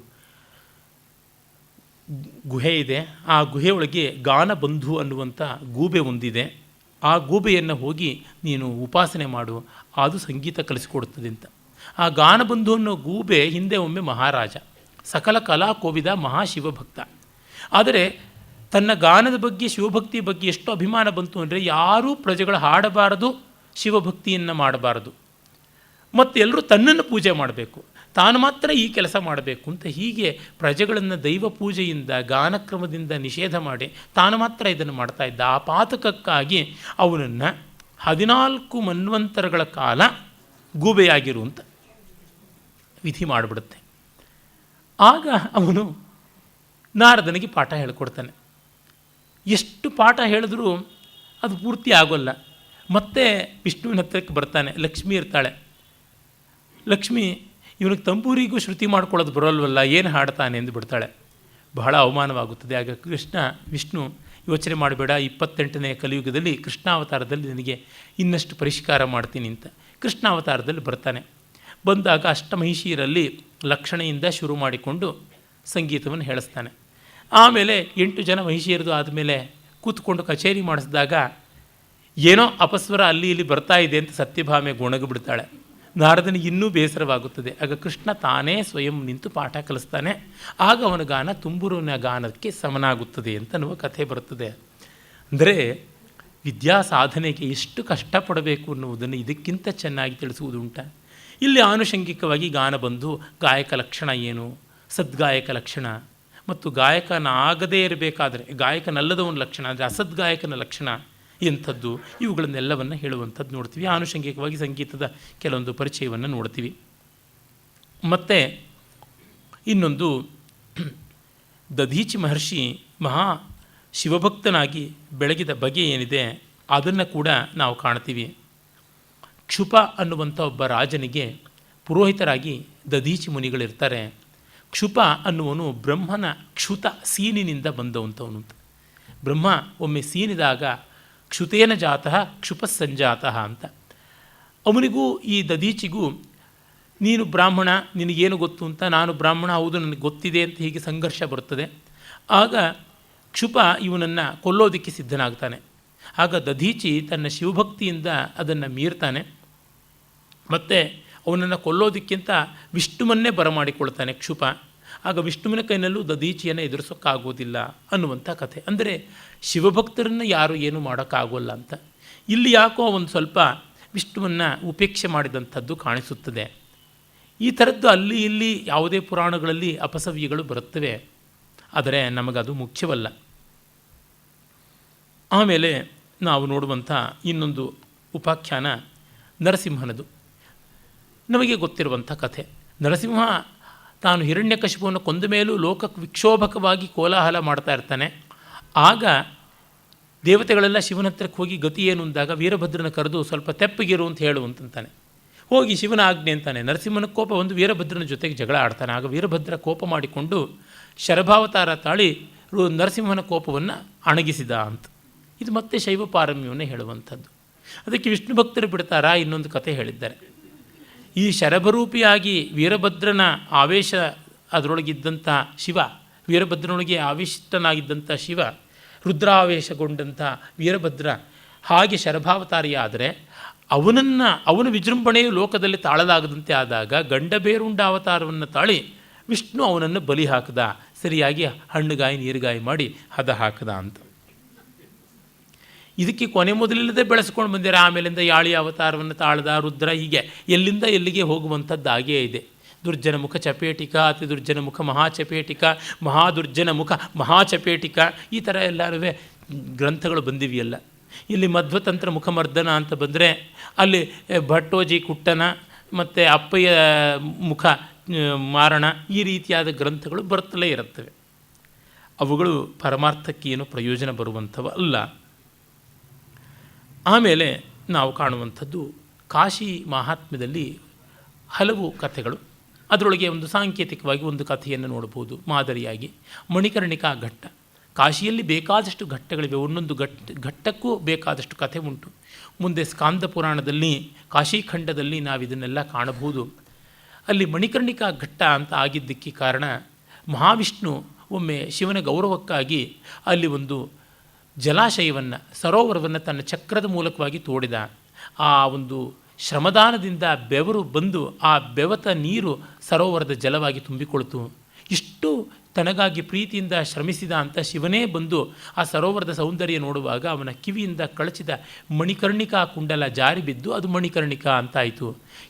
ಗುಹೆ ಇದೆ, ಆ ಗುಹೆಯೊಳಗೆ ಗಾನಬಂಧು ಅನ್ನುವಂಥ ಗೂಬೆ ಒಂದಿದೆ, ಆ ಗೂಬೆಯನ್ನು ಹೋಗಿ ನೀನು ಉಪಾಸನೆ ಮಾಡು, ಅದು ಸಂಗೀತ ಕಲಿಸಿಕೊಡುತ್ತದೆ ಅಂತ. ಆ ಗಾನಬಂಧು ಅನ್ನೋ ಗೂಬೆ ಹಿಂದೆ ಒಮ್ಮೆ ಮಹಾರಾಜ, ಸಕಲ ಕಲಾ ಕೋವಿದ, ಮಹಾಶಿವಭಕ್ತ. ಆದರೆ ತನ್ನ ಗಾನದ ಬಗ್ಗೆ, ಶಿವಭಕ್ತಿಯ ಬಗ್ಗೆ ಎಷ್ಟು ಅಭಿಮಾನ ಬಂತು ಅಂದರೆ ಯಾರೂ ಪ್ರಜೆಗಳು ಹಾಡಬಾರದು, ಶಿವಭಕ್ತಿಯನ್ನು ಮಾಡಬಾರದು, ಮತ್ತು ಎಲ್ಲರೂ ತನ್ನನ್ನು ಪೂಜೆ ಮಾಡಬೇಕು, ತಾನು ಮಾತ್ರ ಈ ಕೆಲಸ ಮಾಡಬೇಕು ಅಂತ ಹೀಗೆ ಪ್ರಜೆಗಳನ್ನು ದೈವ ಪೂಜೆಯಿಂದ, ಗಾನಕ್ರಮದಿಂದ ನಿಷೇಧ ಮಾಡಿ ತಾನು ಮಾತ್ರ ಇದನ್ನು ಮಾಡ್ತಾ ಇದ್ದ. ಆ ಪಾತಕಕ್ಕಾಗಿ ಅವನನ್ನು 14 ಮನ್ವಂತರಗಳ ಕಾಲ ಗೂಬೆಯಾಗಿರುವಂಥ ವಿಧಿ ಮಾಡಿಬಿಡುತ್ತೆ. ಆಗ ಅವನು ನಾರದನಿಗೆ ಪಾಠ ಹೇಳಿಕೊಡ್ತಾನೆ. ಎಷ್ಟು ಪಾಠ ಹೇಳಿದ್ರೂ ಅದು ಪೂರ್ತಿ ಆಗೋಲ್ಲ. ಮತ್ತೆ ವಿಷ್ಣುವಿನ ಹತ್ತಿರಕ್ಕೆ ಬರ್ತಾನೆ. ಲಕ್ಷ್ಮಿ ಇರ್ತಾಳೆ. ಲಕ್ಷ್ಮಿ ಇವನಿಗೆ ತಂಬೂರಿಗೂ ಶ್ರುತಿ ಮಾಡ್ಕೊಳ್ಳೋದು ಬರೋಲ್ವಲ್ಲ, ಏನು ಹಾಡ್ತಾನೆ ಎಂದು ಬಿಡ್ತಾಳೆ. ಬಹಳ ಅವಮಾನವಾಗುತ್ತದೆ. ಆಗ ವಿಷ್ಣು ಯೋಚನೆ ಮಾಡಬೇಡ, 28ನೇ ಕಲಿಯುಗದಲ್ಲಿ ಕೃಷ್ಣಾವತಾರದಲ್ಲಿ ನನಗೆ ಇನ್ನಷ್ಟು ಪರಿಷ್ಕಾರ ಮಾಡ್ತೀನಿ ಅಂತ ಕೃಷ್ಣಾವತಾರದಲ್ಲಿ ಬರ್ತಾನೆ. ಬಂದಾಗ ಅಷ್ಟಮಹಿಷಿಯರಲ್ಲಿ ಲಕ್ಷಣೆಯಿಂದ ಶುರು ಮಾಡಿಕೊಂಡು ಸಂಗೀತವನ್ನು ಹೇಳಿಸ್ತಾನೆ. ಆಮೇಲೆ 8 ಜನ ಮಹಿಷಿಯರದು ಆದಮೇಲೆ ಕೂತ್ಕೊಂಡು ಕಚೇರಿ ಮಾಡಿಸಿದಾಗ ಏನೋ ಅಪಸ್ವರ ಅಲ್ಲಿ ಇಲ್ಲಿ ಬರ್ತಾ ಇದೆ ಅಂತ ಸತ್ಯಭಾಮೆ ಗೊಣಗಿಬಿಡ್ತಾಳೆ. ನಾರದನಿಗೆ ಇನ್ನೂ ಬೇಸರವಾಗುತ್ತದೆ. ಆಗ ಕೃಷ್ಣ ತಾನೇ ಸ್ವಯಂ ನಿಂತು ಪಾಠ ಕಲಿಸ್ತಾನೆ. ಆಗ ಅವನ ಗಾನ ತುಂಬುರುವಿನ ಗಾನಕ್ಕೆ ಸಮನಾಗುತ್ತದೆ ಅಂತನ್ನುವ ಕಥೆ ಬರುತ್ತದೆ. ಅಂದರೆ ವಿದ್ಯಾ ಸಾಧನೆಗೆ ಎಷ್ಟು ಕಷ್ಟಪಡಬೇಕು ಅನ್ನುವುದನ್ನು ಇದಕ್ಕಿಂತ ಚೆನ್ನಾಗಿ ತಿಳಿಸುವುದುಂಟ. ಇಲ್ಲಿ ಆನುಷಂಗಿಕವಾಗಿ ಗಾನ ಬಂದು ಗಾಯಕ ಲಕ್ಷಣ ಏನು, ಸದ್ಗಾಯಕ ಲಕ್ಷಣ ಮತ್ತು ಗಾಯಕನಾಗದೇ ಇರಬೇಕಾದರೆ ಗಾಯಕನಲ್ಲದವನ ಲಕ್ಷಣ, ಅಂದರೆ ಅಸದ್ಗಾಯಕನ ಲಕ್ಷಣ ಎಂಥದ್ದು, ಇವುಗಳನ್ನೆಲ್ಲವನ್ನು ಹೇಳುವಂಥದ್ದು ನೋಡ್ತೀವಿ. ಆನುಷಂಗಿಕವಾಗಿ ಸಂಗೀತದ ಕೆಲವೊಂದು ಪರಿಚಯವನ್ನು ನೋಡ್ತೀವಿ. ಮತ್ತು ಇನ್ನೊಂದು, ದಧೀಚಿ ಮಹರ್ಷಿ ಮಹಾ ಶಿವಭಕ್ತನಾಗಿ ಬೆಳಗಿದ ಬಗೆ ಏನಿದೆ ಅದನ್ನು ಕೂಡ ನಾವು ಕಾಣ್ತೀವಿ. ಕ್ಷುಪ ಅನ್ನುವಂಥ ಒಬ್ಬ ರಾಜನಿಗೆ ಪುರೋಹಿತರಾಗಿ ದಧೀಚಿ ಮುನಿಗಳಿರ್ತಾರೆ. ಕ್ಷುಪ ಅನ್ನುವನು ಬ್ರಹ್ಮನ ಕ್ಷುತ ಸೀನಿನಿಂದ ಬಂದವಂಥವನು ಅಂತ. ಬ್ರಹ್ಮ ಒಮ್ಮೆ ಸೀನಿದಾಗ ಕ್ಷುತೇನ ಜಾತಃ ಕ್ಷುಪ ಸಂಜಾತಃ ಅಂತ. ಅವನಿಗೂ ಈ ದಧೀಚಿಗೂ ನೀನು ಬ್ರಾಹ್ಮಣ, ನಿನಗೇನು ಗೊತ್ತು ಅಂತ, ನಾನು ಬ್ರಾಹ್ಮಣ, ಹೌದು ನನಗೆ ಗೊತ್ತಿದೆ ಅಂತ ಹೀಗೆ ಸಂಘರ್ಷ ಬರುತ್ತದೆ. ಆಗ ಕ್ಷುಪ ಇವನನ್ನು ಕೊಲ್ಲೋದಕ್ಕೆ ಸಿದ್ಧನಾಗ್ತಾನೆ. ಆಗ ದಧೀಚಿ ತನ್ನ ಶಿವಭಕ್ತಿಯಿಂದ ಅದನ್ನು ಮೀರ್ತಾನೆ. ಮತ್ತು ಅವನನ್ನು ಕೊಲ್ಲೋದಕ್ಕಿಂತ ವಿಷ್ಣುವನ್ನೇ ಬರಮಾಡಿಕೊಳ್ತಾನೆ ಕ್ಷುಪ. ಆಗ ವಿಷ್ಣುವಿನ ಕೈನಲ್ಲೂ ದಧೀಚಿಯನ್ನು ಎದುರಿಸೋಕ್ಕಾಗೋದಿಲ್ಲ ಅನ್ನುವಂಥ ಕಥೆ. ಅಂದರೆ ಶಿವಭಕ್ತರನ್ನು ಯಾರು ಏನು ಮಾಡೋಕ್ಕಾಗೋಲ್ಲ ಅಂತ. ಇಲ್ಲಿ ಯಾಕೋ ಒಂದು ಸ್ವಲ್ಪ ವಿಷ್ಣುವನ್ನು ಉಪೇಕ್ಷೆ ಮಾಡಿದಂಥದ್ದು ಕಾಣಿಸುತ್ತದೆ. ಈ ಥರದ್ದು ಅಲ್ಲಿ ಇಲ್ಲಿ ಯಾವುದೇ ಪುರಾಣಗಳಲ್ಲಿ ಅಪಸವ್ಯಗಳು ಬರುತ್ತವೆ, ಆದರೆ ನಮಗದು ಮುಖ್ಯವಲ್ಲ. ಆಮೇಲೆ ನಾವು ನೋಡುವಂಥ ಇನ್ನೊಂದು ಉಪಾಖ್ಯಾನ ನರಸಿಂಹನದು. ನಮಗೆ ಗೊತ್ತಿರುವಂಥ ಕಥೆ. ನರಸಿಂಹ ತಾನು ಹಿರಣ್ಯಕಶಿಪುವನ್ನು ಕೊಂದ ಮೇಲೂ ಲೋಕಕ್ಕೆ ವಿಕ್ಷೋಭಕವಾಗಿ ಕೋಲಾಹಲ ಮಾಡ್ತಾ ಇರ್ತಾನೆ. ಆಗ ದೇವತೆಗಳೆಲ್ಲ ಶಿವನ ಹತ್ರಕ್ಕೆ ಹೋಗಿ ಗತಿ ಏನು ಅಂದಾಗ ವೀರಭದ್ರನ ಕರೆದು ಸ್ವಲ್ಪ ತೆಪ್ಪಗಿರು ಅಂತ ಹೇಳುವಂತಾನೆ. ಹೋಗಿ ಶಿವನ ಆಜ್ಞೆ ಅಂತಾನೆ. ನರಸಿಂಹನ ಕೋಪ ಒಂದು ವೀರಭದ್ರನ ಜೊತೆಗೆ ಜಗಳ ಆಡ್ತಾನೆ. ಆಗ ವೀರಭದ್ರ ಕೋಪ ಮಾಡಿಕೊಂಡು ಶರಭಾವತಾರ ತಾಳಿ ನರಸಿಂಹನ ಕೋಪವನ್ನು ಅಣಗಿಸಿದ ಅಂತ. ಇದು ಮತ್ತೆ ಶೈವ ಪಾರಮ್ಯವನ್ನು ಹೇಳುವಂಥದ್ದು. ಅದಕ್ಕೆ ವಿಷ್ಣು ಭಕ್ತರು ಬಿಡ್ತಾರಾ ಇನ್ನೊಂದು ಕಥೆ ಹೇಳಿದ್ದಾರೆ. ಈ ಶರಭರೂಪಿಯಾಗಿ ವೀರಭದ್ರನ ಆವೇಶ ಅದರೊಳಗಿದ್ದಂಥ ಶಿವ, ವೀರಭದ್ರನೊಳಗೆ ಆವಿಷ್ಟನಾಗಿದ್ದಂಥ ಶಿವ, ರುದ್ರಾವೇಶಗೊಂಡಂಥ ವೀರಭದ್ರ ಹಾಗೆ ಶರಭಾವತಾರಿಯಾದರೆ ಅವನ ವಿಜೃಂಭಣೆಯು ಲೋಕದಲ್ಲಿ ತಾಳಲಾಗದಂತೆ ಆದಾಗ ಗಂಡಬೇರುಂಡ ಅವತಾರವನ್ನು ತಾಳಿ ವಿಷ್ಣು ಅವನನ್ನು ಬಲಿ ಹಾಕಿದ. ಸರಿಯಾಗಿ ಹಣ್ಣುಗಾಯಿ ನೀರುಗಾಯಿ ಮಾಡಿ ಹದ ಹಾಕಿದ ಅಂತ. ಇದಕ್ಕೆ ಕೊನೆ ಮೊದಲಿಲ್ಲದೆ ಬೆಳೆಸ್ಕೊಂಡು ಬಂದಿರ. ಆಮೇಲಿಂದ ಯಾಳಿ ಅವತಾರವನ್ನು ತಾಳದ ರುದ್ರ, ಹೀಗೆ ಎಲ್ಲಿಂದ ಎಲ್ಲಿಗೆ ಹೋಗುವಂಥದ್ದಾಗೇ ಇದೆ. ದುರ್ಜನ ಮುಖ ಚಪೇಟಿಕ, ಅತಿ ದುರ್ಜನ ಮುಖ ಮಹಾಚಪೇಟಿಕ, ಮಹಾದುರ್ಜನ ಮುಖ ಮಹಾಚಪೇಟಿಕ, ಈ ಥರ ಎಲ್ಲರೂ ಗ್ರಂಥಗಳು ಬಂದಿವೆಯಲ್ಲ. ಇಲ್ಲಿ ಮಧ್ವತಂತ್ರ ಮುಖಮರ್ದನ ಅಂತ ಬಂದರೆ ಅಲ್ಲಿ ಭಟ್ಟೋಜಿ ಕುಟ್ಟನ ಮತ್ತು ಅಪ್ಪಯ್ಯ ಮುಖ ಮಾರಣ, ಈ ರೀತಿಯಾದ ಗ್ರಂಥಗಳು ಬರುತ್ತಲೇ ಇರುತ್ತವೆ. ಅವುಗಳು ಪರಮಾರ್ಥಕ್ಕೆ ಏನು ಪ್ರಯೋಜನ ಬರುವಂಥವು ಅಲ್ಲ. ಆಮೇಲೆ ನಾವು ಕಾಣುವಂಥದ್ದು ಕಾಶಿ ಮಹಾತ್ಮ್ಯದಲ್ಲಿ ಹಲವು ಕಥೆಗಳು. ಅದರೊಳಗೆ ಒಂದು ಸಾಂಕೇತಿಕವಾಗಿ ಒಂದು ಕಥೆಯನ್ನು ನೋಡ್ಬೋದು ಮಾದರಿಯಾಗಿ. ಮಣಿಕರ್ಣಿಕಾ ಘಟ್ಟ. ಕಾಶಿಯಲ್ಲಿ ಬೇಕಾದಷ್ಟು ಘಟ್ಟಗಳಿವೆ, ಒಂದೊಂದು ಘಟ್ಟಕ್ಕೂ ಬೇಕಾದಷ್ಟು ಕಥೆ ಉಂಟು. ಮುಂದೆ ಸ್ಕಾಂದ ಪುರಾಣದಲ್ಲಿ ಕಾಶಿಖಂಡದಲ್ಲಿ ನಾವು ಇದನ್ನೆಲ್ಲ ಕಾಣಬಹುದು. ಅಲ್ಲಿ ಮಣಿಕರ್ಣಿಕಾ ಘಟ್ಟ ಅಂತ ಆಗಿದ್ದಕ್ಕೆ ಕಾರಣ ಮಹಾವಿಷ್ಣು ಒಮ್ಮೆ ಶಿವನ ಗೌರವಕ್ಕಾಗಿ ಅಲ್ಲಿ ಒಂದು ಜಲಾಶಯವನ್ನು, ಸರೋವರವನ್ನು ತನ್ನ ಚಕ್ರದ ಮೂಲಕವಾಗಿ ತೋಡಿದ. ಆ ಒಂದು ಶ್ರಮದಾನದಿಂದ ಬೆವರು ಬಂದು ಆ ಬೆವತ ನೀರು ಸರೋವರದ ಜಲವಾಗಿ ತುಂಬಿಕೊಳ್ತು. ಇಷ್ಟು ತನಗಾಗಿ ಪ್ರೀತಿಯಿಂದ ಶ್ರಮಿಸಿದ ಅಂತ ಶಿವನೇ ಬಂದು ಆ ಸರೋವರದ ಸೌಂದರ್ಯ ನೋಡುವಾಗ ಅವನ ಕಿವಿಯಿಂದ ಕಳಚಿದ ಮಣಿಕರ್ಣಿಕಾ ಕುಂಡಲ ಜಾರಿ ಬಿದ್ದು ಅದು ಮಣಿಕರ್ಣಿಕಾ ಅಂತಾಯಿತು.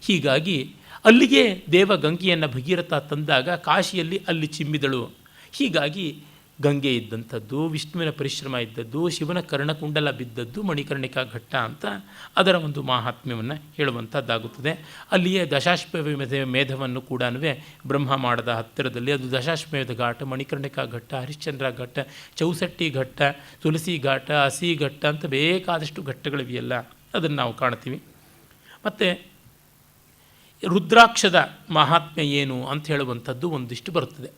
ಹೀಗಾಗಿ ಅಲ್ಲಿಗೆ ದೇವ ಗಂಗೆಯನ್ನು ಭಗೀರಥ ತಂದಾಗ ಕಾಶಿಯಲ್ಲಿ ಅಲ್ಲಿ ಚಿಮ್ಮಿದಳು. ಹೀಗಾಗಿ ಗಂಗೆ ಇದ್ದಂಥದ್ದು, ವಿಷ್ಣುವಿನ ಪರಿಶ್ರಮ ಇದ್ದದ್ದು, ಶಿವನ ಕರ್ಣಕುಂಡಲ ಬಿದ್ದದ್ದು ಮಣಿಕರ್ಣಿಕಾ ಘಟ್ಟ ಅಂತ ಅದರ ಒಂದು ಮಾಹಾತ್ಮ್ಯವನ್ನು ಹೇಳುವಂಥದ್ದಾಗುತ್ತದೆ. ಅಲ್ಲಿಯೇ ದಶಾಶ್ವಮೇಧ ಮೇಧವನ್ನು ಕೂಡ ಬ್ರಹ್ಮ ಮಾಡದ ಹತ್ತಿರದಲ್ಲಿ ಅದು ದಶಾಶ್ವಮೇಧ ಘಾಟ, ಮಣಿಕರ್ಣಿಕಾ ಘಟ್ಟ, ಹರಿಶ್ಚಂದ್ರ ಘಟ್ಟ, ಚೌಸಟ್ಟಿ ಘಟ್ಟ, ತುಳಸಿ ಘಾಟ, ಹಸಿ ಘಟ್ಟ ಅಂತ ಬೇಕಾದಷ್ಟು ಘಟ್ಟಗಳಿವೆಯಲ್ಲ, ಅದನ್ನು ನಾವು ಕಾಣ್ತೀವಿ. ಮತ್ತು ರುದ್ರಾಕ್ಷದ ಮಹಾತ್ಮ್ಯ ಏನು ಅಂತ ಹೇಳುವಂಥದ್ದು ಒಂದಿಷ್ಟು ಬರುತ್ತದೆ.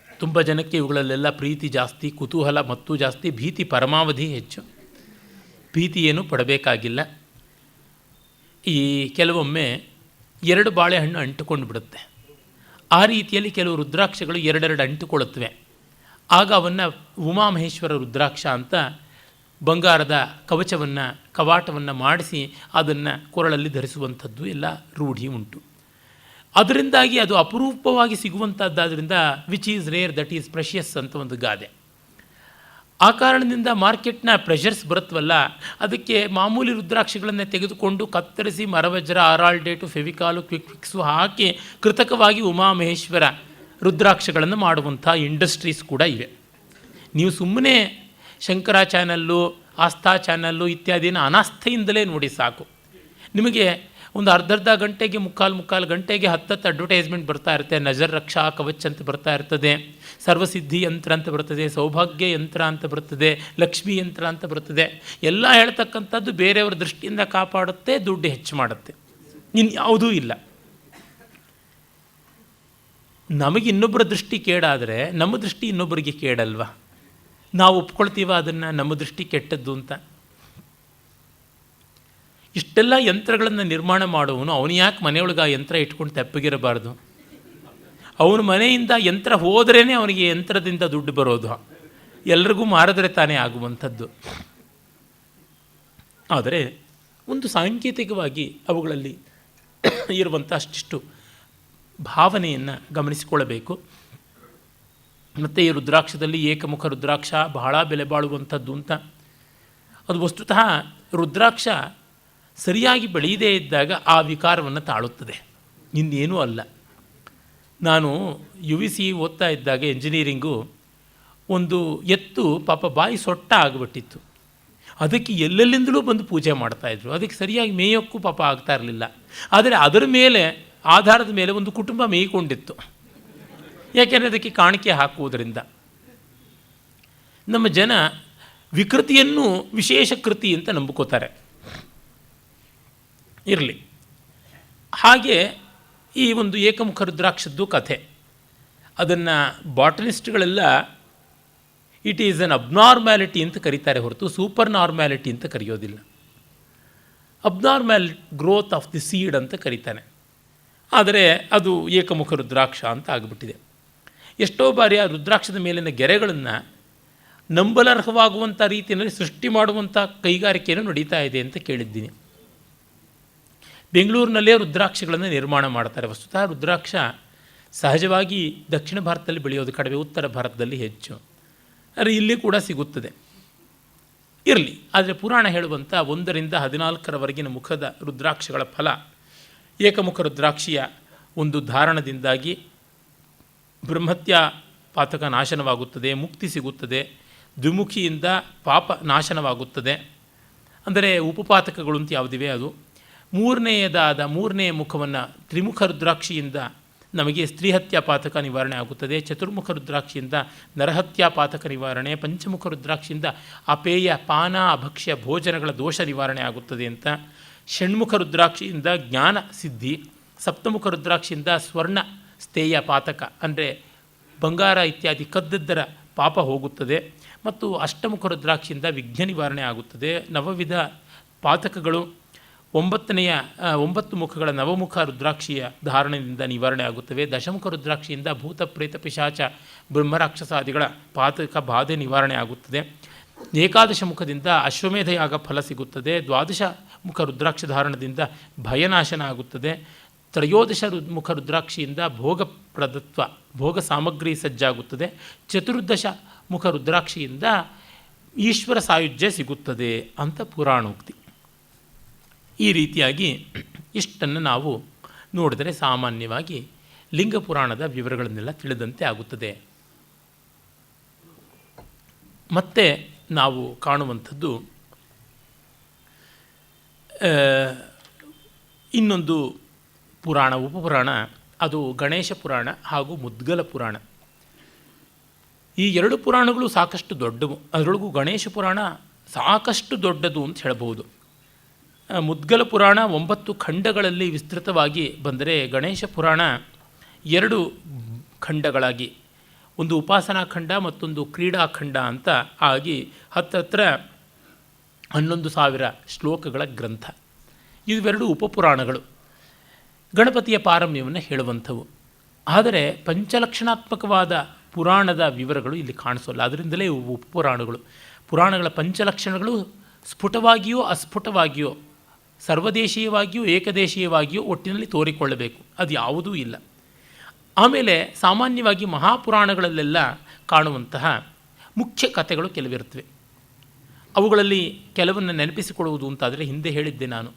ತುಂಬ ಜನಕ್ಕೆ ಇವುಗಳಲ್ಲೆಲ್ಲ ಪ್ರೀತಿ ಜಾಸ್ತಿ, ಕುತೂಹಲ ಮತ್ತು ಜಾಸ್ತಿ, ಭೀತಿ ಪರಮಾವಧಿ ಹೆಚ್ಚು. ಭೀತಿ ಏನು ಪಡಬೇಕಾಗಿಲ್ಲ. ಈ ಕೆಲವೊಮ್ಮೆ 2 ಬಾಳೆಹಣ್ಣು ಅಂಟುಕೊಂಡು ಬಿಡುತ್ತೆ. ಆ ರೀತಿಯಲ್ಲಿ ಕೆಲವು ರುದ್ರಾಕ್ಷಗಳು 2 ಅಂಟುಕೊಳ್ಳುತ್ತವೆ. ಆಗ ಅವನ್ನು ಉಮಾಮಹೇಶ್ವರ ರುದ್ರಾಕ್ಷ ಅಂತ ಬಂಗಾರದ ಕವಾಟವನ್ನು ಮಾಡಿಸಿ ಅದನ್ನು ಕೊರಳಲ್ಲಿ ಧರಿಸುವಂಥದ್ದು ಎಲ್ಲ ರೂಢಿ ಉಂಟು. ಅದರಿಂದಾಗಿ ಅದು ಅಪರೂಪವಾಗಿ ಸಿಗುವಂಥದ್ದಾದ್ದರಿಂದ which is rare that is precious ಅಂತ ಒಂದು ಗಾದೆ. ಆ ಕಾರಣದಿಂದ ಮಾರ್ಕೆಟ್ನ ಪ್ರೆಷರ್ಸ್ ಬರುತ್ತವಲ್ಲ, ಅದಕ್ಕೆ ಮಾಮೂಲಿ ರುದ್ರಾಕ್ಷಿಗಳನ್ನೇ ತೆಗೆದುಕೊಂಡು ಕತ್ತರಿಸಿ ಮರವಜ್ರ, ಆರಾಲ್ಡೇಟು, ಫೆವಿಕಾಲು, ಕ್ವಿಕ್ ಫಿಕ್ಸು ಹಾಕಿ ಕೃತಕವಾಗಿ ಉಮಾಮಹೇಶ್ವರ ರುದ್ರಾಕ್ಷಗಳನ್ನು ಮಾಡುವಂಥ ಇಂಡಸ್ಟ್ರೀಸ್ ಕೂಡ ಇವೆ. ನೀವು ಸುಮ್ಮನೆ ಶಂಕರ ಚಾನಲ್ಲು, ಆಸ್ಥಾ ಚಾನಲ್ಲು ಇತ್ಯಾದಿನ ಅನಾಸ್ಥೆಯಿಂದಲೇ ನೋಡಿ ಸಾಕು. ನಿಮಗೆ ಒಂದು ಅರ್ಧ ಗಂಟೆಗೆ ಮುಕ್ಕಾಲು ಗಂಟೆಗೆ 10 ಅಡ್ವರ್ಟೈಸ್ಮೆಂಟ್ ಬರ್ತಾ ಇರುತ್ತೆ. ನಜರ್ ರಕ್ಷಾ ಕವಚ್ ಅಂತ ಬರ್ತಾ ಇರ್ತದೆ, ಸರ್ವಸಿದ್ಧಿ ಯಂತ್ರ ಅಂತ ಬರ್ತದೆ, ಸೌಭಾಗ್ಯ ಯಂತ್ರ ಅಂತ ಬರ್ತದೆ, ಲಕ್ಷ್ಮೀ ಯಂತ್ರ ಅಂತ ಬರ್ತದೆ. ಎಲ್ಲ ಹೇಳ್ತಕ್ಕಂಥದ್ದು ಬೇರೆಯವರ ದೃಷ್ಟಿಯಿಂದ ಕಾಪಾಡುತ್ತೆ, ದುಡ್ಡು ಹೆಚ್ಚು ಮಾಡುತ್ತೆ, ಇನ್ಯಾವುದೂ ಇಲ್ಲ. ನಮಗೆ ಇನ್ನೊಬ್ಬರ ದೃಷ್ಟಿ ಕೇಡಾದರೆ ನಮ್ಮ ದೃಷ್ಟಿ ಇನ್ನೊಬ್ಬರಿಗೆ ಕೇಡಲ್ವ? ನಾವು ಒಪ್ಕೊಳ್ತೀವ ಅದನ್ನು ನಮ್ಮ ದೃಷ್ಟಿ ಕೆಟ್ಟದ್ದು ಅಂತ? ಇಷ್ಟೆಲ್ಲ ಯಂತ್ರಗಳನ್ನು ನಿರ್ಮಾಣ ಮಾಡುವವನು ಅವನು ಯಾಕೆ ಮನೆಯೊಳಗೆ ಆ ಯಂತ್ರ ಇಟ್ಕೊಂಡು ತೆಪ್ಪಗಿರಬಾರ್ದು? ಅವನ ಮನೆಯಿಂದ ಯಂತ್ರ ಹೋದ್ರೇ ಅವನಿಗೆ ಯಂತ್ರದಿಂದ ದುಡ್ಡು ಬರೋದು, ಎಲ್ರಿಗೂ ಮಾರಿದ್ರೆ ತಾನೇ ಆಗುವಂಥದ್ದು. ಆದರೆ ಒಂದು ಸಾಂಕೇತಿಕವಾಗಿ ಅವುಗಳಲ್ಲಿ ಇರುವಂಥ ಅಷ್ಟಿಷ್ಟು ಭಾವನೆಯನ್ನು ಗಮನಿಸಿಕೊಳ್ಳಬೇಕು. ಮತ್ತು ಈ ರುದ್ರಾಕ್ಷದಲ್ಲಿ ಏಕಮುಖ ರುದ್ರಾಕ್ಷ ಬಹಳ ಬೆಲೆ ಬಾಳುವಂಥದ್ದು ಅಂತ. ಅದು ವಸ್ತುತಃ ರುದ್ರಾಕ್ಷ ಸರಿಯಾಗಿ ಬೆಳೆಯದೇ ಇದ್ದಾಗ ಆ ವಿಕಾರವನ್ನು ತಾಳುತ್ತದೆ, ಇನ್ನೇನೂ ಅಲ್ಲ. ನಾನು UVC ಓದ್ತಾ ಇದ್ದಾಗ ಎಂಜಿನಿಯರಿಂಗು ಒಂದು ಎತ್ತು ಪಾಪ ಬಾಯಿ ಸೊಟ್ಟ ಆಗಿಬಿಟ್ಟಿತ್ತು. ಅದಕ್ಕೆ ಎಲ್ಲೆಲ್ಲಿಂದಲೂ ಬಂದು ಪೂಜೆ ಮಾಡ್ತಾಯಿದ್ರು. ಅದಕ್ಕೆ ಸರಿಯಾಗಿ ಮೇಯೋಕ್ಕೂ ಪಾಪ ಆಗ್ತಾ ಇರಲಿಲ್ಲ. ಆದರೆ ಅದರ ಮೇಲೆ ಆಧಾರದ ಮೇಲೆ ಒಂದು ಕುಟುಂಬ ಮೇಯ್ಕೊಂಡಿತ್ತು. ಯಾಕೆಂದರೆ ಅದಕ್ಕೆ ಕಾಣಿಕೆ ಹಾಕುವುದರಿಂದ. ನಮ್ಮ ಜನ ವಿಕೃತಿಯನ್ನು ವಿಶೇಷ ಕೃತಿ ಅಂತ ನಂಬಿಕೋತಾರೆ. ಇರಲಿ. ಹಾಗೆ ಈ ಒಂದು ಏಕಮುಖ ರುದ್ರಾಕ್ಷದ್ದು ಕಥೆ, ಅದನ್ನು ಬಾಟನಿಸ್ಟ್ಗಳೆಲ್ಲ ಇಟ್ ಈಸ್ ಅನ್ ಅಬ್ನಾರ್ಮ್ಯಾಲಿಟಿ ಅಂತ ಕರೀತಾರೆ ಹೊರತು ಸೂಪರ್ ನಾರ್ಮ್ಯಾಲಿಟಿ ಅಂತ ಕರೆಯೋದಿಲ್ಲ. ಅಬ್ನಾರ್ಮ್ಯಾಲ್ ಗ್ರೋತ್ ಆಫ್ ದಿ ಸೀಡ್ ಅಂತ ಕರೀತಾನೆ. ಆದರೆ ಅದು ಏಕಮುಖ ರುದ್ರಾಕ್ಷ ಅಂತ ಆಗಿಬಿಟ್ಟಿದೆ. ಎಷ್ಟೋ ಬಾರಿ ಆ ರುದ್ರಾಕ್ಷದ ಮೇಲಿನ ಗೆರೆಗಳನ್ನು ನಂಬಲರ್ಹವಾಗುವಂಥ ರೀತಿಯಲ್ಲಿ ಸೃಷ್ಟಿ ಮಾಡುವಂಥ ಕೈಗಾರಿಕೆಯನ್ನು ನಡೀತಾ ಇದೆ ಅಂತ ಕೇಳಿದ್ದೀನಿ. ಬೆಂಗಳೂರಿನಲ್ಲೇ ರುದ್ರಾಕ್ಷಗಳನ್ನು ನಿರ್ಮಾಣ ಮಾಡ್ತಾರೆ. ವಸ್ತುತಃ ರುದ್ರಾಕ್ಷ ಸಹಜವಾಗಿ ದಕ್ಷಿಣ ಭಾರತದಲ್ಲಿ ಬೆಳೆಯೋದು ಕಡಿಮೆ, ಉತ್ತರ ಭಾರತದಲ್ಲಿ ಹೆಚ್ಚು. ಆದರೆ ಇಲ್ಲಿ ಕೂಡ ಸಿಗುತ್ತದೆ. ಇರಲಿ. ಆದರೆ ಪುರಾಣ ಹೇಳುವಂಥ 1 ರಿಂದ 14 ಮುಖದ ರುದ್ರಾಕ್ಷಗಳ ಫಲ, ಏಕಮುಖ ರುದ್ರಾಕ್ಷಿಯ ಒಂದು ಧಾರಣದಿಂದಾಗಿ ಬ್ರಹ್ಮತ್ಯ ಪಾತಕ ನಾಶನವಾಗುತ್ತದೆ, ಮುಕ್ತಿ ಸಿಗುತ್ತದೆ, ದ್ವಿಮುಖಿಯಿಂದ ಪಾಪ ನಾಶನವಾಗುತ್ತದೆ. ಅಂದರೆ ಉಪಪಾತಕಗಳು ಅಂತ ಯಾವುದಿವೆ ಅದು. ಮೂರನೆಯ ಮುಖವನ್ನು ತ್ರಿಮುಖ ರುದ್ರಾಕ್ಷಿಯಿಂದ ನಮಗೆ ಸ್ತ್ರೀಹತ್ಯಾ ಪಾತಕ ನಿವಾರಣೆ ಆಗುತ್ತದೆ. ಚತುರ್ಮುಖ ರುದ್ರಾಕ್ಷಿಯಿಂದ ನರಹತ್ಯಾ ಪಾತಕ ನಿವಾರಣೆ, ಪಂಚಮುಖ ರುದ್ರಾಕ್ಷಿಯಿಂದ ಅಪೇಯ ಪಾನ ಅಭಕ್ಷ್ಯ ಭೋಜನಗಳ ದೋಷ ನಿವಾರಣೆ ಆಗುತ್ತದೆ ಅಂತ. ಷಣ್ಮುಖ ರುದ್ರಾಕ್ಷಿಯಿಂದ ಜ್ಞಾನ ಸಿದ್ಧಿ, ಸಪ್ತಮುಖ ರುದ್ರಾಕ್ಷಿಯಿಂದ ಸ್ವರ್ಣ ಸ್ಥೇಯ ಪಾತಕ ಅಂದರೆ ಬಂಗಾರ ಇತ್ಯಾದಿ ಕದ್ದದ್ದರ ಪಾಪ ಹೋಗುತ್ತದೆ ಮತ್ತು ಅಷ್ಟಮುಖ ರುದ್ರಾಕ್ಷಿಯಿಂದ ವಿಘ್ನ ನಿವಾರಣೆ ಆಗುತ್ತದೆ. ನವವಿಧ ಪಾತಕಗಳು 9 ಮುಖಗಳ ನವಮುಖ ರುದ್ರಾಕ್ಷಿಯ ಧಾರಣೆಯಿಂದ ನಿವಾರಣೆ ಆಗುತ್ತವೆ. ದಶಮುಖ ರುದ್ರಾಕ್ಷಿಯಿಂದ ಭೂತ ಪ್ರೇತ ಪಿಶಾಚ ಬ್ರಹ್ಮರಾಕ್ಷಸಾದಿಗಳ ಪಾತಕ ಬಾಧೆ ನಿವಾರಣೆ ಆಗುತ್ತದೆ. ಏಕಾದಶ ಮುಖದಿಂದ ಅಶ್ವಮೇಧ ಯಾಗ ಫಲ ಸಿಗುತ್ತದೆ. ದ್ವಾದಶ ಮುಖ ರುದ್ರಾಕ್ಷ ಧಾರಣದಿಂದ ಭಯನಾಶನ ಆಗುತ್ತದೆ. ತ್ರಯೋದಶ ಮುಖ ರುದ್ರಾಕ್ಷಿಯಿಂದ ಭೋಗಪ್ರದತ್ವ ಭೋಗ ಸಾಮಗ್ರಿ ಸಜ್ಜಾಗುತ್ತದೆ. ಚತುರ್ದಶ ಮುಖ ರುದ್ರಾಕ್ಷಿಯಿಂದ ಈಶ್ವರ ಸಾಯುಜ್ಯ ಸಿಗುತ್ತದೆ ಅಂತ ಪುರಾಣೋಕ್ತಿ. ಈ ರೀತಿಯಾಗಿ ಇಷ್ಟನ್ನು ನಾವು ನೋಡಿದರೆ ಸಾಮಾನ್ಯವಾಗಿ ಲಿಂಗ ಪುರಾಣದ ವಿವರಗಳನ್ನೆಲ್ಲ ತಿಳಿದಂತೆ ಆಗುತ್ತದೆ. ಮತ್ತೆ ನಾವು ಕಾಣುವಂಥದ್ದು ಇನ್ನೊಂದು ಪುರಾಣ, ಉಪಪುರಾಣ, ಅದು ಗಣೇಶ ಪುರಾಣ ಹಾಗೂ ಮುದ್ಗಲ ಪುರಾಣ. ಈ ಎರಡು ಪುರಾಣಗಳು ಸಾಕಷ್ಟು ದೊಡ್ಡವು. ಅದರೊಳಗೂ ಗಣೇಶ ಪುರಾಣ ಸಾಕಷ್ಟು ದೊಡ್ಡದು ಅಂತ ಹೇಳಬಹುದು. ಮುದ್ಗಲ ಪುರಾಣ 9 ಖಂಡಗಳಲ್ಲಿ ವಿಸ್ತೃತವಾಗಿ ಬಂದರೆ, ಗಣೇಶ ಪುರಾಣ 2 ಖಂಡಗಳಾಗಿ, ಒಂದು ಉಪಾಸನಾ ಖಂಡ ಮತ್ತೊಂದು ಕ್ರೀಡಾಖಂಡ ಅಂತ ಆಗಿ ಹತ್ತಿರ 11,000 ಶ್ಲೋಕಗಳ ಗ್ರಂಥ. ಇವೆರಡು ಉಪಪುರಾಣಗಳು ಗಣಪತಿಯ ಪಾರಮ್ಯವನ್ನು ಹೇಳುವಂಥವು. ಆದರೆ ಪಂಚಲಕ್ಷಣಾತ್ಮಕವಾದ ಪುರಾಣದ ವಿವರಗಳು ಇಲ್ಲಿ ಕಾಣಿಸೋಲ್ಲ. ಅದರಿಂದಲೇ ಉಪಪುರಾಣಗಳು. ಪುರಾಣಗಳ ಪಂಚಲಕ್ಷಣಗಳು ಸ್ಫುಟವಾಗಿಯೋ ಅಸ್ಫುಟವಾಗಿಯೋ, ಸರ್ವದೇಶೀಯವಾಗಿಯೂ ಏಕದೇಶೀಯವಾಗಿಯೂ ಒಟ್ಟಿನಲ್ಲಿ ತೋರಿಕೊಳ್ಳಬೇಕು. ಅದು ಯಾವುದೂ ಇಲ್ಲ. ಆಮೇಲೆ ಸಾಮಾನ್ಯವಾಗಿ ಮಹಾಪುರಾಣಗಳಲ್ಲೆಲ್ಲ ಕಾಣುವಂತಹ ಮುಖ್ಯ ಕಥೆಗಳು ಕೆಲವಿರುತ್ತವೆ. ಅವುಗಳಲ್ಲಿ ಕೆಲವನ್ನು ನೆನಪಿಸಿಕೊಳ್ಳುವುದು ಅಂತಾದರೆ ಹಿಂದೆ ಹೇಳಿದ್ದೆ ನಾನು.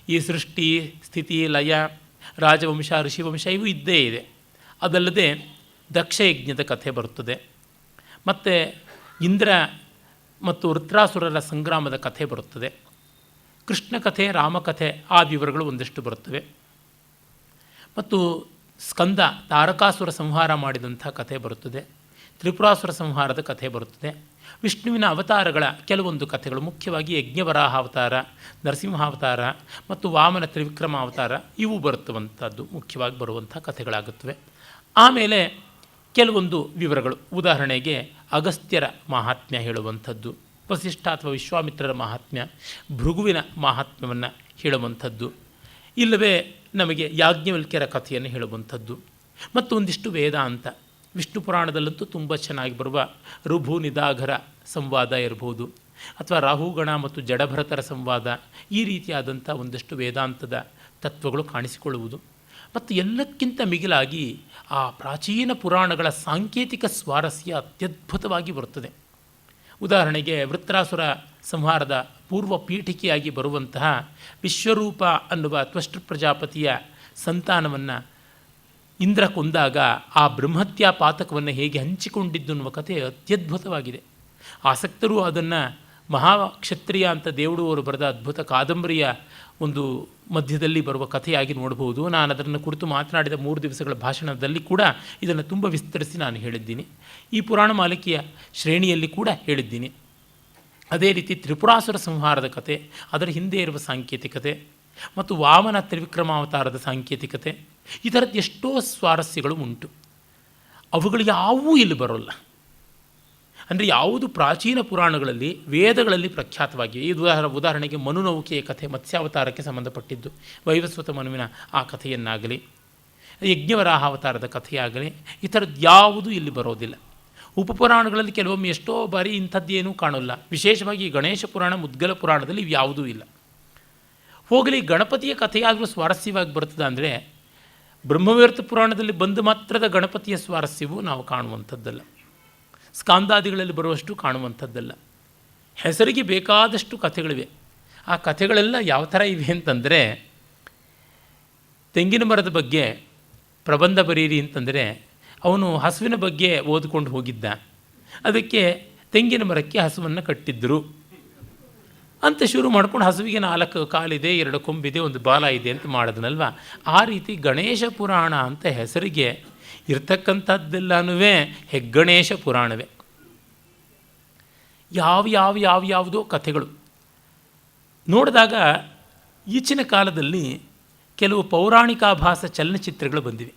ಈ ಸೃಷ್ಟಿ, ಸ್ಥಿತಿ, ಲಯ, ರಾಜವಂಶ, ಋಷಿವಂಶ ಇವು ಇದ್ದೇ ಇದೆ. ಅದಲ್ಲದೆ ದಕ್ಷಯಜ್ಞದ ಕಥೆ ಬರುತ್ತದೆ. ಮತ್ತು ಇಂದ್ರ ಮತ್ತು ವೃತ್ರಾಸುರರ ಸಂಗ್ರಾಮದ ಕಥೆ ಬರುತ್ತದೆ. ಕೃಷ್ಣ ಕಥೆ, ರಾಮಕಥೆ ಆ ವಿವರಗಳು ಒಂದಷ್ಟು ಬರುತ್ತವೆ. ಮತ್ತು ಸ್ಕಂದ ತಾರಕಾಸುರ ಸಂಹಾರ ಮಾಡಿದಂಥ ಕಥೆ ಬರುತ್ತದೆ. ತ್ರಿಪುರಾಸುರ ಸಂಹಾರದ ಕಥೆ ಬರುತ್ತದೆ. ವಿಷ್ಣುವಿನ ಅವತಾರಗಳ ಕೆಲವೊಂದು ಕಥೆಗಳು, ಮುಖ್ಯವಾಗಿ ಯಜ್ಞವರಾಹ ಅವತಾರ, ನರಸಿಂಹಾವತಾರ ಮತ್ತು ವಾಮನ ತ್ರಿವಿಕ್ರಮ ಅವತಾರ ಇವು ಬರುತ್ತವಂಥದ್ದು ಮುಖ್ಯವಾಗಿ ಬರುವಂಥ ಕಥೆಗಳಾಗುತ್ತವೆ. ಆಮೇಲೆ ಕೆಲವೊಂದು ವಿವರಗಳು, ಉದಾಹರಣೆಗೆ ಅಗಸ್ತ್ಯರ ಮಹಾತ್ಮ್ಯ ಹೇಳುವಂಥದ್ದು, ವಸಿಷ್ಠ ಅಥವಾ ವಿಶ್ವಾಮಿತ್ರರ ಮಹಾತ್ಮ್ಯ, ಭೃಗುವಿನ ಮಹಾತ್ಮ್ಯವನ್ನು ಹೇಳುವಂಥದ್ದು, ಇಲ್ಲವೇ ನಮಗೆ ಯಾಜ್ಞವಲ್ಕ್ಯರ ಕಥೆಯನ್ನು ಹೇಳುವಂಥದ್ದು, ಮತ್ತು ಒಂದಿಷ್ಟು ವೇದಾಂತ. ವಿಷ್ಣು ಪುರಾಣದಲ್ಲಂತೂ ತುಂಬ ಚೆನ್ನಾಗಿ ಬರುವ ಋಭು ನಿದಾಘರ ಸಂವಾದ ಇರಬಹುದು, ಅಥವಾ ರಾಹುಗಣ ಮತ್ತು ಜಡಭರತರ ಸಂವಾದ, ಈ ರೀತಿಯಾದಂಥ ಒಂದಷ್ಟು ವೇದಾಂತದ ತತ್ವಗಳು ಕಾಣಿಸಿಕೊಳ್ಳುವುದು. ಮತ್ತು ಎಲ್ಲಕ್ಕಿಂತ ಮಿಗಿಲಾಗಿ ಆ ಪ್ರಾಚೀನ ಪುರಾಣಗಳ ಸಾಂಕೇತಿಕ ಸ್ವಾರಸ್ಯ ಅತ್ಯದ್ಭುತವಾಗಿ ಬರುತ್ತದೆ. ಉದಾಹರಣೆಗೆ ವೃತ್ರಾಸುರ ಸಂಹಾರದ ಪೂರ್ವ ಪೀಠಿಕೆಯಾಗಿ ಬರುವಂತಹ ವಿಶ್ವರೂಪ ಅನ್ನುವ ತ್ವಷ್ಟೃ ಪ್ರಜಾಪತಿಯ ಸಂತಾನವನ್ನು ಇಂದ್ರ ಕೊಂದಾಗ ಆ ಬ್ರಹ್ಮತ್ಯಾ ಪಾತಕವನ್ನು ಹೇಗೆ ಹಂಚಿಕೊಂಡಿದ್ದು ಅನ್ನುವ ಕಥೆ ಅತ್ಯದ್ಭುತವಾಗಿದೆ. ಆಸಕ್ತರು ಅದನ್ನು ಮಹಾಕ್ಷತ್ರಿಯ ಅಂತ ದೇವಡುವರು ಬರೆದ ಅದ್ಭುತ ಕಾದಂಬರಿಯ ಒಂದು ಮಧ್ಯದಲ್ಲಿ ಬರುವ ಕಥೆಯಾಗಿ ನೋಡಬಹುದು. ನಾನು ಅದನ್ನು ಕುರಿತು ಮಾತನಾಡಿದ 3 ದಿವಸಗಳ ಭಾಷಣದಲ್ಲಿ ಕೂಡ ಇದನ್ನು ತುಂಬ ವಿಸ್ತರಿಸಿ ನಾನು ಹೇಳಿದ್ದೀನಿ. ಈ ಪುರಾಣ ಮಾಲಿಕೆಯ ಶ್ರೇಣಿಯಲ್ಲಿ ಕೂಡ ಹೇಳಿದ್ದೀನಿ. ಅದೇ ರೀತಿ ತ್ರಿಪುರಾಸುರ ಸಂಹಾರದ ಕಥೆ, ಅದರ ಹಿಂದೆ ಇರುವ ಸಾಂಕೇತಿಕತೆ, ಮತ್ತು ವಾಮನ ತ್ರಿವಿಕ್ರಮಾವತಾರದ ಸಾಂಕೇತಿಕತೆ, ಈ ಥರದ್ದು ಎಷ್ಟೋ ಸ್ವಾರಸ್ಯಗಳು ಉಂಟು. ಅವುಗಳು ಯಾವುವೂ ಇಲ್ಲಿ ಬರೋಲ್ಲ. ಅಂದರೆ ಯಾವುದು ಪ್ರಾಚೀನ ಪುರಾಣಗಳಲ್ಲಿ ವೇದಗಳಲ್ಲಿ ಪ್ರಖ್ಯಾತವಾಗಿವೆ. ಈ ಉದಾಹರಣೆಗೆ ಮನುನೌಕೆಯ ಕಥೆ, ಮತ್ಸ್ಯಾವತಾರಕ್ಕೆ ಸಂಬಂಧಪಟ್ಟಿದ್ದು, ವೈವಸ್ವತ ಮನುವಿನ ಆ ಕಥೆಯನ್ನಾಗಲಿ, ಯಜ್ಞವರಾಹ ಅವತಾರದ ಕಥೆಯಾಗಲಿ, ಈ ಥರದ್ದು ಯಾವುದೂ ಇಲ್ಲಿ ಬರೋದಿಲ್ಲ. ಉಪಪುರಾಣಗಳಲ್ಲಿ ಕೆಲವೊಮ್ಮೆ ಎಷ್ಟೋ ಬಾರಿ ಇಂಥದ್ದೇನೂ ಕಾಣೋಲ್ಲ. ವಿಶೇಷವಾಗಿ ಗಣೇಶ ಪುರಾಣ, ಮುದ್ಗಲ ಪುರಾಣದಲ್ಲಿ ಇವು ಯಾವುದೂ ಇಲ್ಲ. ಹೋಗಲಿ, ಗಣಪತಿಯ ಕಥೆಯಾದರೂ ಸ್ವಾರಸ್ಯವಾಗಿ ಬರ್ತದೆ ಅಂದರೆ ಬ್ರಹ್ಮವೈವರ್ತ ಪುರಾಣದಲ್ಲಿ ಬಂದು ಮಾತ್ರದ ಗಣಪತಿಯ ಸ್ವಾರಸ್ಯವು ನಾವು ಕಾಣುವಂಥದ್ದಲ್ಲ, ಸ್ಕಾಂದಾದಿಗಳಲ್ಲಿ ಬರುವಷ್ಟು ಕಾಣುವಂಥದ್ದಲ್ಲ. ಹೆಸರಿಗೆ ಬೇಕಾದಷ್ಟು ಕಥೆಗಳಿವೆ. ಆ ಕಥೆಗಳೆಲ್ಲ ಯಾವ ಥರ ಇವೆ ಅಂತಂದರೆ, ತೆಂಗಿನ ಮರದ ಬಗ್ಗೆ ಪ್ರಬಂಧ ಬರೀರಿ ಅಂತಂದರೆ ಅವನು ಹಸುವಿನ ಬಗ್ಗೆ ಓದಿಕೊಂಡು ಹೋಗಿದ್ದ. ಅದಕ್ಕೆ ತೆಂಗಿನ ಮರಕ್ಕೆ ಹಸುವನ್ನು ಕಟ್ಟಿದ್ದರು ಅಂತ ಶುರು ಮಾಡ್ಕೊಂಡು ಹಸುವಿಗೆ 4 ಕಾಲಿದೆ, 2 ಕೊಂಬಿದೆ, 1 ಬಾಲ ಇದೆ ಅಂತ ಮಾಡಿದ್ನಲ್ವ. ಆ ರೀತಿ ಗಣೇಶ ಪುರಾಣ ಅಂತ ಹೆಸರಿಗೆ ಇರ್ತಕ್ಕಂಥದ್ದೆಲ್ಲನೂ ಹೆಗ್ಗಣೇಶ ಪುರಾಣವೇ. ಯಾವುದೋ ಕಥೆಗಳು ನೋಡಿದಾಗ ಈಚಿನ ಕಾಲದಲ್ಲಿ ಕೆಲವು ಪೌರಾಣಿಕಾಭಾಸ ಚಲನಚಿತ್ರಗಳು ಬಂದಿವೆ.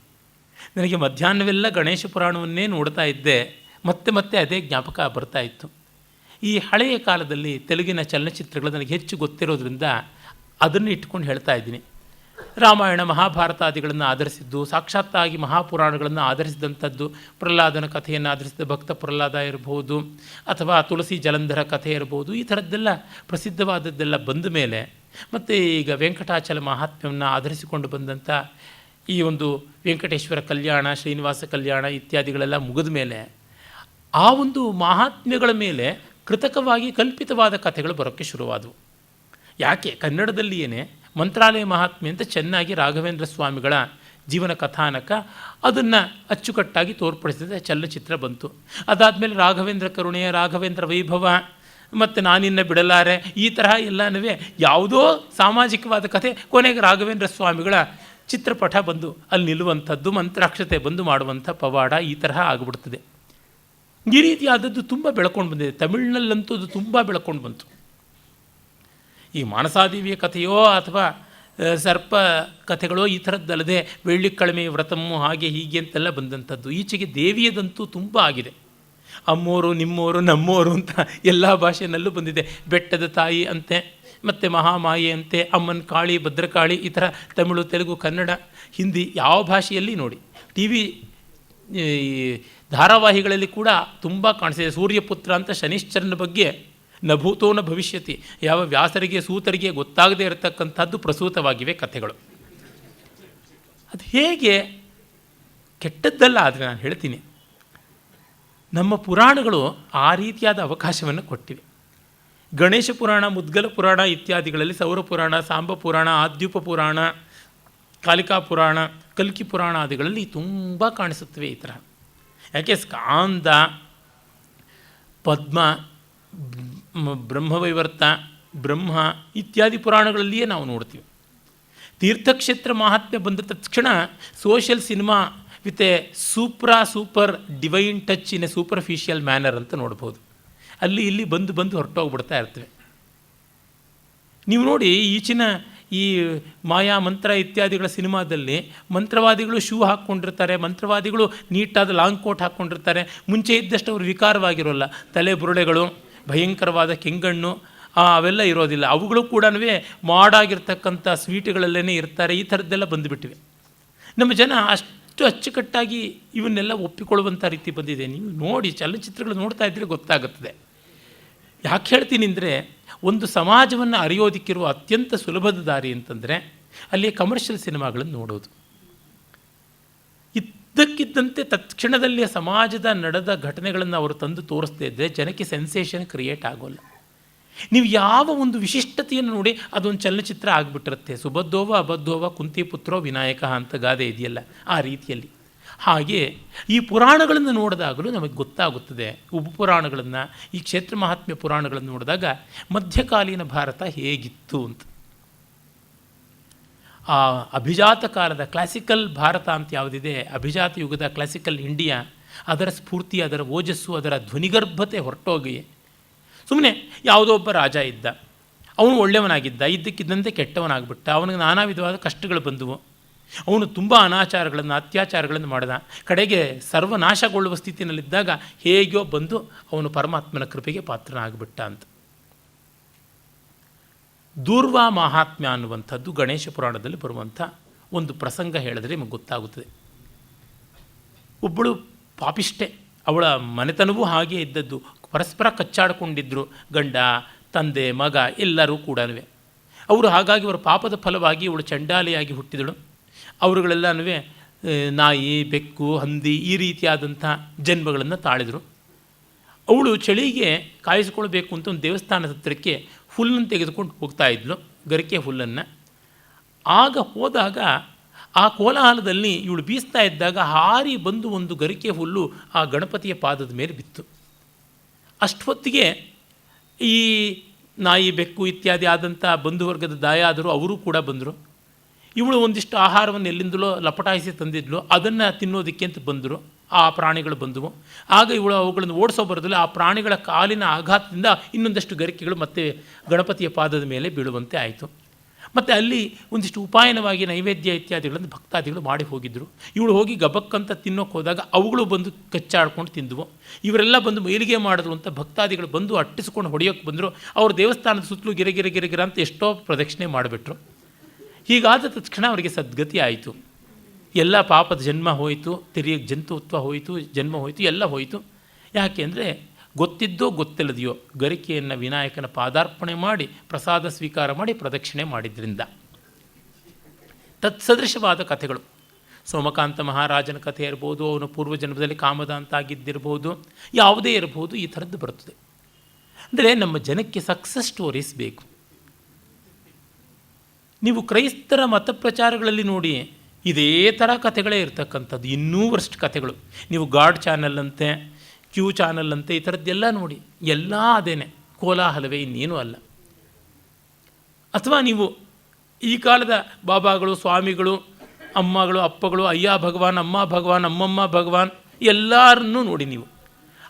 ನನಗೆ ಮಧ್ಯಾಹ್ನವೆಲ್ಲ ಗಣೇಶ ಪುರಾಣವನ್ನೇ ನೋಡ್ತಾ ಇದ್ದೆ, ಮತ್ತೆ ಮತ್ತೆ ಅದೇ ಜ್ಞಾಪಕ ಬರ್ತಾ ಇತ್ತು. ಈ ಹಳೆಯ ಕಾಲದಲ್ಲಿ ತೆಲುಗಿನ ಚಲನಚಿತ್ರಗಳು ನನಗೆ ಹೆಚ್ಚು ಗೊತ್ತಿರೋದ್ರಿಂದ ಅದನ್ನು ಇಟ್ಕೊಂಡು ಹೇಳ್ತಾ ಇದ್ದೀನಿ. ರಾಮಾಯಣ ಮಹಾಭಾರತಾದಿಗಳನ್ನು ಆಧರಿಸಿದ್ದು, ಸಾಕ್ಷಾತ್ತಾಗಿ ಮಹಾಪುರಾಣಗಳನ್ನು ಆಧರಿಸಿದಂಥದ್ದು, ಪ್ರಹ್ಲಾದನ ಕಥೆಯನ್ನು ಆಧರಿಸಿದ ಭಕ್ತ ಪ್ರಹ್ಲಾದ ಇರಬಹುದು, ಅಥವಾ ತುಳಸಿ ಜಲಂಧರ ಕಥೆ ಇರಬಹುದು, ಈ ಥರದ್ದೆಲ್ಲ ಪ್ರಸಿದ್ಧವಾದದ್ದೆಲ್ಲ ಬಂದ ಮೇಲೆ, ಮತ್ತು ಈಗ ವೆಂಕಟಾಚಲ ಮಹಾತ್ಮ್ಯವನ್ನು ಆಧರಿಸಿಕೊಂಡು ಬಂದಂಥ ಈ ಒಂದು ವೆಂಕಟೇಶ್ವರ ಕಲ್ಯಾಣ, ಶ್ರೀನಿವಾಸ ಕಲ್ಯಾಣ ಇತ್ಯಾದಿಗಳೆಲ್ಲ ಮುಗಿದ ಮೇಲೆ ಆ ಒಂದು ಮಹಾತ್ಮ್ಯಗಳ ಮೇಲೆ ಕೃತಕವಾಗಿ ಕಲ್ಪಿತವಾದ ಕಥೆಗಳು ಬರೋಕ್ಕೆ ಶುರುವಾದವು. ಯಾಕೆ? ಕನ್ನಡದಲ್ಲಿಯೇ ಮಂತ್ರಾಲಯ ಮಹಾತ್ಮೆ ಅಂತ ಚೆನ್ನಾಗಿ ರಾಘವೇಂದ್ರ ಸ್ವಾಮಿಗಳ ಜೀವನ ಕಥಾನಕ ಅದನ್ನು ಅಚ್ಚುಕಟ್ಟಾಗಿ ತೋರ್ಪಡಿಸಿದ ಚಲನಚಿತ್ರ ಬಂತು. ಅದಾದಮೇಲೆ ರಾಘವೇಂದ್ರ ಕರುಣೆಯ, ರಾಘವೇಂದ್ರ ವೈಭವ ಮತ್ತು ನಾನಿನ್ನ ಬಿಡಲಾರೆ, ಈ ತರಹ ಎಲ್ಲನೂ ಯಾವುದೋ ಸಾಮಾಜಿಕವಾದ ಕಥೆ, ಕೊನೆಗೆ ರಾಘವೇಂದ್ರ ಸ್ವಾಮಿಗಳ ಚಿತ್ರಪಟ ಬಂದು ಅಲ್ಲಿ ನಿಲ್ಲುವಂಥದ್ದು, ಮಂತ್ರಾಕ್ಷತೆ ಬಂದು ಮಾಡುವಂಥ ಪವಾಡ, ಈ ತರಹ ಆಗಿಬಿಡ್ತದೆ. ಈ ರೀತಿಯಾದದ್ದು ತುಂಬ ಬೆಳ್ಕೊಂಡು ಬಂದಿದೆ. ತಮಿಳಿನಲ್ಲಂತೂ ಅದು ತುಂಬ ಬೆಳ್ಕೊಂಡು ಬಂತು. ಈ ಮಾನಸಾದೇವಿಯ ಕಥೆಯೋ ಅಥವಾ ಸರ್ಪ ಕಥೆಗಳೋ ಈ ಥರದ್ದಲ್ಲದೆ ಬೆಳ್ಳಿ ಕಳಮೆ ವ್ರತಮ್ಮು ಹಾಗೆ ಹೀಗೆ ಅಂತೆಲ್ಲ ಬಂದಂಥದ್ದು. ಈಚೆಗೆ ದೇವಿಯದಂತೂ ತುಂಬ ಆಗಿದೆ. ಅಮ್ಮೋರು, ನಿಮ್ಮೋರು, ನಮ್ಮೋರು ಅಂತ ಎಲ್ಲ ಭಾಷೆಯಲ್ಲೂ ಬಂದಿದೆ. ಬೆಟ್ಟದ ತಾಯಿ ಅಂತೆ, ಮತ್ತು ಮಹಾಮಾಯೆ ಅಂತೆ, ಅಮ್ಮನ ಕಾಳಿ, ಭದ್ರಕಾಳಿ, ಈ ಥರ ತಮಿಳು, ತೆಲುಗು, ಕನ್ನಡ, ಹಿಂದಿ ಯಾವ ಭಾಷೆಯಲ್ಲಿ ನೋಡಿ. ಟಿ ವಿ ಧಾರಾವಾಹಿಗಳಲ್ಲಿ ಕೂಡ ತುಂಬ ಕಾಣಿಸಿದೆ. ಸೂರ್ಯಪುತ್ರ ಅಂತ ಶನಿಶ್ಚರನ ಬಗ್ಗೆ ನಭೂತೋ ನ ಭವಿಷ್ಯತಿ, ಯಾವ ವ್ಯಾಸರಿಗೆ ಸೂತರಿಗೆ ಗೊತ್ತಾಗದೇ ಇರತಕ್ಕಂಥದ್ದು ಪ್ರಸೂತವಾಗಿವೆ ಕಥೆಗಳು. ಅದು ಹೇಗೆ ಕೆಟ್ಟದ್ದಲ್ಲ, ಆದರೆ ನಾನು ಹೇಳ್ತೀನಿ, ನಮ್ಮ ಪುರಾಣಗಳು ಆ ರೀತಿಯಾದ ಅವಕಾಶವನ್ನು ಕೊಟ್ಟಿವೆ. ಗಣೇಶ ಪುರಾಣ, ಮುದ್ಗಲ ಪುರಾಣ ಇತ್ಯಾದಿಗಳಲ್ಲಿ ಸೌರ ಪುರಾಣ, ಸಾಂಬ ಪುರಾಣ, ಆದ್ಯೂಪ ಪುರಾಣ, ಕಾಲಿಕಾ ಪುರಾಣ, ಕಲ್ಕಿ ಪುರಾಣ ಆದಿಗಳಲ್ಲಿ ತುಂಬ ಕಾಣಿಸುತ್ತವೆ ಈ ಥರ. ಯಾಕೆ? ಸ್ಕಾಂದ, ಪದ್ಮ, ಬ್ರಹ್ಮವೈವರ್ತ, ಬ್ರಹ್ಮ ಇತ್ಯಾದಿ ಪುರಾಣಗಳಲ್ಲಿಯೇ ನಾವು ನೋಡ್ತೀವಿ. ತೀರ್ಥಕ್ಷೇತ್ರ ಮಹಾತ್ಮೆ ಬಂದ ತಕ್ಷಣ social cinema with A super divine touch in a superficial manner ಅಂತ ನೋಡ್ಬೋದು. ಅಲ್ಲಿ ಇಲ್ಲಿ ಬಂದು ಹೊರಟೋಗ್ಬಿಡ್ತಾ ಇರ್ತವೆ. ನೀವು ನೋಡಿ, ಈಚಿನ ಈ ಮಾಯಾ ಮಂತ್ರ ಇತ್ಯಾದಿಗಳ ಸಿನಿಮಾದಲ್ಲಿ ಮಂತ್ರವಾದಿಗಳು ಶೂ ಹಾಕ್ಕೊಂಡಿರ್ತಾರೆ, ಮಂತ್ರವಾದಿಗಳು ನೀಟಾದ ಲಾಂಗ್ ಕೋಟ್ ಹಾಕ್ಕೊಂಡಿರ್ತಾರೆ. ಮುಂಚೆ ಇದ್ದಷ್ಟು ಅವರು ವಿಕಾರವಾಗಿರೋಲ್ಲ. ತಲೆ ಬುರುಡೆಗಳು, ಭಯಂಕರವಾದ ಕೆಂಗಣ್ಣು ಅವೆಲ್ಲ ಇರೋದಿಲ್ಲ. ಅವುಗಳು ಕೂಡ ಮಾಡಾಗಿರ್ತಕ್ಕಂಥ ಸ್ವೀಟ್ಗಳಲ್ಲೇ ಇರ್ತಾರೆ. ಈ ಥರದ್ದೆಲ್ಲ ಬಂದುಬಿಟ್ಟಿವೆ. ನಮ್ಮ ಜನ ಅಷ್ಟು ಅಚ್ಚುಕಟ್ಟಾಗಿ ಇವನ್ನೆಲ್ಲ ಒಪ್ಪಿಕೊಳ್ಳುವಂಥ ರೀತಿ ಬಂದಿದೆ. ನೀವು ನೋಡಿ, ಚಲನಚಿತ್ರಗಳು ನೋಡ್ತಾ ಇದ್ದರೆ ಗೊತ್ತಾಗುತ್ತದೆ. ಯಾಕೆ ಹೇಳ್ತೀನಿ ಅಂದರೆ, ಒಂದು ಸಮಾಜವನ್ನು ಅರಿಯೋದಕ್ಕಿರುವ ಅತ್ಯಂತ ಸುಲಭದ ದಾರಿ ಅಂತಂದರೆ ಅಲ್ಲಿ ಕಮರ್ಷಿಯಲ್ ಸಿನಿಮಾಗಳನ್ನು ನೋಡೋದು. ಇದ್ದಕ್ಕಿದ್ದಂತೆ ತತ್ಕ್ಷಣದಲ್ಲಿ ಸಮಾಜದ ನಡೆದ ಘಟನೆಗಳನ್ನು ಅವರು ತಂದು ತೋರಿಸ್ತಾ ಇದ್ದರೆ ಜನಕ್ಕೆ ಸೆನ್ಸೇಷನ್ ಕ್ರಿಯೇಟ್ ಆಗೋಲ್ಲ. ನೀವು ಯಾವ ಒಂದು ವಿಶಿಷ್ಟತೆಯನ್ನು ನೋಡಿ ಅದೊಂದು ಚಲನಚಿತ್ರ ಆಗಿಬಿಟ್ಟಿರುತ್ತೆ. ಸುಬದ್ಧೋವ ಅಬದ್ಧೋವ ಕುಂತಿಪುತ್ರೋ ವಿನಾಯಕ ಅಂತ ಗಾದೆ ಇದೆಯಲ್ಲ, ಆ ರೀತಿಯಲ್ಲಿ. ಹಾಗೆ ಈ ಪುರಾಣಗಳನ್ನು ನೋಡಿದಾಗಲೂ ನಮಗೆ ಗೊತ್ತಾಗುತ್ತದೆ. ಉಪಪುರಾಣಗಳನ್ನು, ಈ ಕ್ಷೇತ್ರ ಮಹಾತ್ಮ್ಯ ಪುರಾಣಗಳನ್ನು ನೋಡಿದಾಗ ಮಧ್ಯಕಾಲೀನ ಭಾರತ ಹೇಗಿತ್ತು ಅಂತ. ಆ ಅಭಿಜಾತ ಕಾಲದ ಕ್ಲಾಸಿಕಲ್ ಭಾರತ ಅಂತ ಯಾವುದಿದೆ, ಅಭಿಜಾತ ಯುಗದ ಕ್ಲಾಸಿಕಲ್ ಇಂಡಿಯಾ, ಅದರ ಸ್ಫೂರ್ತಿ, ಅದರ ಓಜಸ್ಸು, ಅದರ ಧ್ವನಿಗರ್ಭತೆ ಹೊರಟೋಗಿ ಸುಮ್ಮನೆ ಯಾವುದೋ ಒಬ್ಬ ರಾಜ ಇದ್ದ, ಅವನು ಒಳ್ಳೆಯವನಾಗಿದ್ದ, ಇದ್ದಕ್ಕಿದ್ದಂತೆ ಕೆಟ್ಟವನಾಗ್ಬಿಟ್ಟ, ಅವನಿಗೆ ನಾನಾ ವಿಧವಾದ ಕಷ್ಟಗಳು ಬಂದವು, ಅವನು ತುಂಬ ಅನಾಚಾರಗಳನ್ನು, ಅತ್ಯಾಚಾರಗಳನ್ನು ಮಾಡಿದ, ಕಡೆಗೆ ಸರ್ವನಾಶಗೊಳ್ಳುವ ಸ್ಥಿತಿಯಲ್ಲಿದ್ದಾಗ ಹೇಗೋ ಬಂದು ಅವನು ಪರಮಾತ್ಮನ ಕೃಪೆಗೆ ಪಾತ್ರನಾಗ್ಬಿಟ್ಟ ಅಂತ. ದೂರ್ವಾ ಮಹಾತ್ಮ್ಯ ಅನ್ನುವಂಥದ್ದು ಗಣೇಶ ಪುರಾಣದಲ್ಲಿ ಬರುವಂಥ ಒಂದು ಪ್ರಸಂಗ ಹೇಳಿದ್ರೆ ನಿಮಗೆ ಗೊತ್ತಾಗುತ್ತದೆ. ಒಬ್ಬಳು ಪಾಪಿಷ್ಟೆ, ಅವಳ ಮನೆತನವೂ ಹಾಗೆ ಇದ್ದದ್ದು, ಪರಸ್ಪರ ಕಚ್ಚಾಡಿಕೊಂಡಿದ್ದರು, ಗಂಡ, ತಂದೆ, ಮಗ ಎಲ್ಲರೂ ಕೂಡ. ಅವರು ಹಾಗಾಗಿ ಅವರ ಪಾಪದ ಫಲವಾಗಿ ಇವಳು ಚಂಡಾಲಿಯಾಗಿ ಹುಟ್ಟಿದಳು. ಅವರುಗಳೆಲ್ಲನೂ ನಾಯಿ, ಬೆಕ್ಕು, ಹಂದಿ ಈ ರೀತಿಯಾದಂಥ ಜನ್ಮಗಳನ್ನು ತಾಳಿದರು. ಅವಳು ಚಳಿಗೆ ಕಾಯಿಸ್ಕೊಳ್ಬೇಕು ಅಂತ ಒಂದು ದೇವಸ್ಥಾನದ ಹತ್ತಿರಕ್ಕೆ ಹುಲ್ಲನ್ನು ತೆಗೆದುಕೊಂಡು ಹೋಗ್ತಾ ಇದ್ಲು, ಗರಿಕೆ ಹುಲ್ಲನ್ನು. ಆಗ ಹೋದಾಗ ಆ ಕೋಲಾಹಲದಲ್ಲಿ ಇವಳು ಬೀಸ್ತಾ ಇದ್ದಾಗ ಹಾರಿ ಬಂದು ಒಂದು ಗರಿಕೆ ಹುಲ್ಲು ಆ ಗಣಪತಿಯ ಪಾದದ ಮೇಲೆ ಬಿತ್ತು. ಅಷ್ಟೊತ್ತಿಗೆ ಈ ನಾಯಿ, ಬೆಕ್ಕು ಇತ್ಯಾದಿ ಆದಂಥ ಬಂಧುವರ್ಗದ ದಾಯಾದರು ಅವರು ಕೂಡ ಬಂದರು. ಇವಳು ಒಂದಿಷ್ಟು ಆಹಾರವನ್ನು ಎಲ್ಲಿಂದಲೋ ಲಪಟಾಯಿಸಿ ತಂದಿದ್ಲು, ಅದನ್ನು ತಿನ್ನೋದಕ್ಕೆ ಅಂತ ಬಂದರು. ಆ ಪ್ರಾಣಿಗಳು ಬಂದವು. ಆಗ ಇವಳು ಅವುಗಳನ್ನು ಓಡಿಸೋ ಬರೋದಿಲ್ಲ, ಆ ಪ್ರಾಣಿಗಳ ಕಾಲಿನ ಆಘಾತದಿಂದ ಇನ್ನೊಂದಷ್ಟು ಗರಿಕೆಗಳು ಮತ್ತೆ ಗಣಪತಿಯ ಪಾದದ ಮೇಲೆ ಬೀಳುವಂತೆ ಆಯಿತು. ಮತ್ತು ಅಲ್ಲಿ ಒಂದಿಷ್ಟು ಉಪಾಯನವಾಗಿ ನೈವೇದ್ಯ ಇತ್ಯಾದಿಗಳನ್ನು ಭಕ್ತಾದಿಗಳು ಮಾಡಿ ಹೋಗಿದ್ದರು. ಇವಳು ಹೋಗಿ ಗಬಕ್ಕಂತ ತಿನ್ನೋಕೆ ಹೋದಾಗ ಅವುಗಳು ಬಂದು ಕಚ್ಚಾಡ್ಕೊಂಡು ತಿಂದವು. ಇವರೆಲ್ಲ ಬಂದು ಮೈಲಿಗೆ ಮಾಡಿದ್ರು ಅಂತ ಭಕ್ತಾದಿಗಳು ಬಂದು ಅಟ್ಟಿಸ್ಕೊಂಡು ಹೊಡೆಯೋಕ್ಕೆ ಬಂದರು. ಅವರು ದೇವಸ್ಥಾನದ ಸುತ್ತಲೂ ಗಿರಗಿರ ಅಂತ ಎಷ್ಟೋ ಪ್ರದಕ್ಷಿಣೆ ಮಾಡಿಬಿಟ್ರು. ಹೀಗಾದ ತಕ್ಷಣ ಅವರಿಗೆ ಸದ್ಗತಿ ಆಯಿತು. ಎಲ್ಲ ಪಾಪದ ಜನ್ಮ ಹೋಯಿತು, ತಿರಿಯಕ್ಕೆ ಜಂತುತ್ವ ಹೋಯಿತು, ಜನ್ಮ ಹೋಯಿತು, ಎಲ್ಲ ಹೋಯಿತು. ಯಾಕೆ ಅಂದರೆ ಗೊತ್ತಿದ್ದೋ ಗೊತ್ತಿಲ್ಲದೆಯೋ ಗರಿಕೆಯನ್ನು ವಿನಾಯಕನ ಪಾದಾರ್ಪಣೆ ಮಾಡಿ ಪ್ರಸಾದ ಸ್ವೀಕಾರ ಮಾಡಿ ಪ್ರದಕ್ಷಿಣೆ ಮಾಡಿದ್ರಿಂದ. ತತ್ಸದೃಶವಾದ ಕಥೆಗಳು ಸೋಮಕಾಂತ ಮಹಾರಾಜನ ಕಥೆ ಇರ್ಬೋದು, ಅವನು ಪೂರ್ವಜನ್ಮದಲ್ಲಿ ಕಾಮದ ಅಂತಾಗಿದ್ದಿರ್ಬೋದು, ಯಾವುದೇ ಇರಬಹುದು, ಈ ಥರದ್ದು ಬರುತ್ತದೆ. ಅಂದರೆ ನಮ್ಮ ಜನಕ್ಕೆ ಸಕ್ಸಸ್ ಸ್ಟೋರೀಸ್ ಬೇಕು. ನೀವು ಕ್ರೈಸ್ತರ ಮತ ಪ್ರಚಾರಗಳಲ್ಲಿ ನೋಡಿ, ಇದೇ ಥರ ಕಥೆಗಳೇ ಇರ್ತಕ್ಕಂಥದ್ದು, ಇನ್ನೂ ವರ್ಸ್ಟ್ ಕಥೆಗಳು. ನೀವು ಗಾಡ್ ಚಾನಲ್ ಅಂತೆ, ಕ್ಯೂ ಚಾನಲ್ ಅಂತೆ, ಈ ಥರದ್ದೆಲ್ಲ ನೋಡಿ, ಎಲ್ಲ ಅದೇನೆ, ಕೋಲಾಹಲವೇ, ಇನ್ನೇನೂ ಅಲ್ಲ. ಅಥವಾ ನೀವು ಈ ಕಾಲದ ಬಾಬಾಗಳು, ಸ್ವಾಮಿಗಳು, ಅಮ್ಮಗಳು, ಅಪ್ಪಗಳು, ಅಯ್ಯ ಭಗವಾನ್, ಅಮ್ಮ ಭಗವಾನ್, ಅಮ್ಮಮ್ಮ ಭಗವಾನ್ ಎಲ್ಲರನ್ನೂ ನೋಡಿ. ನೀವು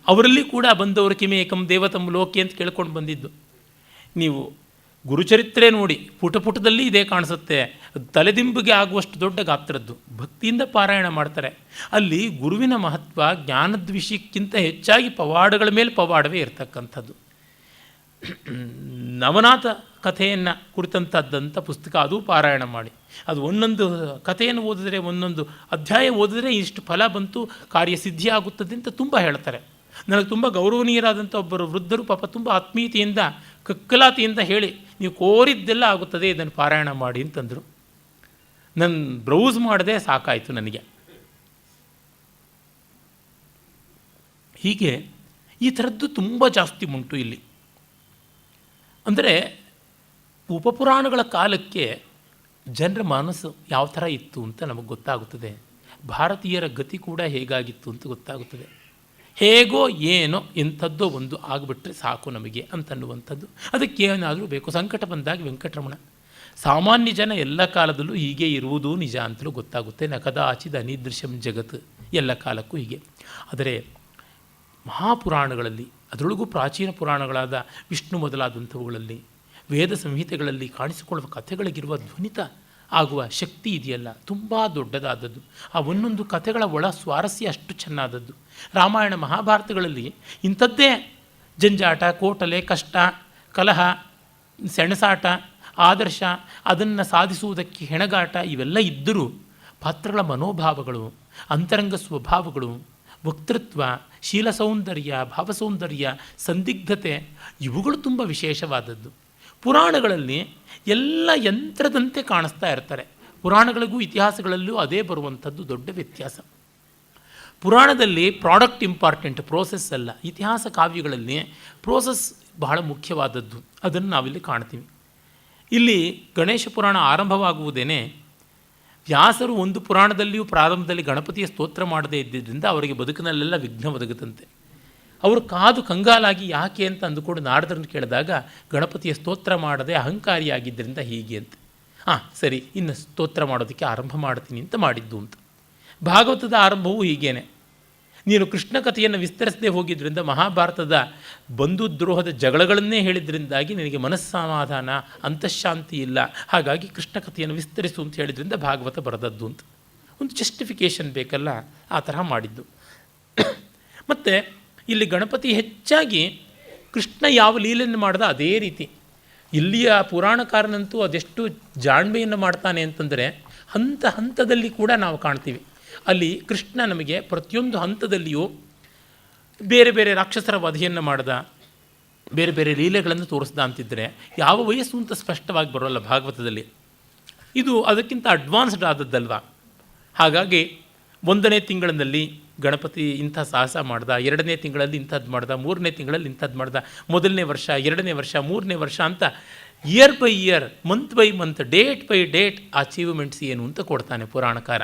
ಅವರಲ್ಲಿ ಕೂಡ ಬಂದವರು ಕಿಮೇಕಂ ದೇವತಂ ಲೋಕೆ ಅಂತ ಕೇಳ್ಕೊಂಡು ಬಂದಿದ್ದು. ನೀವು ಗುರುಚರಿತ್ರೆ ನೋಡಿ, ಪುಟದಲ್ಲಿ ಇದೇ ಕಾಣಿಸುತ್ತೆ. ತಲೆದಿಂಬಿಗೆ ಆಗುವಷ್ಟು ದೊಡ್ಡ ಗಾತ್ರದ್ದು, ಭಕ್ತಿಯಿಂದ ಪಾರಾಯಣ ಮಾಡ್ತಾರೆ. ಅಲ್ಲಿ ಗುರುವಿನ ಮಹತ್ವ ಜ್ಞಾನದ ವಿಷಯಕ್ಕಿಂತ ಹೆಚ್ಚಾಗಿ ಪವಾಡಗಳ ಮೇಲೆ ಪವಾಡವೇ ಇರತಕ್ಕಂಥದ್ದು. ನವನಾಥ ಕಥೆಯನ್ನು ಕುರಿತಂಥದ್ದಂಥ ಪುಸ್ತಕ, ಅದು ಪಾರಾಯಣ ಮಾಡಿ. ಅದು ಒಂದೊಂದು ಕಥೆಯನ್ನು ಓದಿದ್ರೆ, ಒಂದೊಂದು ಅಧ್ಯಾಯ ಓದಿದ್ರೆ ಇಷ್ಟು ಫಲ ಬಂತು, ಕಾರ್ಯಸಿದ್ಧಿ ಆಗುತ್ತದೆ ಅಂತ ತುಂಬ ಹೇಳ್ತಾರೆ. ನನಗೆ ತುಂಬ ಗೌರವನೀಯರಾದಂಥ ಒಬ್ಬರು ವೃದ್ಧರು ಪಾಪ ತುಂಬ ಆತ್ಮೀಯತೆಯಿಂದ, ಕಕ್ಕಲಾತಿಯಿಂದ ಹೇಳಿ, ನೀವು ಕೋರಿದ್ದೆಲ್ಲ ಆಗುತ್ತದೆ, ಇದನ್ನು ಪಾರಾಯಣ ಮಾಡಿ ಅಂತಂದರು. ನನ್ನ ಬ್ರೌಸ್ ಮಾಡದೆ ಸಾಕಾಯಿತು ನನಗೆ. ಹೀಗೆ ಈ ಥರದ್ದು ತುಂಬ ಜಾಸ್ತಿ ಉಂಟು ಇಲ್ಲಿ. ಅಂದರೆ ಉಪಪುರಾಣಗಳ ಕಾಲಕ್ಕೆ ಜನರ ಮನಸ್ಸು ಯಾವ ಥರ ಇತ್ತು ಅಂತ ನಮಗೆ ಗೊತ್ತಾಗುತ್ತದೆ. ಭಾರತೀಯರ ಗತಿ ಕೂಡ ಹೇಗಾಗಿತ್ತು ಅಂತ ಗೊತ್ತಾಗುತ್ತದೆ. ಹೇಗೋ ಏನೋ ಎಂಥದ್ದೋ ಒಂದು ಆಗಿಬಿಟ್ರೆ ಸಾಕು ನಮಗೆ ಅಂತನ್ನುವಂಥದ್ದು. ಅದಕ್ಕೆ ಏನಾದರೂ ಬೇಕು. ಸಂಕಟ ಬಂದಾಗ ವೆಂಕಟರಮಣ, ಸಾಮಾನ್ಯ ಜನ ಎಲ್ಲ ಕಾಲದಲ್ಲೂ ಹೀಗೆ ಇರುವುದೂ ನಿಜ ಅಂತಲೂ ಗೊತ್ತಾಗುತ್ತೆ. ನ ಕದಾಚಿದ ಅನಿದೃಶ್ಯಂ ಜಗತ್, ಎಲ್ಲ ಕಾಲಕ್ಕೂ ಹೀಗೆ. ಆದರೆ ಮಹಾಪುರಾಣಗಳಲ್ಲಿ, ಅದರೊಳಗೂ ಪ್ರಾಚೀನ ಪುರಾಣಗಳಾದ ವಿಷ್ಣು ಮೊದಲಾದಂಥವುಗಳಲ್ಲಿ, ವೇದ ಸಂಹಿತೆಗಳಲ್ಲಿ ಕಾಣಿಸಿಕೊಳ್ಳುವ ಕಥೆಗಳಿಗಿರುವ ಧ್ವನಿತ ಆಗುವ ಶಕ್ತಿ ಇದೆಯಲ್ಲ, ತುಂಬ ದೊಡ್ಡದಾದದ್ದು. ಆ ಒಂದೊಂದು ಕಥೆಗಳ ಒಳ ಸ್ವಾರಸ್ಯ ಅಷ್ಟು ಚೆನ್ನಾದದ್ದು. ರಾಮಾಯಣ ಮಹಾಭಾರತಗಳಲ್ಲಿ ಇಂಥದ್ದೇ ಜಂಜಾಟ, ಕೋಟಲೆ, ಕಷ್ಟ, ಕಲಹ, ಸೆಣಸಾಟ, ಆದರ್ಶ, ಅದನ್ನು ಸಾಧಿಸುವುದಕ್ಕೆ ಹೆಣಗಾಟ ಇವೆಲ್ಲ ಇದ್ದರೂ ಪಾತ್ರಗಳ ಮನೋಭಾವಗಳು, ಅಂತರಂಗ ಸ್ವಭಾವಗಳು, ವಕ್ತೃತ್ವ, ಶೀಲ ಸೌಂದರ್ಯ, ಭಾವಸೌಂದರ್ಯ, ಸಂದಿಗ್ಧತೆ ಇವುಗಳು ತುಂಬ ವಿಶೇಷವಾದದ್ದು. ಪುರಾಣಗಳಲ್ಲಿ ಎಲ್ಲ ಯಂತ್ರದಂತೆ ಕಾಣಿಸ್ತಾ ಇರ್ತಾರೆ. ಪುರಾಣಗಳಿಗೂ ಇತಿಹಾಸಗಳಲ್ಲೂ ಅದೇ ಬರುವಂಥದ್ದು ದೊಡ್ಡ ವ್ಯತ್ಯಾಸ. ಪುರಾಣದಲ್ಲಿ ಪ್ರಾಡಕ್ಟ್ ಇಂಪಾರ್ಟೆಂಟ್, ಪ್ರೋಸೆಸ್ ಅಲ್ಲ. ಇತಿಹಾಸ ಕಾವ್ಯಗಳಲ್ಲಿ ಪ್ರೋಸೆಸ್ ಬಹಳ ಮುಖ್ಯವಾದದ್ದು. ಅದನ್ನು ನಾವಿಲ್ಲಿ ಕಾಣ್ತೀವಿ. ಇಲ್ಲಿ ಗಣೇಶ ಪುರಾಣ ಆರಂಭವಾಗುವುದೇನೆ ವ್ಯಾಸರು ಒಂದು ಪುರಾಣದಲ್ಲಿಯೂ ಪ್ರಾರಂಭದಲ್ಲಿ ಗಣಪತಿಯ ಸ್ತೋತ್ರ ಮಾಡದೇ ಇದ್ದಿದ್ದರಿಂದ ಅವರಿಗೆ ಬದುಕಿನಲ್ಲೆಲ್ಲ ವಿಘ್ನ ಒದಗುತ್ತಂತೆ. ಅವರು ಕಾದು ಕಂಗಾಲಾಗಿ ಯಾಕೆ ಅಂತ ಅಂದುಕೊಂಡು ನಾರದರನ್ನು ಕೇಳಿದಾಗ ಗಣಪತಿಯ ಸ್ತೋತ್ರ ಮಾಡದೆ ಅಹಂಕಾರಿಯಾಗಿದ್ದರಿಂದ ಹೀಗೆ ಅಂತ. ಸರಿ, ಇನ್ನು ಸ್ತೋತ್ರ ಮಾಡೋದಕ್ಕೆ ಆರಂಭ ಮಾಡ್ತೀನಿ ಅಂತ ಮಾಡಿದ್ದು ಅಂತ. ಭಾಗವತದ ಆರಂಭವೂ ಹೀಗೇನೆ. ನೀನು ಕೃಷ್ಣ ಕಥೆಯನ್ನು ವಿಸ್ತರಿಸದೆ ಹೋಗಿದ್ದರಿಂದ, ಮಹಾಭಾರತದ ಬಂಧುದ್ರೋಹದ ಜಗಳಗಳನ್ನೇ ಹೇಳಿದ್ರಿಂದಾಗಿ ನಿನಗೆ ಮನಸ್ಸಮಾಧಾನ, ಅಂತಃಶಾಂತಿ ಇಲ್ಲ, ಹಾಗಾಗಿ ಕೃಷ್ಣ ಕಥೆಯನ್ನು ವಿಸ್ತರಿಸು ಅಂತ ಹೇಳಿದ್ರಿಂದ ಭಾಗವತ ಬರೆದದ್ದು ಅಂತ ಒಂದು ಜಸ್ಟಿಫಿಕೇಷನ್ ಬೇಕಲ್ಲ, ಆ ತರಹ ಮಾಡಿದ್ದು. ಮತ್ತು ಇಲ್ಲಿ ಗಣಪತಿ ಹೆಚ್ಚಾಗಿ ಕೃಷ್ಣ ಯಾವ ಲೀಲೆಯನ್ನು ಮಾಡ್ದ ಅದೇ ರೀತಿ. ಇಲ್ಲಿಯ ಪುರಾಣಕಾರನಂತೂ ಅದೆಷ್ಟು ಜಾಣ್ಮೆಯನ್ನು ಮಾಡ್ತಾನೆ ಅಂತಂದರೆ ಹಂತ ಹಂತದಲ್ಲಿ ಕೂಡ ನಾವು ಕಾಣ್ತೀವಿ. ಅಲ್ಲಿ ಕೃಷ್ಣ ನಮಗೆ ಪ್ರತಿಯೊಂದು ಹಂತದಲ್ಲಿಯೂ ಬೇರೆ ಬೇರೆ ರಾಕ್ಷಸರ ವಧೆಯನ್ನು ಮಾಡ್ದ, ಬೇರೆ ಬೇರೆ ಲೀಲೆಗಳನ್ನು ತೋರಿಸ್ದ ಅಂತಿದ್ದರೆ ಯಾವ ವಯಸ್ಸು ಅಂತ ಸ್ಪಷ್ಟವಾಗಿ ಬರೋಲ್ಲ ಭಾಗವತದಲ್ಲಿ. ಇದು ಅದಕ್ಕಿಂತ ಅಡ್ವಾನ್ಸ್ಡ್ ಆದದ್ದಲ್ವ. ಹಾಗಾಗಿ 1ನೇ ತಿಂಗಳಿನಲ್ಲಿ ಗಣಪತಿ ಇಂಥ ಸಾಹಸ ಮಾಡ್ದ, 2ನೇ ತಿಂಗಳಲ್ಲಿ ಇಂಥದ್ದು ಮಾಡ್ದ, 3ನೇ ತಿಂಗಳಲ್ಲಿ ಇಂಥದ್ದು ಮಾಡ್ದ, 1ನೇ ವರ್ಷ, 2ನೇ ವರ್ಷ, 3ನೇ ವರ್ಷ ಅಂತ year by year, month by month, date by date achievements ಏನು ಅಂತ ಕೊಡ್ತಾನೆ ಪುರಾಣಕಾರ.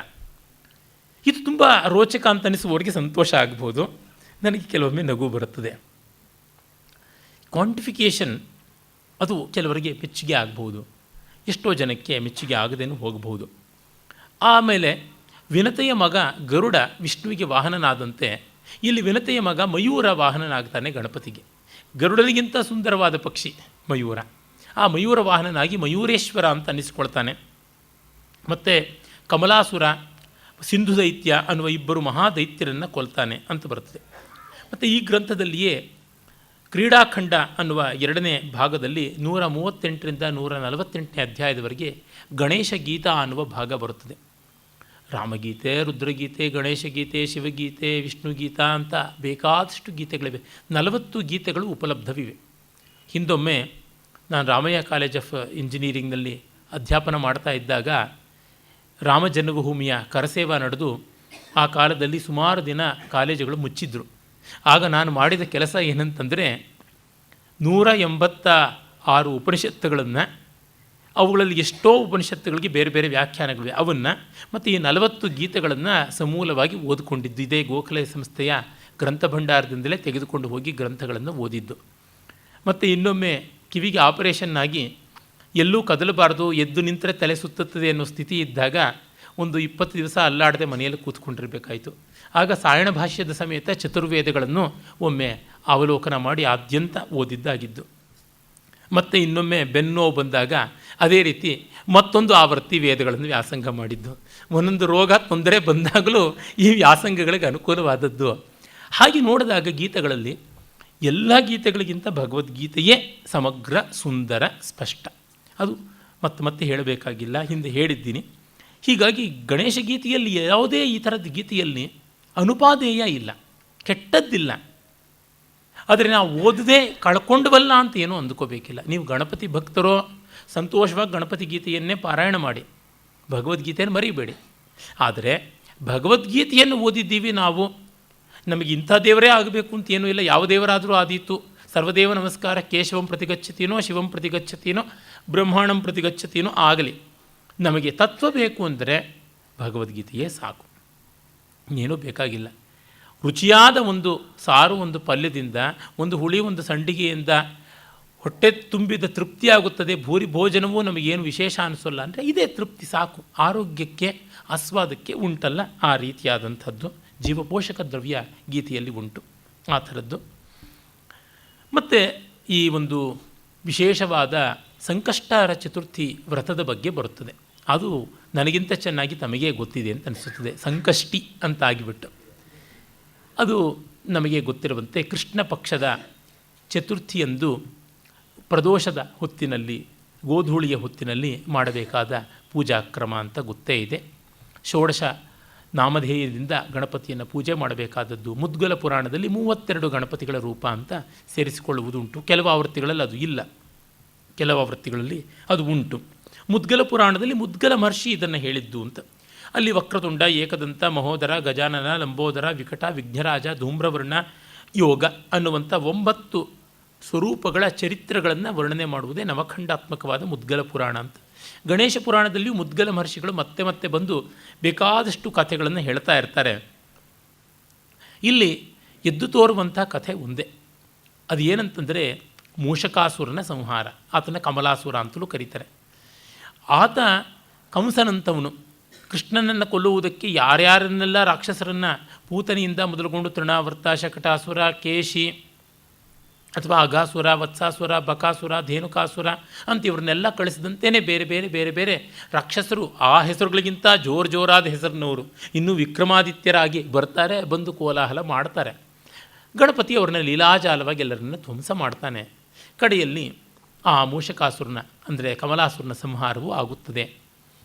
ಇದು ತುಂಬ ರೋಚಕ ಅಂತ ಅನಿಸುವವರಿಗೆ ಸಂತೋಷ ಆಗ್ಬೋದು, ನನಗೆ ಕೆಲವೊಮ್ಮೆ ನಗು ಬರುತ್ತದೆ. ಕ್ವಾಂಟಿಫಿಕೇಷನ್ ಅದು ಕೆಲವರಿಗೆ ಮೆಚ್ಚುಗೆ ಆಗ್ಬೋದು, ಎಷ್ಟೋ ಜನಕ್ಕೆ ಮೆಚ್ಚುಗೆ ಆಗದೇನೂ ಹೋಗಬಹುದು. ಆಮೇಲೆ ವಿನತೆಯ ಮಗ ಗರುಡ ವಿಷ್ಣುವಿಗೆ ವಾಹನನಾದಂತೆ ಇಲ್ಲಿ ವಿನತೆಯ ಮಗ ಮಯೂರ ವಾಹನನಾಗ್ತಾನೆ ಗಣಪತಿಗೆ. ಗರುಡನಿಗಿಂತ ಸುಂದರವಾದ ಪಕ್ಷಿ ಮಯೂರ. ಆ ಮಯೂರ ವಾಹನನಾಗಿ ಮಯೂರೇಶ್ವರ ಅಂತ ಅನ್ನಿಸ್ಕೊಳ್ತಾನೆ. ಮತ್ತು ಕಮಲಾಸುರ, ಸಿಂಧು ದೈತ್ಯ ಅನ್ನುವ ಇಬ್ಬರು ಮಹಾದೈತ್ಯರನ್ನು ಕೊಲ್ತಾನೆ ಅಂತ ಬರ್ತದೆ. ಮತ್ತು ಈ ಗ್ರಂಥದಲ್ಲಿಯೇ ಕ್ರೀಡಾಖಂಡ ಅನ್ನುವ 2ನೇ ಭಾಗದಲ್ಲಿ 138ರಿಂದ 148ನೇ ಅಧ್ಯಾಯದವರೆಗೆ ಗಣೇಶ ಗೀತಾ ಅನ್ನುವ ಭಾಗ ಬರುತ್ತದೆ. ರಾಮಗೀತೆ, ರುದ್ರಗೀತೆ, ಗಣೇಶಗೀತೆ, ಶಿವಗೀತೆ, ವಿಷ್ಣುಗೀತಾ ಅಂತ ಬೇಕಾದಷ್ಟು ಗೀತೆಗಳಿವೆ. 40 ಗೀತೆಗಳು ಉಪಲಬ್ಧವಿವೆ. ಹಿಂದೊಮ್ಮೆ ನಾನು ರಾಮಯ್ಯ ಕಾಲೇಜ್ ಆಫ್ ಇಂಜಿನಿಯರಿಂಗ್ನಲ್ಲಿ ಅಧ್ಯಾಪನ ಮಾಡ್ತಾ ಇದ್ದಾಗ ರಾಮ ಜನ್ಮಭೂಮಿಯ ಕರಸೇವಾ ನಡೆದು ಆ ಕಾಲದಲ್ಲಿ ಸುಮಾರು ದಿನ ಕಾಲೇಜುಗಳು ಮುಚ್ಚಿದ್ರು. ಆಗ ನಾನು ಮಾಡಿದ ಕೆಲಸ ಏನಂತಂದರೆ 186 ಉಪನಿಷತ್ತುಗಳನ್ನು, ಅವುಗಳಲ್ಲಿ ಎಷ್ಟೋ ಉಪನಿಷತ್ತುಗಳಿಗೆ ಬೇರೆ ಬೇರೆ ವ್ಯಾಖ್ಯಾನಗಳಿವೆ, ಅವನ್ನು ಮತ್ತು ಈ 40 ಗೀತೆಗಳನ್ನು ಸಮೂಲವಾಗಿ ಓದಿಕೊಂಡಿದ್ದು. ಇದೇ ಗೋಖಲೆ ಸಂಸ್ಥೆಯ ಗ್ರಂಥ ಭಂಡಾರದಿಂದಲೇ ತೆಗೆದುಕೊಂಡು ಹೋಗಿ ಗ್ರಂಥಗಳನ್ನು ಓದಿದ್ದು. ಮತ್ತು ಇನ್ನೊಮ್ಮೆ ಕಿವಿಗೆ ಆಪರೇಷನ್ ಆಗಿ ಎಲ್ಲೂ ಕದಲಬಾರ್ದು, ಎದ್ದು ನಿಂತರೆ ತಲೆ ಸುತ್ತುತ್ತದೆ ಅನ್ನೋ ಸ್ಥಿತಿ ಇದ್ದಾಗ ಒಂದು 20 ದಿವಸ ಅಲ್ಲಾಡದೆ ಮನೆಯಲ್ಲಿ ಕೂತ್ಕೊಂಡಿರಬೇಕಾಯಿತು. ಆಗ ಸಾಯಣ ಭಾಷ್ಯದ ಸಮೇತ ಚತುರ್ವೇದಗಳನ್ನು ಒಮ್ಮೆ ಅವಲೋಕನ ಮಾಡಿ ಆದ್ಯಂತ ಓದಿದ್ದಾಗಿದ್ದು. ಮತ್ತು ಇನ್ನೊಮ್ಮೆ ಬೆನ್ನೋ ಬಂದಾಗ ಅದೇ ರೀತಿ ಮತ್ತೊಂದು ಆವೃತ್ತಿ ವೇದಗಳನ್ನು ವ್ಯಾಸಂಗ ಮಾಡಿದ್ದು. ಒಂದೊಂದು ರೋಗ ತೊಂದರೆ ಬಂದಾಗಲೂ ಈ ವ್ಯಾಸಂಗಗಳಿಗೆ ಅನುಕೂಲವಾದದ್ದು. ಹಾಗೆ ನೋಡಿದಾಗ ಗೀತೆಗಳಲ್ಲಿ ಎಲ್ಲ ಗೀತೆಗಳಿಗಿಂತ ಭಗವದ್ಗೀತೆಯೇ ಸಮಗ್ರ, ಸುಂದರ, ಸ್ಪಷ್ಟ. ಅದು ಮತ್ತೆ ಹೇಳಬೇಕಾಗಿಲ್ಲ, ಹಿಂದೆ ಹೇಳಿದ್ದೀನಿ. ಹೀಗಾಗಿ ಗಣೇಶ ಗೀತೆಯಲ್ಲಿ ಯಾವುದೇ ಈ ಥರದ ಗೀತೆಯಲ್ಲಿ ಅನುಪಾದೇಯ ಇಲ್ಲ, ಕೆಟ್ಟದ್ದಿಲ್ಲ. ಆದರೆ ನಾವು ಓದದೇ ಕಳ್ಕೊಂಡವಲ್ಲ ಅಂತ ಏನೂ ಅಂದ್ಕೋಬೇಕಿಲ್ಲ. ನೀವು ಗಣಪತಿ ಭಕ್ತರೋ ಸಂತೋಷವಾಗಿ ಗಣಪತಿ ಗೀತೆಯನ್ನೇ ಪಾರಾಯಣ ಮಾಡಿ, ಭಗವದ್ಗೀತೆಯನ್ನು ಮರಿಬೇಡಿ. ಆದರೆ ಭಗವದ್ಗೀತೆಯನ್ನು ಓದಿದ್ದೀವಿ ನಾವು, ನಮಗೆ ಇಂಥ ದೇವರೇ ಆಗಬೇಕು ಅಂತ ಏನೂ ಇಲ್ಲ, ಯಾವ ದೇವರಾದರೂ ಆದೀತು. ಸರ್ವದೇವ ನಮಸ್ಕಾರ, ಕೇಶವಂ ಪ್ರತಿಗಚ್ಚತೀನೋ, ಶಿವಂ ಪ್ರತಿಗಚ್ಚತೀನೋ, ಬ್ರಹ್ಮಾಣಂ ಪ್ರತಿಗಚ್ಚತೀನೋ ಆಗಲಿ. ನಮಗೆ ತತ್ವ ಬೇಕು ಅಂದರೆ ಭಗವದ್ಗೀತೆಯೇ ಸಾಕು, ಏನೂ ಬೇಕಾಗಿಲ್ಲ. ರುಚಿಯಾದ ಒಂದು ಸಾರು, ಒಂದು ಪಲ್ಯದಿಂದ, ಒಂದು ಹುಳಿ, ಒಂದು ಸಂಡಿಗೆಯಿಂದ ಹೊಟ್ಟೆ ತುಂಬಿದ ತೃಪ್ತಿಯಾಗುತ್ತದೆ. ಭೂರಿ ಭೋಜನವೂ ನಮಗೇನು ವಿಶೇಷ ಅನಿಸೋಲ್ಲ ಅಂದರೆ ಇದೇ ತೃಪ್ತಿ ಸಾಕು. ಆರೋಗ್ಯಕ್ಕೆ, ಆಸ್ವಾದಕ್ಕೆ ಉಂಟಲ್ಲ ಆ ರೀತಿಯಾದಂಥದ್ದು. ಜೀವಪೋಷಕ ದ್ರವ್ಯ ಗೀತೆಯಲ್ಲಿ ಉಂಟು ಆ ಥರದ್ದು. ಮತ್ತು ಈ ಒಂದು ವಿಶೇಷವಾದ ಸಂಕಷ್ಟಹರ ಚತುರ್ಥಿ ವ್ರತದ ಬಗ್ಗೆ ಬರುತ್ತದೆ. ಅದು ನನಗಿಂತ ಚೆನ್ನಾಗಿ ತಮಗೇ ಗೊತ್ತಿದೆ ಅಂತ ಅನಿಸುತ್ತದೆ. ಸಂಕಷ್ಟಿ ಅಂತ ಆಗಿಬಿಟ್ಟು ಅದು ನಮಗೆ ಗೊತ್ತಿರುವಂತೆ ಕೃಷ್ಣ ಪಕ್ಷದ ಚತುರ್ಥಿಯಂದು ಪ್ರದೋಷದ ಹೊತ್ತಿನಲ್ಲಿ, ಗೋಧೂಳಿಯ ಹೊತ್ತಿನಲ್ಲಿ ಮಾಡಬೇಕಾದ ಪೂಜಾಕ್ರಮ ಅಂತ ಗೊತ್ತೇ ಇದೆ. ಷೋಡಶ ನಾಮಧೇಯದಿಂದ ಗಣಪತಿಯನ್ನು ಪೂಜೆ ಮಾಡಬೇಕಾದದ್ದು. ಮುದ್ಗಲ ಪುರಾಣದಲ್ಲಿ 32 ಗಣಪತಿಗಳ ರೂಪ ಅಂತ ಸೇರಿಸಿಕೊಳ್ಳುವುದುಂಟು. ಕೆಲವು ಆವೃತ್ತಿಗಳಲ್ಲಿ ಅದು ಇಲ್ಲ, ಕೆಲವು ಆವೃತ್ತಿಗಳಲ್ಲಿ ಅದು ಉಂಟು. ಮುದ್ಗಲ ಪುರಾಣದಲ್ಲಿ ಮುದ್ಗಲ ಮಹರ್ಷಿ ಇದನ್ನು ಹೇಳಿದ್ದು ಅಂತ. ಅಲ್ಲಿ ವಕ್ರತುಂಡ, ಏಕದಂತ, ಮಹೋದರ, ಗಜಾನನ, ಲಂಬೋದರ, ವಿಕಟ, ವಿಘ್ನರಾಜ, ಧೂಮ್ರವರ್ಣ, ಯೋಗ ಅನ್ನುವಂಥ 9 ಸ್ವರೂಪಗಳ ಚರಿತ್ರೆಗಳನ್ನು ವರ್ಣನೆ ಮಾಡುವುದೇ ನವಖಂಡಾತ್ಮಕವಾದ ಮುದ್ಗಲ ಪುರಾಣ ಅಂತ. ಗಣೇಶ ಪುರಾಣದಲ್ಲಿಯೂ ಮುದ್ಗಲ ಮಹರ್ಷಿಗಳು ಮತ್ತೆ ಮತ್ತೆ ಬಂದು ಬೇಕಾದಷ್ಟು ಕಥೆಗಳನ್ನು ಹೇಳ್ತಾ ಇರ್ತಾರೆ. ಇಲ್ಲಿ ಎದ್ದು ತೋರುವಂಥ ಕಥೆ ಒಂದೇ. ಅದು ಏನಂತಂದರೆ ಮೂಷಕಾಸುರನ ಸಂಹಾರ. ಆತನ ಕಮಲಾಸುರ ಅಂತಲೂ ಕರೀತಾರೆ. ಆತ ಕಂಸನಂಥವನು. ಕೃಷ್ಣನನ್ನು ಕೊಲ್ಲುವುದಕ್ಕೆ ಯಾರ್ಯಾರನ್ನೆಲ್ಲ ರಾಕ್ಷಸರನ್ನು, ಪೂತನಿಯಿಂದ ಮೊದಲುಗೊಂಡು ತೃಣಾವರ್ತ, ಶಕಟಾಸುರ, ಕೇಶಿ ಅಥವಾ ಅಘಾಸುರ, ವತ್ಸಾಸುರ, ಬಕಾಸುರ, ಧೇನುಕಾಸುರ ಅಂತ ಇವ್ರನ್ನೆಲ್ಲ ಕಳಿಸಿದಂತೆಯೇ ಬೇರೆ ಬೇರೆ ಬೇರೆ ಬೇರೆ ರಾಕ್ಷಸರು ಆ ಹೆಸರುಗಳಿಗಿಂತ ಜೋರಾದ ಹೆಸರಿನವರು ಇನ್ನೂ ವಿಕ್ರಮಾದಿತ್ಯರಾಗಿ ಬರ್ತಾರೆ, ಬಂದು ಕೋಲಾಹಲ ಮಾಡ್ತಾರೆ. ಗಣಪತಿ ಅವ್ರನ್ನ ಲೀಲಾಜಾಲವಾಗಿ ಎಲ್ಲರನ್ನ ಧ್ವಂಸ ಮಾಡ್ತಾನೆ. ಕಡೆಯಲ್ಲಿ ಆ ಮೂಷಕಾಸುರನ ಅಂದರೆ ಕಮಲಾಸುರನ ಸಂಹಾರವೂ ಆಗುತ್ತದೆ.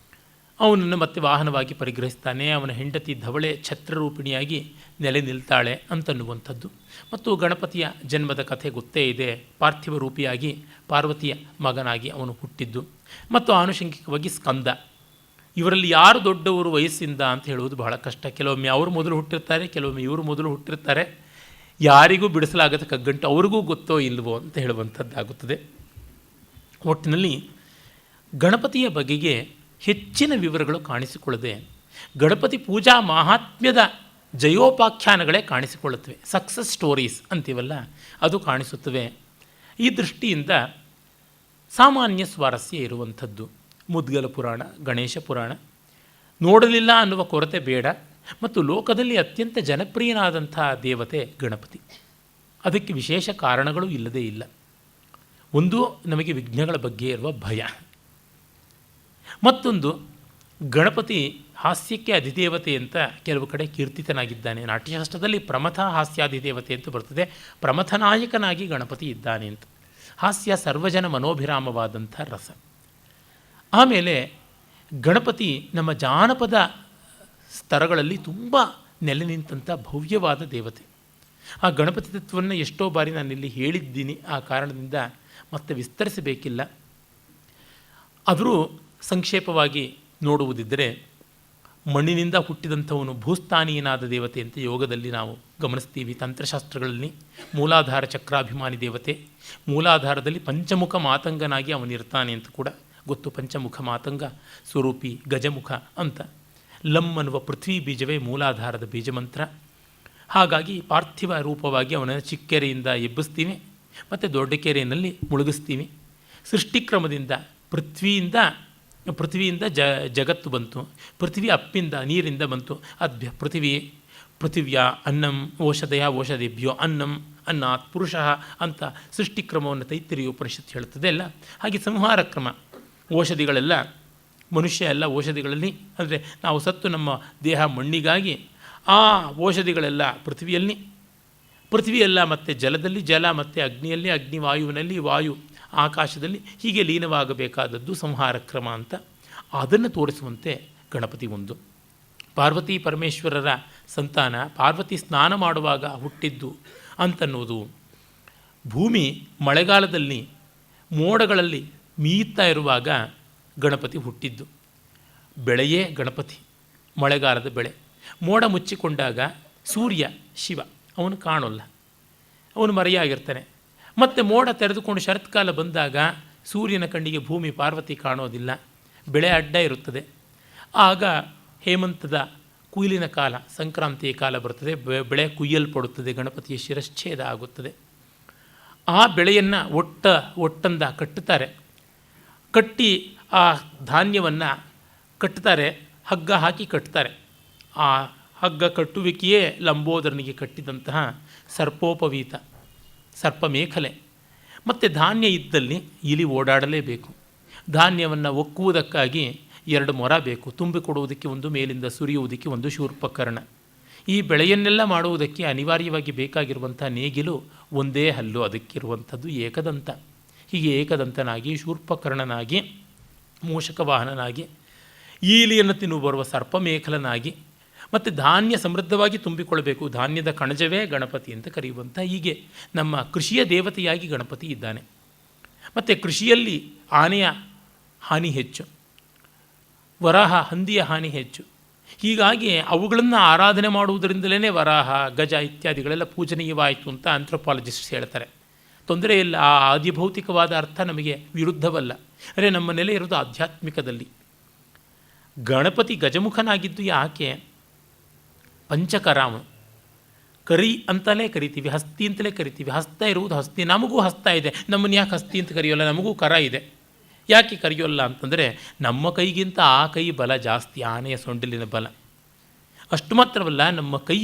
ಅವನನ್ನು ಮತ್ತೆ ವಾಹನವಾಗಿ ಪರಿಗ್ರಹಿಸ್ತಾನೆ. ಅವನ ಹೆಂಡತಿ ಧವಳೆ ಛತ್ರರೂಪಿಣಿಯಾಗಿ ನೆಲೆ ನಿಲ್ತಾಳೆ ಅಂತನ್ನುವಂಥದ್ದು. ಮತ್ತು ಗಣಪತಿಯ ಜನ್ಮದ ಕಥೆ ಗೊತ್ತೇ ಇದೆ. ಪಾರ್ಥಿವ ರೂಪಿಯಾಗಿ ಪಾರ್ವತಿಯ ಮಗನಾಗಿ ಅವನು ಹುಟ್ಟಿದ್ದು. ಮತ್ತು ಆನುಷಂಗಿಕವಾಗಿ ಸ್ಕಂದ. ಇವರಲ್ಲಿ ಯಾರು ದೊಡ್ಡವರು ವಯಸ್ಸಿಂದ ಅಂತ ಹೇಳುವುದು ಬಹಳ ಕಷ್ಟ. ಕೆಲವೊಮ್ಮೆ ಅವರು ಮೊದಲು ಹುಟ್ಟಿರ್ತಾರೆ, ಕೆಲವೊಮ್ಮೆ ಇವರು ಮೊದಲು ಹುಟ್ಟಿರ್ತಾರೆ. ಯಾರಿಗೂ ಬಿಡಿಸಲಾಗದ ಕಗ್ಗಂಟು, ಅವ್ರಿಗೂ ಗೊತ್ತೋ ಇಲ್ವೋ ಅಂತ ಹೇಳುವಂಥದ್ದಾಗುತ್ತದೆ. ಒಟ್ಟಿನಲ್ಲಿ ಗಣಪತಿಯ ಬಗೆಗೆ ಹೆಚ್ಚಿನ ವಿವರಗಳು ಕಾಣಿಸಿಕೊಳ್ಳದೆ ಗಣಪತಿ ಪೂಜಾ ಮಾಹಾತ್ಮ್ಯದ ಜಯೋಪಾಖ್ಯಾನಗಳೇ ಕಾಣಿಸಿಕೊಳ್ಳುತ್ತವೆ. ಸಕ್ಸಸ್ ಸ್ಟೋರೀಸ್ ಅಂತೀವಲ್ಲ, ಅದು ಕಾಣಿಸುತ್ತವೆ. ಈ ದೃಷ್ಟಿಯಿಂದ ಸಾಮಾನ್ಯ ಸ್ವಾರಸ್ಯ ಇರುವಂಥದ್ದು ಮುದ್ಗಲ ಪುರಾಣ, ಗಣೇಶ ಪುರಾಣ. ನೋಡಲಿಲ್ಲ ಅನ್ನುವ ಕೊರತೆ ಬೇಡ. ಮತ್ತು ಲೋಕದಲ್ಲಿ ಅತ್ಯಂತ ಜನಪ್ರಿಯನಾದಂಥ ದೇವತೆ ಗಣಪತಿ. ಅದಕ್ಕೆ ವಿಶೇಷ ಕಾರಣಗಳು ಇಲ್ಲದೇ ಇಲ್ಲ. ಒಂದು ನಮಗೆ ವಿಘ್ನಗಳ ಬಗ್ಗೆ ಇರುವ ಭಯ, ಮತ್ತೊಂದು ಗಣಪತಿ ಹಾಸ್ಯಕ್ಕೆ ಅಧಿದೇವತೆ ಅಂತ ಕೆಲವು ಕಡೆ ಕೀರ್ತಿತನಾಗಿದ್ದಾನೆ. ನಾಟ್ಯಶಾಸ್ತ್ರದಲ್ಲಿ ಪ್ರಮಥ ಹಾಸ್ಯಾಧಿದೇವತೆ ಅಂತ ಬರ್ತದೆ. ಪ್ರಮಥನಾಯಕನಾಗಿ ಗಣಪತಿ ಇದ್ದಾನೆ ಅಂತ. ಹಾಸ್ಯ ಸರ್ವಜನ ಮನೋಭಿರಾಮವಾದಂಥ ರಸ. ಆಮೇಲೆ ಗಣಪತಿ ನಮ್ಮ ಜಾನಪದ ಸ್ತರಗಳಲ್ಲಿ ತುಂಬ ನೆಲೆ ನಿಂತಹ ಭವ್ಯವಾದ ದೇವತೆ. ಆ ಗಣಪತಿ ತತ್ವವನ್ನು ಎಷ್ಟೋ ಬಾರಿ ನಾನಿಲ್ಲಿ ಹೇಳಿದ್ದೀನಿ, ಆ ಕಾರಣದಿಂದ ಮತ್ತೆ ವಿಸ್ತರಿಸಬೇಕಿಲ್ಲ. ಆದರೂ ಸಂಕ್ಷೇಪವಾಗಿ ನೋಡುವುದಿದ್ದರೆ, ಮಣ್ಣಿನಿಂದ ಹುಟ್ಟಿದಂಥವನು ಭೂಸ್ಥಾನೀಯನಾದ ದೇವತೆ ಅಂತ ಯೋಗದಲ್ಲಿ ನಾವು ಗಮನಿಸ್ತೀವಿ. ತಂತ್ರಶಾಸ್ತ್ರಗಳಲ್ಲಿ ಮೂಲಾಧಾರ ಚಕ್ರಾಭಿಮಾನಿ ದೇವತೆ, ಮೂಲಾಧಾರದಲ್ಲಿ ಪಂಚಮುಖ ಮಾತಂಗನಾಗಿ ಅವನಿರ್ತಾನೆ ಅಂತ ಕೂಡ ಗೊತ್ತು. ಪಂಚಮುಖ ಮಾತಂಗ ಸ್ವರೂಪಿ ಗಜಮುಖ ಅಂತ. ಲಮ್ ಅನ್ನುವ ಪೃಥ್ವಿ ಬೀಜವೇ ಮೂಲಾಧಾರದ ಬೀಜಮಂತ್ರ. ಹಾಗಾಗಿ ಪಾರ್ಥಿವ ರೂಪವಾಗಿ ಅವನನ್ನು ಚಿಕ್ಕೆರೆಯಿಂದ ಎಬ್ಬಿಸ್ತೀವಿ ಮತ್ತು ದೊಡ್ಡ ಕೆರೆಯಲ್ಲಿ ಮುಳುಗಿಸ್ತೀವಿ. ಸೃಷ್ಟಿಕ್ರಮದಿಂದ ಪೃಥ್ವಿಯಿಂದ ಜಗತ್ತು ಬಂತು. ಪೃಥ್ವಿ ಅಪ್ಪಿಂದ ನೀರಿಂದ ಬಂತು. ಪೃಥಿವ್ಯ ಅನ್ನಂ ಓಷಧೇಭ್ಯೋ ಅನ್ನಂ ಅನ್ನಾತ್ ಪುರುಷಃ ಅಂತ ಸೃಷ್ಟಿಕ್ರಮವನ್ನು ತೈತ್ತಿರೀಯ ಉಪನಿಷತ್ತು ಹೇಳುತ್ತದೆ ಅಲ್ಲ. ಹಾಗೆ ಸಂಹಾರ ಕ್ರಮ, ಔಷಧಿಗಳೆಲ್ಲ ಮನುಷ್ಯ ಎಲ್ಲ ಔಷಧಿಗಳಲ್ಲಿ, ಅಂದರೆ ನಾವು ಸತ್ತು ನಮ್ಮ ದೇಹ ಮಣ್ಣಿಗಾಗಿ ಆ ಔಷಧಿಗಳೆಲ್ಲ ಪೃಥ್ವಿಯೆಲ್ಲ ಮತ್ತು ಜಲದಲ್ಲಿ, ಜಲ ಮತ್ತು ಅಗ್ನಿಯಲ್ಲಿ, ಅಗ್ನಿವಾಯುವಿನಲ್ಲಿ, ವಾಯು ಆಕಾಶದಲ್ಲಿ, ಹೀಗೆ ಲೀನವಾಗಬೇಕಾದದ್ದು ಸಂಹಾರ ಕ್ರಮ ಅಂತ. ಅದನ್ನು ತೋರಿಸುವಂತೆ ಗಣಪತಿ ಒಂದು. ಪಾರ್ವತಿ ಪರಮೇಶ್ವರರ ಸಂತಾನ, ಪಾರ್ವತಿ ಸ್ನಾನ ಮಾಡುವಾಗ ಹುಟ್ಟಿದ್ದು ಅಂತನ್ನುವುದು. ಭೂಮಿ ಮಳೆಗಾಲದಲ್ಲಿ ಮೋಡಗಳಲ್ಲಿ ಮೀಯುತ್ತಾ ಇರುವಾಗ ಗಣಪತಿ ಹುಟ್ಟಿದ್ದು. ಬೆಳೆಯೇ ಗಣಪತಿ, ಮಳೆಗಾಲದ ಬೆಳೆ. ಮೋಡ ಮುಚ್ಚಿಕೊಂಡಾಗ ಸೂರ್ಯ ಶಿವ ಅವನು ಕಾಣೋಲ್ಲ, ಅವನು ಮರೆಯಾಗಿರ್ತಾನೆ. ಮತ್ತು ಮೋಡ ತೆರೆದುಕೊಂಡು ಶರತ್ಕಾಲ ಬಂದಾಗ ಸೂರ್ಯನ ಕಣ್ಣಿಗೆ ಭೂಮಿ ಪಾರ್ವತಿ ಕಾಣೋದಿಲ್ಲ, ಬೆಳೆ ಅಡ್ಡ ಇರುತ್ತದೆ. ಆಗ ಹೇಮಂತದ ಕುಯ್ಲಿನ ಕಾಲ, ಸಂಕ್ರಾಂತಿಯ ಕಾಲ ಬರುತ್ತದೆ. ಬೆಳೆ ಕುಯ್ಯಲ್ಪಡುತ್ತದೆ, ಗಣಪತಿಯ ಶಿರಶ್ಛೇದ ಆಗುತ್ತದೆ. ಆ ಬೆಳೆಯನ್ನು ಒಟ್ಟಂದ ಕಟ್ಟುತ್ತಾರೆ. ಕಟ್ಟಿ ಆ ಧಾನ್ಯವನ್ನು ಕಟ್ಟುತ್ತಾರೆ, ಹಗ್ಗ ಹಾಕಿ ಕಟ್ತಾರೆ. ಆ ಹಗ್ಗ ಕಟ್ಟುವಿಕೆಯೇ ಲಂಬೋದರನಿಗೆ ಕಟ್ಟಿದಂತಹ ಸರ್ಪೋಪವೀತ, ಸರ್ಪಮೇಖಲೆ. ಮತ್ತು ಧಾನ್ಯ ಇದ್ದಲ್ಲಿ ಇಲಿ ಓಡಾಡಲೇಬೇಕು. ಧಾನ್ಯವನ್ನು ಒಕ್ಕುವುದಕ್ಕಾಗಿ 2 ಮೊರ ಬೇಕು, ತುಂಬಿಕೊಡುವುದಕ್ಕೆ ಒಂದು, ಮೇಲಿಂದ ಸುರಿಯುವುದಕ್ಕೆ ಒಂದು ಶೂರ್ಪಕರ್ಣ. ಈ ಬೆಳೆಯನ್ನೆಲ್ಲ ಮಾಡುವುದಕ್ಕೆ ಅನಿವಾರ್ಯವಾಗಿ ಬೇಕಾಗಿರುವಂಥ ನೇಗಿಲು ಒಂದೇ ಹಲ್ಲು, ಅದಕ್ಕಿರುವಂಥದ್ದು ಏಕದಂತ. ಹೀಗೆ ಏಕದಂತನಾಗಿ, ಶೂರ್ಪಕರ್ಣನಾಗಿ, ಮೂಷಕವಾಹನನಾಗಿ, ಈ ಇಲಿಯನ್ನು ತಿನ್ನುವ ಬರುವ ಸರ್ಪಮೇಖಲನಾಗಿ, ಮತ್ತು ಧಾನ್ಯ ಸಮೃದ್ಧವಾಗಿ ತುಂಬಿಕೊಳ್ಳಬೇಕು. ಧಾನ್ಯದ ಕಣಜವೇ ಗಣಪತಿ ಅಂತ ಕರೆಯುವಂಥ, ಹೀಗೆ ನಮ್ಮ ಕೃಷಿಯ ದೇವತೆಯಾಗಿ ಗಣಪತಿ ಇದ್ದಾನೆ. ಮತ್ತು ಕೃಷಿಯಲ್ಲಿ ಆನೆಯ ಹಾನಿ ಹೆಚ್ಚು, ವರಾಹ ಹಂದಿಯ ಹಾನಿ ಹೆಚ್ಚು. ಹೀಗಾಗಿ ಅವುಗಳನ್ನು ಆರಾಧನೆ ಮಾಡುವುದರಿಂದಲೇ ವರಾಹ, ಗಜ ಇತ್ಯಾದಿಗಳೆಲ್ಲ ಪೂಜನೀಯವಾಯಿತು ಅಂತ ಆಂಥ್ರೋಪಾಲಜಿಸ್ಟ್ಸ್ ಹೇಳ್ತಾರೆ. ತೊಂದರೆ ಇಲ್ಲ, ಆ ಆದಿಭೌತಿಕವಾದ ಅರ್ಥ ನಮಗೆ ವಿರುದ್ಧವಲ್ಲ. ಅಂದರೆ ನಮ್ಮ ನೆಲೆ ಇರೋದು ಆಧ್ಯಾತ್ಮಿಕದಲ್ಲಿ. ಗಣಪತಿ ಗಜಮುಖನಾಗಿದ್ದು ಯಾಕೆ? ಪಂಚಕರಾಮ, ಕರಿ ಅಂತಲೇ ಕರಿತೀವಿ, ಹಸ್ತಿ ಅಂತಲೇ ಕರಿತೀವಿ. ಹಸ್ತ ಇರುವುದು ಹಸ್ತಿ, ನಮಗೂ ಹಸ್ತ ಇದೆ, ನಮ್ಮನ್ನು ಯಾಕೆ ಹಸ್ತಿ ಅಂತ ಕರೆಯೋಲ್ಲ? ನಮಗೂ ಕರ ಇದೆ, ಯಾಕೆ ಕರೆಯೋಲ್ಲ ಅಂತಂದರೆ ನಮ್ಮ ಕೈಗಿಂತ ಆ ಕೈ ಬಲ ಜಾಸ್ತಿ, ಆನೆಯ ಸೊಂಡಿಲಿನ ಬಲ. ಅಷ್ಟು ಮಾತ್ರವಲ್ಲ, ನಮ್ಮ ಕೈ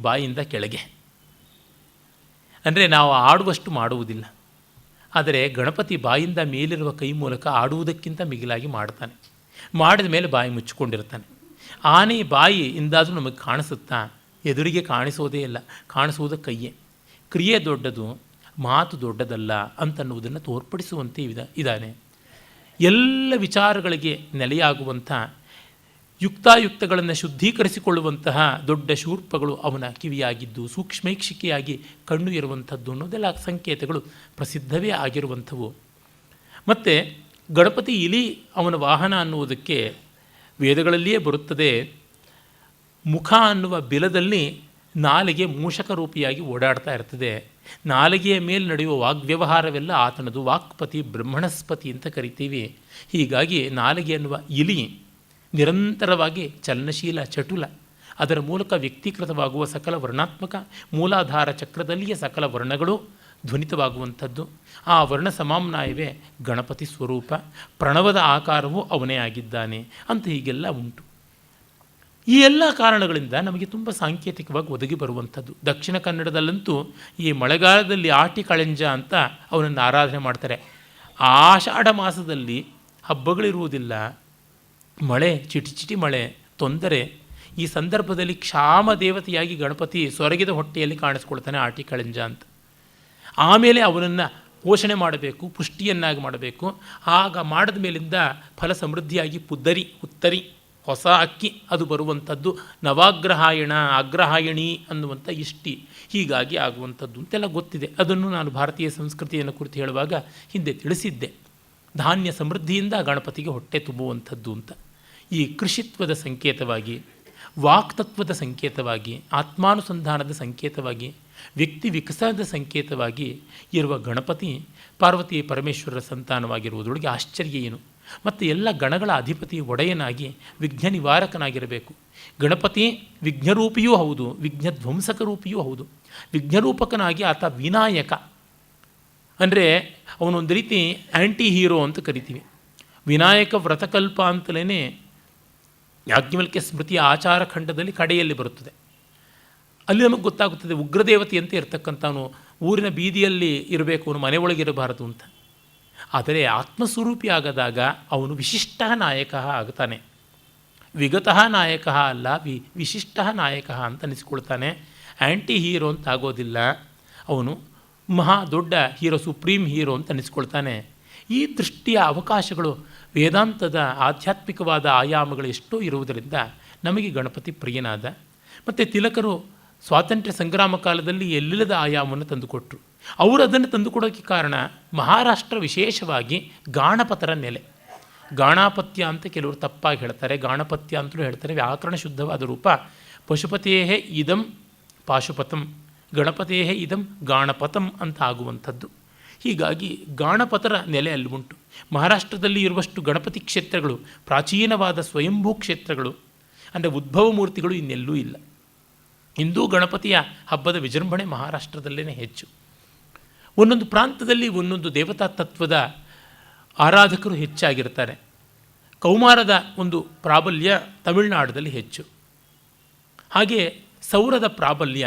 ಬಾಯಿಂದ ಕೆಳಗೆ, ಅಂದರೆ ನಾವು ಆಡುವಷ್ಟು ಮಾಡುವುದಿಲ್ಲ. ಆದರೆ ಗಣಪತಿ ಬಾಯಿಂದ ಮೇಲಿರುವ ಕೈ ಮೂಲಕ ಆಡುವುದಕ್ಕಿಂತ ಮಿಗಿಲಾಗಿ ಮಾಡ್ತಾನೆ. ಮಾಡಿದ ಮೇಲೆ ಬಾಯಿ ಮುಚ್ಚಿಕೊಂಡಿರ್ತಾನೆ. ಆನೆ ಬಾಯಿ ಇಂದಾದರೂ ನಮಗೆ ಕಾಣಿಸುತ್ತಾ? ಎದುರಿಗೆ ಕಾಣಿಸೋದೇ ಇಲ್ಲ, ಕಾಣಿಸುವುದು ಕೈಯೇ. ಕ್ರಿಯೆ ದೊಡ್ಡದು, ಮಾತು ದೊಡ್ಡದಲ್ಲ ಅಂತನ್ನುವುದನ್ನು ತೋರ್ಪಡಿಸುವಂತೆ ಇದ್ದಾನೆ. ಎಲ್ಲ ವಿಚಾರಗಳಿಗೆ ನೆಲೆಯಾಗುವಂಥ, ಯುಕ್ತಾಯುಕ್ತಗಳನ್ನು ಶುದ್ಧೀಕರಿಸಿಕೊಳ್ಳುವಂತಹ ದೊಡ್ಡ ಶೂರ್ಪಗಳು ಅವನ ಕಿವಿಯಾಗಿದ್ದು, ಸೂಕ್ಷ್ಮೈಕ್ಷಿಕೆಯಾಗಿ ಕಣ್ಣು ಇರುವಂಥದ್ದು ಅನ್ನೋದೆಲ್ಲ ಸಂಕೇತಗಳು ಪ್ರಸಿದ್ಧವೇ ಆಗಿರುವಂಥವು. ಮತ್ತು ಗಣಪತಿ ಇಲಿ ಅವನ ವಾಹನ ಅನ್ನುವುದಕ್ಕೆ ವೇದಗಳಲ್ಲಿಯೇ ಬರುತ್ತದೆ. ಮುಖ ಅನ್ನುವ ಬಿಲದಲ್ಲಿ ನಾಲಿಗೆ ಮೂಷಕ ರೂಪಿಯಾಗಿ ಓಡಾಡ್ತಾ ಇರ್ತದೆ. ನಾಲಿಗೆಯ ಮೇಲೆ ನಡೆಯುವ ವಾಗ್ವ್ಯವಹಾರವೆಲ್ಲ ಆತನದು. ವಾಕ್ಪತಿ ಬ್ರಹ್ಮಣಸ್ಪತಿ ಅಂತ ಕರಿತೀವಿ. ಹೀಗಾಗಿ ನಾಲಿಗೆ ಅನ್ನುವ ಇಲಿ ನಿರಂತರವಾಗಿ ಚಲನಶೀಲ, ಚಟುಲ. ಅದರ ಮೂಲಕ ವ್ಯಕ್ತೀಕೃತವಾಗುವ ಸಕಲ ವರ್ಣಾತ್ಮಕ ಮೂಲಾಧಾರ ಚಕ್ರದಲ್ಲಿಯೇ ಸಕಲ ವರ್ಣಗಳು ಧ್ವನಿತವಾಗುವಂಥದ್ದು. ಆ ವರ್ಣ ಸಮಾಮ್ನಾಯವೇ ಗಣಪತಿ ಸ್ವರೂಪ. ಪ್ರಣವದ ಆಕಾರವೂ ಅವನೇ ಆಗಿದ್ದಾನೆ ಅಂತ ಹೀಗೆಲ್ಲ ಉಂಟು. ಈ ಎಲ್ಲ ಕಾರಣಗಳಿಂದ ನಮಗೆ ತುಂಬ ಸಾಂಕೇತಿಕವಾಗಿ ಒದಗಿ ಬರುವಂಥದ್ದು. ದಕ್ಷಿಣ ಕನ್ನಡದಲ್ಲಂತೂ ಈ ಮಳೆಗಾಲದಲ್ಲಿ ಆಟಿ ಕಳೆಂಜ ಅಂತ ಅವನನ್ನು ಆರಾಧನೆ ಮಾಡ್ತಾರೆ. ಆಷಾಢ ಮಾಸದಲ್ಲಿ ಹಬ್ಬಗಳಿರುವುದಿಲ್ಲ, ಮಳೆ, ಚಿಟಿ ಮಳೆ, ತೊಂದರೆ. ಈ ಸಂದರ್ಭದಲ್ಲಿ ಕ್ಷಾಮ ದೇವತೆಯಾಗಿ ಗಣಪತಿ ಸೊರಗಿದ ಹೊಟ್ಟೆಯಲ್ಲಿ ಕಾಣಿಸ್ಕೊಳ್ತಾನೆ, ಆಟಿ ಕಳಂಜ ಅಂತ. ಆಮೇಲೆ ಅವನನ್ನು ಪೋಷಣೆ ಮಾಡಬೇಕು, ಪುಷ್ಟಿಯನ್ನಾಗಿ ಮಾಡಬೇಕು. ಆಗ ಮಾಡಿದ ಮೇಲಿಂದ ಫಲ ಸಮೃದ್ಧಿಯಾಗಿ ಉತ್ತರಿ ಹೊಸ ಅಕ್ಕಿ ಅದು ಬರುವಂಥದ್ದು. ನವಾಗ್ರಹಾಯಣ, ಅಗ್ರಹಾಯಣಿ ಅನ್ನುವಂಥ ಇಷ್ಟಿ ಹೀಗಾಗಿ ಆಗುವಂಥದ್ದು ಅಂತೆಲ್ಲ ಗೊತ್ತಿದೆ. ಅದನ್ನು ನಾನು ಭಾರತೀಯ ಸಂಸ್ಕೃತಿಯನ್ನು ಕುರಿತು ಹೇಳುವಾಗ ಹಿಂದೆ ತಿಳಿಸಿದ್ದೆ. ಧಾನ್ಯ ಸಮೃದ್ಧಿಯಿಂದ ಗಣಪತಿಗೆ ಹೊಟ್ಟೆ ತುಂಬುವಂಥದ್ದು ಅಂತ. ಈ ಕೃಷಿತ್ವದ ಸಂಕೇತವಾಗಿ, ವಾಕ್ತತ್ವದ ಸಂಕೇತವಾಗಿ, ಆತ್ಮಾನುಸಂಧಾನದ ಸಂಕೇತವಾಗಿ, ವ್ಯಕ್ತಿ ವಿಕಸನದ ಸಂಕೇತವಾಗಿ ಇರುವ ಗಣಪತಿ ಪಾರ್ವತಿ ಪರಮೇಶ್ವರರ ಸಂತಾನವಾಗಿರುವುದರೊಳಗೆ ಆಶ್ಚರ್ಯ ಏನು? ಮತ್ತು ಎಲ್ಲ ಗಣಗಳ ಅಧಿಪತಿ, ಒಡೆಯನಾಗಿ ವಿಘ್ನ ನಿವಾರಕನಾಗಿರಬೇಕು. ಗಣಪತಿ ವಿಘ್ನರೂಪಿಯೂ ಹೌದು, ವಿಘ್ನಧ್ವಂಸಕ ರೂಪಿಯೂ ಹೌದು. ವಿಘ್ನರೂಪಕನಾಗಿ ಆತ ವಿನಾಯಕ, ಅಂದರೆ ಅವನೊಂದು ರೀತಿ ಆ್ಯಂಟಿ ಹೀರೋ ಅಂತ ಕರಿತೀವಿ. ವಿನಾಯಕ ವ್ರತಕಲ್ಪ ಅಂತಲೇ ಯಾಜ್ಞವಲ್ಕ್ಯ ಸ್ಮೃತಿಯ ಆಚಾರ ಖಂಡದಲ್ಲಿ ಕಡೆಯಲ್ಲಿ ಬರುತ್ತದೆ. ಅಲ್ಲಿ ನಮಗೆ ಗೊತ್ತಾಗುತ್ತದೆ ಉಗ್ರದೇವತೆಯಂತೆ ಇರತಕ್ಕಂಥವನು ಊರಿನ ಬೀದಿಯಲ್ಲಿ ಇರಬೇಕು, ಅವನು ಮನೆ ಒಳಗಿರಬಾರದು ಅಂತ. ಆದರೆ ಆತ್ಮಸ್ವರೂಪಿ ಆಗದಾಗ ಅವನು ವಿಶಿಷ್ಟ ನಾಯಕ ಆಗ್ತಾನೆ. ವಿಗತಃ ನಾಯಕ ಅಲ್ಲ, ವಿಶಿಷ್ಟ ನಾಯಕ ಅಂತ ಅನಿಸ್ಕೊಳ್ತಾನೆ. ಆ್ಯಂಟಿ ಹೀರೋ ಅಂತ ಆಗೋದಿಲ್ಲ, ಅವನು ಮಹಾ ದೊಡ್ಡ ಹೀರೋ, ಸುಪ್ರೀಂ ಹೀರೋ ಅಂತ ಅನಿಸ್ಕೊಳ್ತಾನೆ. ಈ ದೃಷ್ಟಿಯ ಅವಕಾಶಗಳು ವೇದಾಂತದ ಆಧ್ಯಾತ್ಮಿಕವಾದ ಆಯಾಮಗಳು ಎಷ್ಟೋ ಇರುವುದರಿಂದ ನಮಗೆ ಗಣಪತಿ ಪ್ರಿಯನಾದ. ಮತ್ತು ತಿಲಕರು ಸ್ವಾತಂತ್ರ್ಯ ಸಂಗ್ರಾಮ ಕಾಲದಲ್ಲಿ ಎಲ್ಲಿಲ್ಲದ ಆಯಾಮವನ್ನು ತಂದುಕೊಟ್ರು. ಅವರು ಅದನ್ನು ತಂದುಕೊಡೋಕ್ಕೆ ಕಾರಣ ಮಹಾರಾಷ್ಟ್ರ ವಿಶೇಷವಾಗಿ ಗಾಣಪತರ ನೆಲೆ. ಗಾಣಾಪತ್ಯ ಅಂತ ಕೆಲವರು ತಪ್ಪಾಗಿ ಹೇಳ್ತಾರೆ, ಗಾಣಪತ್ಯ ಅಂತಲೂ ಹೇಳ್ತಾರೆ. ವ್ಯಾಕರಣ ಶುದ್ಧವಾದ ರೂಪ ಪಶುಪತೇ ಇದಂ ಪಾಶುಪತಂ, ಗಣಪತೇ ಇದಂ ಗಾಣಪತಂ ಅಂತ ಆಗುವಂಥದ್ದು. ಹೀಗಾಗಿ ಗಾಣಪತರ ನೆಲೆ ಅಲ್ಲಿ ಉಂಟು. ಮಹಾರಾಷ್ಟ್ರದಲ್ಲಿ ಇರುವಷ್ಟು ಗಣಪತಿ ಕ್ಷೇತ್ರಗಳು, ಪ್ರಾಚೀನವಾದ ಸ್ವಯಂಭೂ ಕ್ಷೇತ್ರಗಳು, ಅಂದರೆ ಉದ್ಭವ ಮೂರ್ತಿಗಳು ಇನ್ನೆಲ್ಲೂ ಇಲ್ಲ. ಹಿಂದೂ ಗಣಪತಿಯ ಹಬ್ಬದ ವಿಜೃಂಭಣೆ ಮಹಾರಾಷ್ಟ್ರದಲ್ಲೇ ಹೆಚ್ಚು. ಒಂದೊಂದು ಪ್ರಾಂತದಲ್ಲಿ ಒಂದೊಂದು ದೇವತಾ ತತ್ವದ ಆರಾಧಕರು ಹೆಚ್ಚಾಗಿರ್ತಾರೆ. ಕೌಮಾರದ ಒಂದು ಪ್ರಾಬಲ್ಯ ತಮಿಳುನಾಡಲ್ಲಿ ಹೆಚ್ಚು, ಹಾಗೆ ಸೌರದ ಪ್ರಾಬಲ್ಯ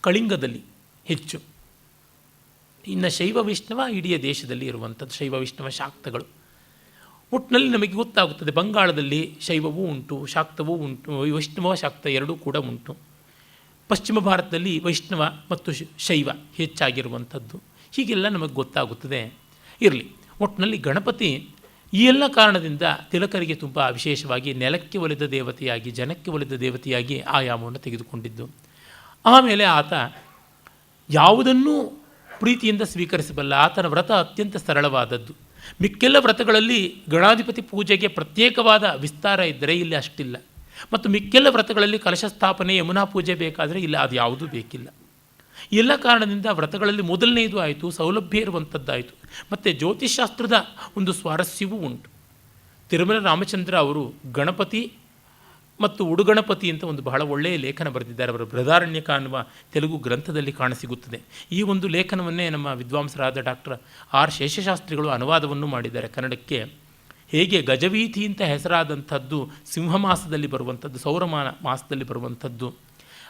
ಕಳಿಂಗದಲ್ಲಿ ಹೆಚ್ಚು. ಇನ್ನು ಶೈವ ವೈಷ್ಣವ ಇಡೀ ದೇಶದಲ್ಲಿ ಇರುವಂಥದ್ದು, ಶೈವ ವೈಷ್ಣವ ಶಾಕ್ತಗಳು. ಒಟ್ಟಿನಲ್ಲಿ ನಮಗೆ ಗೊತ್ತಾಗುತ್ತದೆ, ಬಂಗಾಳದಲ್ಲಿ ಶೈವವೂ ಉಂಟು, ಶಾಕ್ತವೂ ಉಂಟು, ವೈಷ್ಣವ ಶಾಕ್ತ ಎರಡೂ ಕೂಡ ಉಂಟು. ಪಶ್ಚಿಮ ಭಾರತದಲ್ಲಿ ವೈಷ್ಣವ ಮತ್ತು ಶೈವ ಹೆಚ್ಚಾಗಿರುವಂಥದ್ದು. ಹೀಗೆಲ್ಲ ನಮಗೆ ಗೊತ್ತಾಗುತ್ತದೆ. ಇರಲಿ, ಒಟ್ಟಿನಲ್ಲಿ ಗಣಪತಿ ಈ ಎಲ್ಲ ಕಾರಣದಿಂದ ತಿಲಕರಿಗೆ ತುಂಬ ವಿಶೇಷವಾಗಿ ನೆಲಕ್ಕೆ ಒಲಿದ ದೇವತೆಯಾಗಿ, ಜನಕ್ಕೆ ಒಲಿದ ದೇವತೆಯಾಗಿ ಆಯಾಮವನ್ನು ತೆಗೆದುಕೊಂಡಿದ್ದು. ಆಮೇಲೆ ಆತ ಯಾವುದನ್ನೂ ಪ್ರೀತಿಯಿಂದ ಸ್ವೀಕರಿಸಬಲ್ಲ. ಆತನ ವ್ರತ ಅತ್ಯಂತ ಸರಳವಾದದ್ದು. ಮಿಕ್ಕೆಲ್ಲ ವ್ರತಗಳಲ್ಲಿ ಗಣಾಧಿಪತಿ ಪೂಜೆಗೆ ಪ್ರತ್ಯೇಕವಾದ ವಿಸ್ತಾರ ಇದ್ದರೆ ಇಲ್ಲಿ ಅಷ್ಟಿಲ್ಲ. ಮತ್ತು ಮಿಕ್ಕೆಲ್ಲ ವ್ರತಗಳಲ್ಲಿ ಕಲಶ ಸ್ಥಾಪನೆ, ಯಮುನಾ ಪೂಜೆ ಬೇಕಾದರೆ ಇಲ್ಲ, ಅದು ಯಾವುದೂ ಬೇಕಿಲ್ಲ. ಎಲ್ಲ ಕಾರಣದಿಂದ ವ್ರತಗಳಲ್ಲಿ ಮೊದಲನೆಯದು ಆಯಿತು, ಸೌಲಭ್ಯ ಇರುವಂಥದ್ದಾಯಿತು. ಮತ್ತು ಜ್ಯೋತಿಷಾಸ್ತ್ರದ ಒಂದು ಸ್ವಾರಸ್ಯವೂ ಉಂಟು. ತಿರುಮಲ ರಾಮಚಂದ್ರ ಅವರು ಗಣಪತಿ ಮತ್ತು ಉಡುಗಣಪತಿ ಅಂತ ಒಂದು ಬಹಳ ಒಳ್ಳೆಯ ಲೇಖನ ಬರೆದಿದ್ದಾರೆ. ಅವರ ಬೃಹದಾರಣ್ಯಕ ಅನ್ನುವ ತೆಲುಗು ಗ್ರಂಥದಲ್ಲಿ ಕಾಣಸಿಗುತ್ತದೆ. ಈ ಒಂದು ಲೇಖನವನ್ನೇ ನಮ್ಮ ವಿದ್ವಾಂಸರಾದ ಡಾಕ್ಟರ್ ಆರ್ ಶೇಷಶಾಸ್ತ್ರಿಗಳು ಅನುವಾದವನ್ನು ಮಾಡಿದ್ದಾರೆ ಕನ್ನಡಕ್ಕೆ. ಹೇಗೆ ಗಜವೀಥಿ ಅಂತ ಹೆಸರಾದಂಥದ್ದು ಸಿಂಹಮಾಸದಲ್ಲಿ ಬರುವಂಥದ್ದು, ಸೌರಮಾನ ಮಾಸದಲ್ಲಿ ಬರುವಂಥದ್ದು,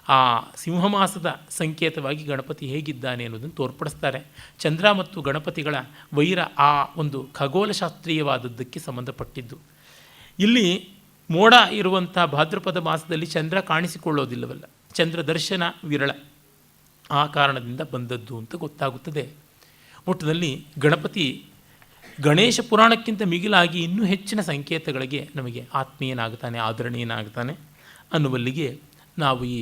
ಆ ಸಿಂಹಮಾಸದ ಸಂಕೇತವಾಗಿ ಗಣಪತಿ ಹೇಗಿದ್ದಾನೆ ಅನ್ನೋದನ್ನು ತೋರ್ಪಡಿಸ್ತಾರೆ. ಚಂದ್ರ ಮತ್ತು ಗಣಪತಿಗಳ ವೈರ ಆ ಒಂದು ಖಗೋಳಶಾಸ್ತ್ರೀಯವಾದದ್ದಕ್ಕೆ ಸಂಬಂಧಪಟ್ಟಿದ್ದು. ಇಲ್ಲಿ ಮೋಡ ಇರುವಂಥ ಭಾದ್ರಪದ ಮಾಸದಲ್ಲಿ ಚಂದ್ರ ಕಾಣಿಸಿಕೊಳ್ಳೋದಿಲ್ಲವಲ್ಲ, ಚಂದ್ರ ದರ್ಶನ ವಿರಳ. ಆ ಕಾರಣದಿಂದ ಬಂದದ್ದು ಅಂತ ಗೊತ್ತಾಗುತ್ತದೆ. ಒಟ್ಟಿನಲ್ಲಿ ಗಣಪತಿ ಗಣೇಶ ಪುರಾಣಕ್ಕಿಂತ ಮಿಗಿಲಾಗಿ ಇನ್ನೂ ಹೆಚ್ಚಿನ ಸಂಕೇತಗಳಿಗೆ ನಮಗೆ ಆತ್ಮೀಯನಾಗ್ತಾನೆ, ಆದರಣೀಯನಾಗ್ತಾನೆ ಅನ್ನುವಲ್ಲಿಗೆ ನಾವು ಈ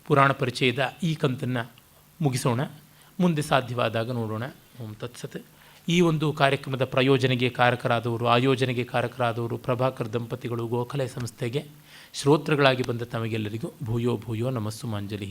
ಪುರಾಣ ಪರಿಚಯದ ಈ ಕಂತನ್ನು ಮುಗಿಸೋಣ. ಮುಂದೆ ಸಾಧ್ಯವಾದಾಗ ನೋಡೋಣ. ಓಂ ತತ್ಸತ್. ಈ ಒಂದು ಕಾರ್ಯಕ್ರಮದ ಪ್ರಯೋಜನೆಗೆ ಕಾರಕರಾದವರು, ಆಯೋಜನೆಗೆ ಕಾರಕರಾದವರು ಪ್ರಭಾಕರ್ ದಂಪತಿಗಳು, ಗೋಖಲೆ ಸಂಸ್ಥೆಗೆ ಶ್ರೋತೃಗಳಾಗಿ ಬಂದ ತಮಗೆಲ್ಲರಿಗೂ ಭೂಯೋ ಭೂಯೋ ನಮಸ್ಸು ಮಾಂಜಲಿ.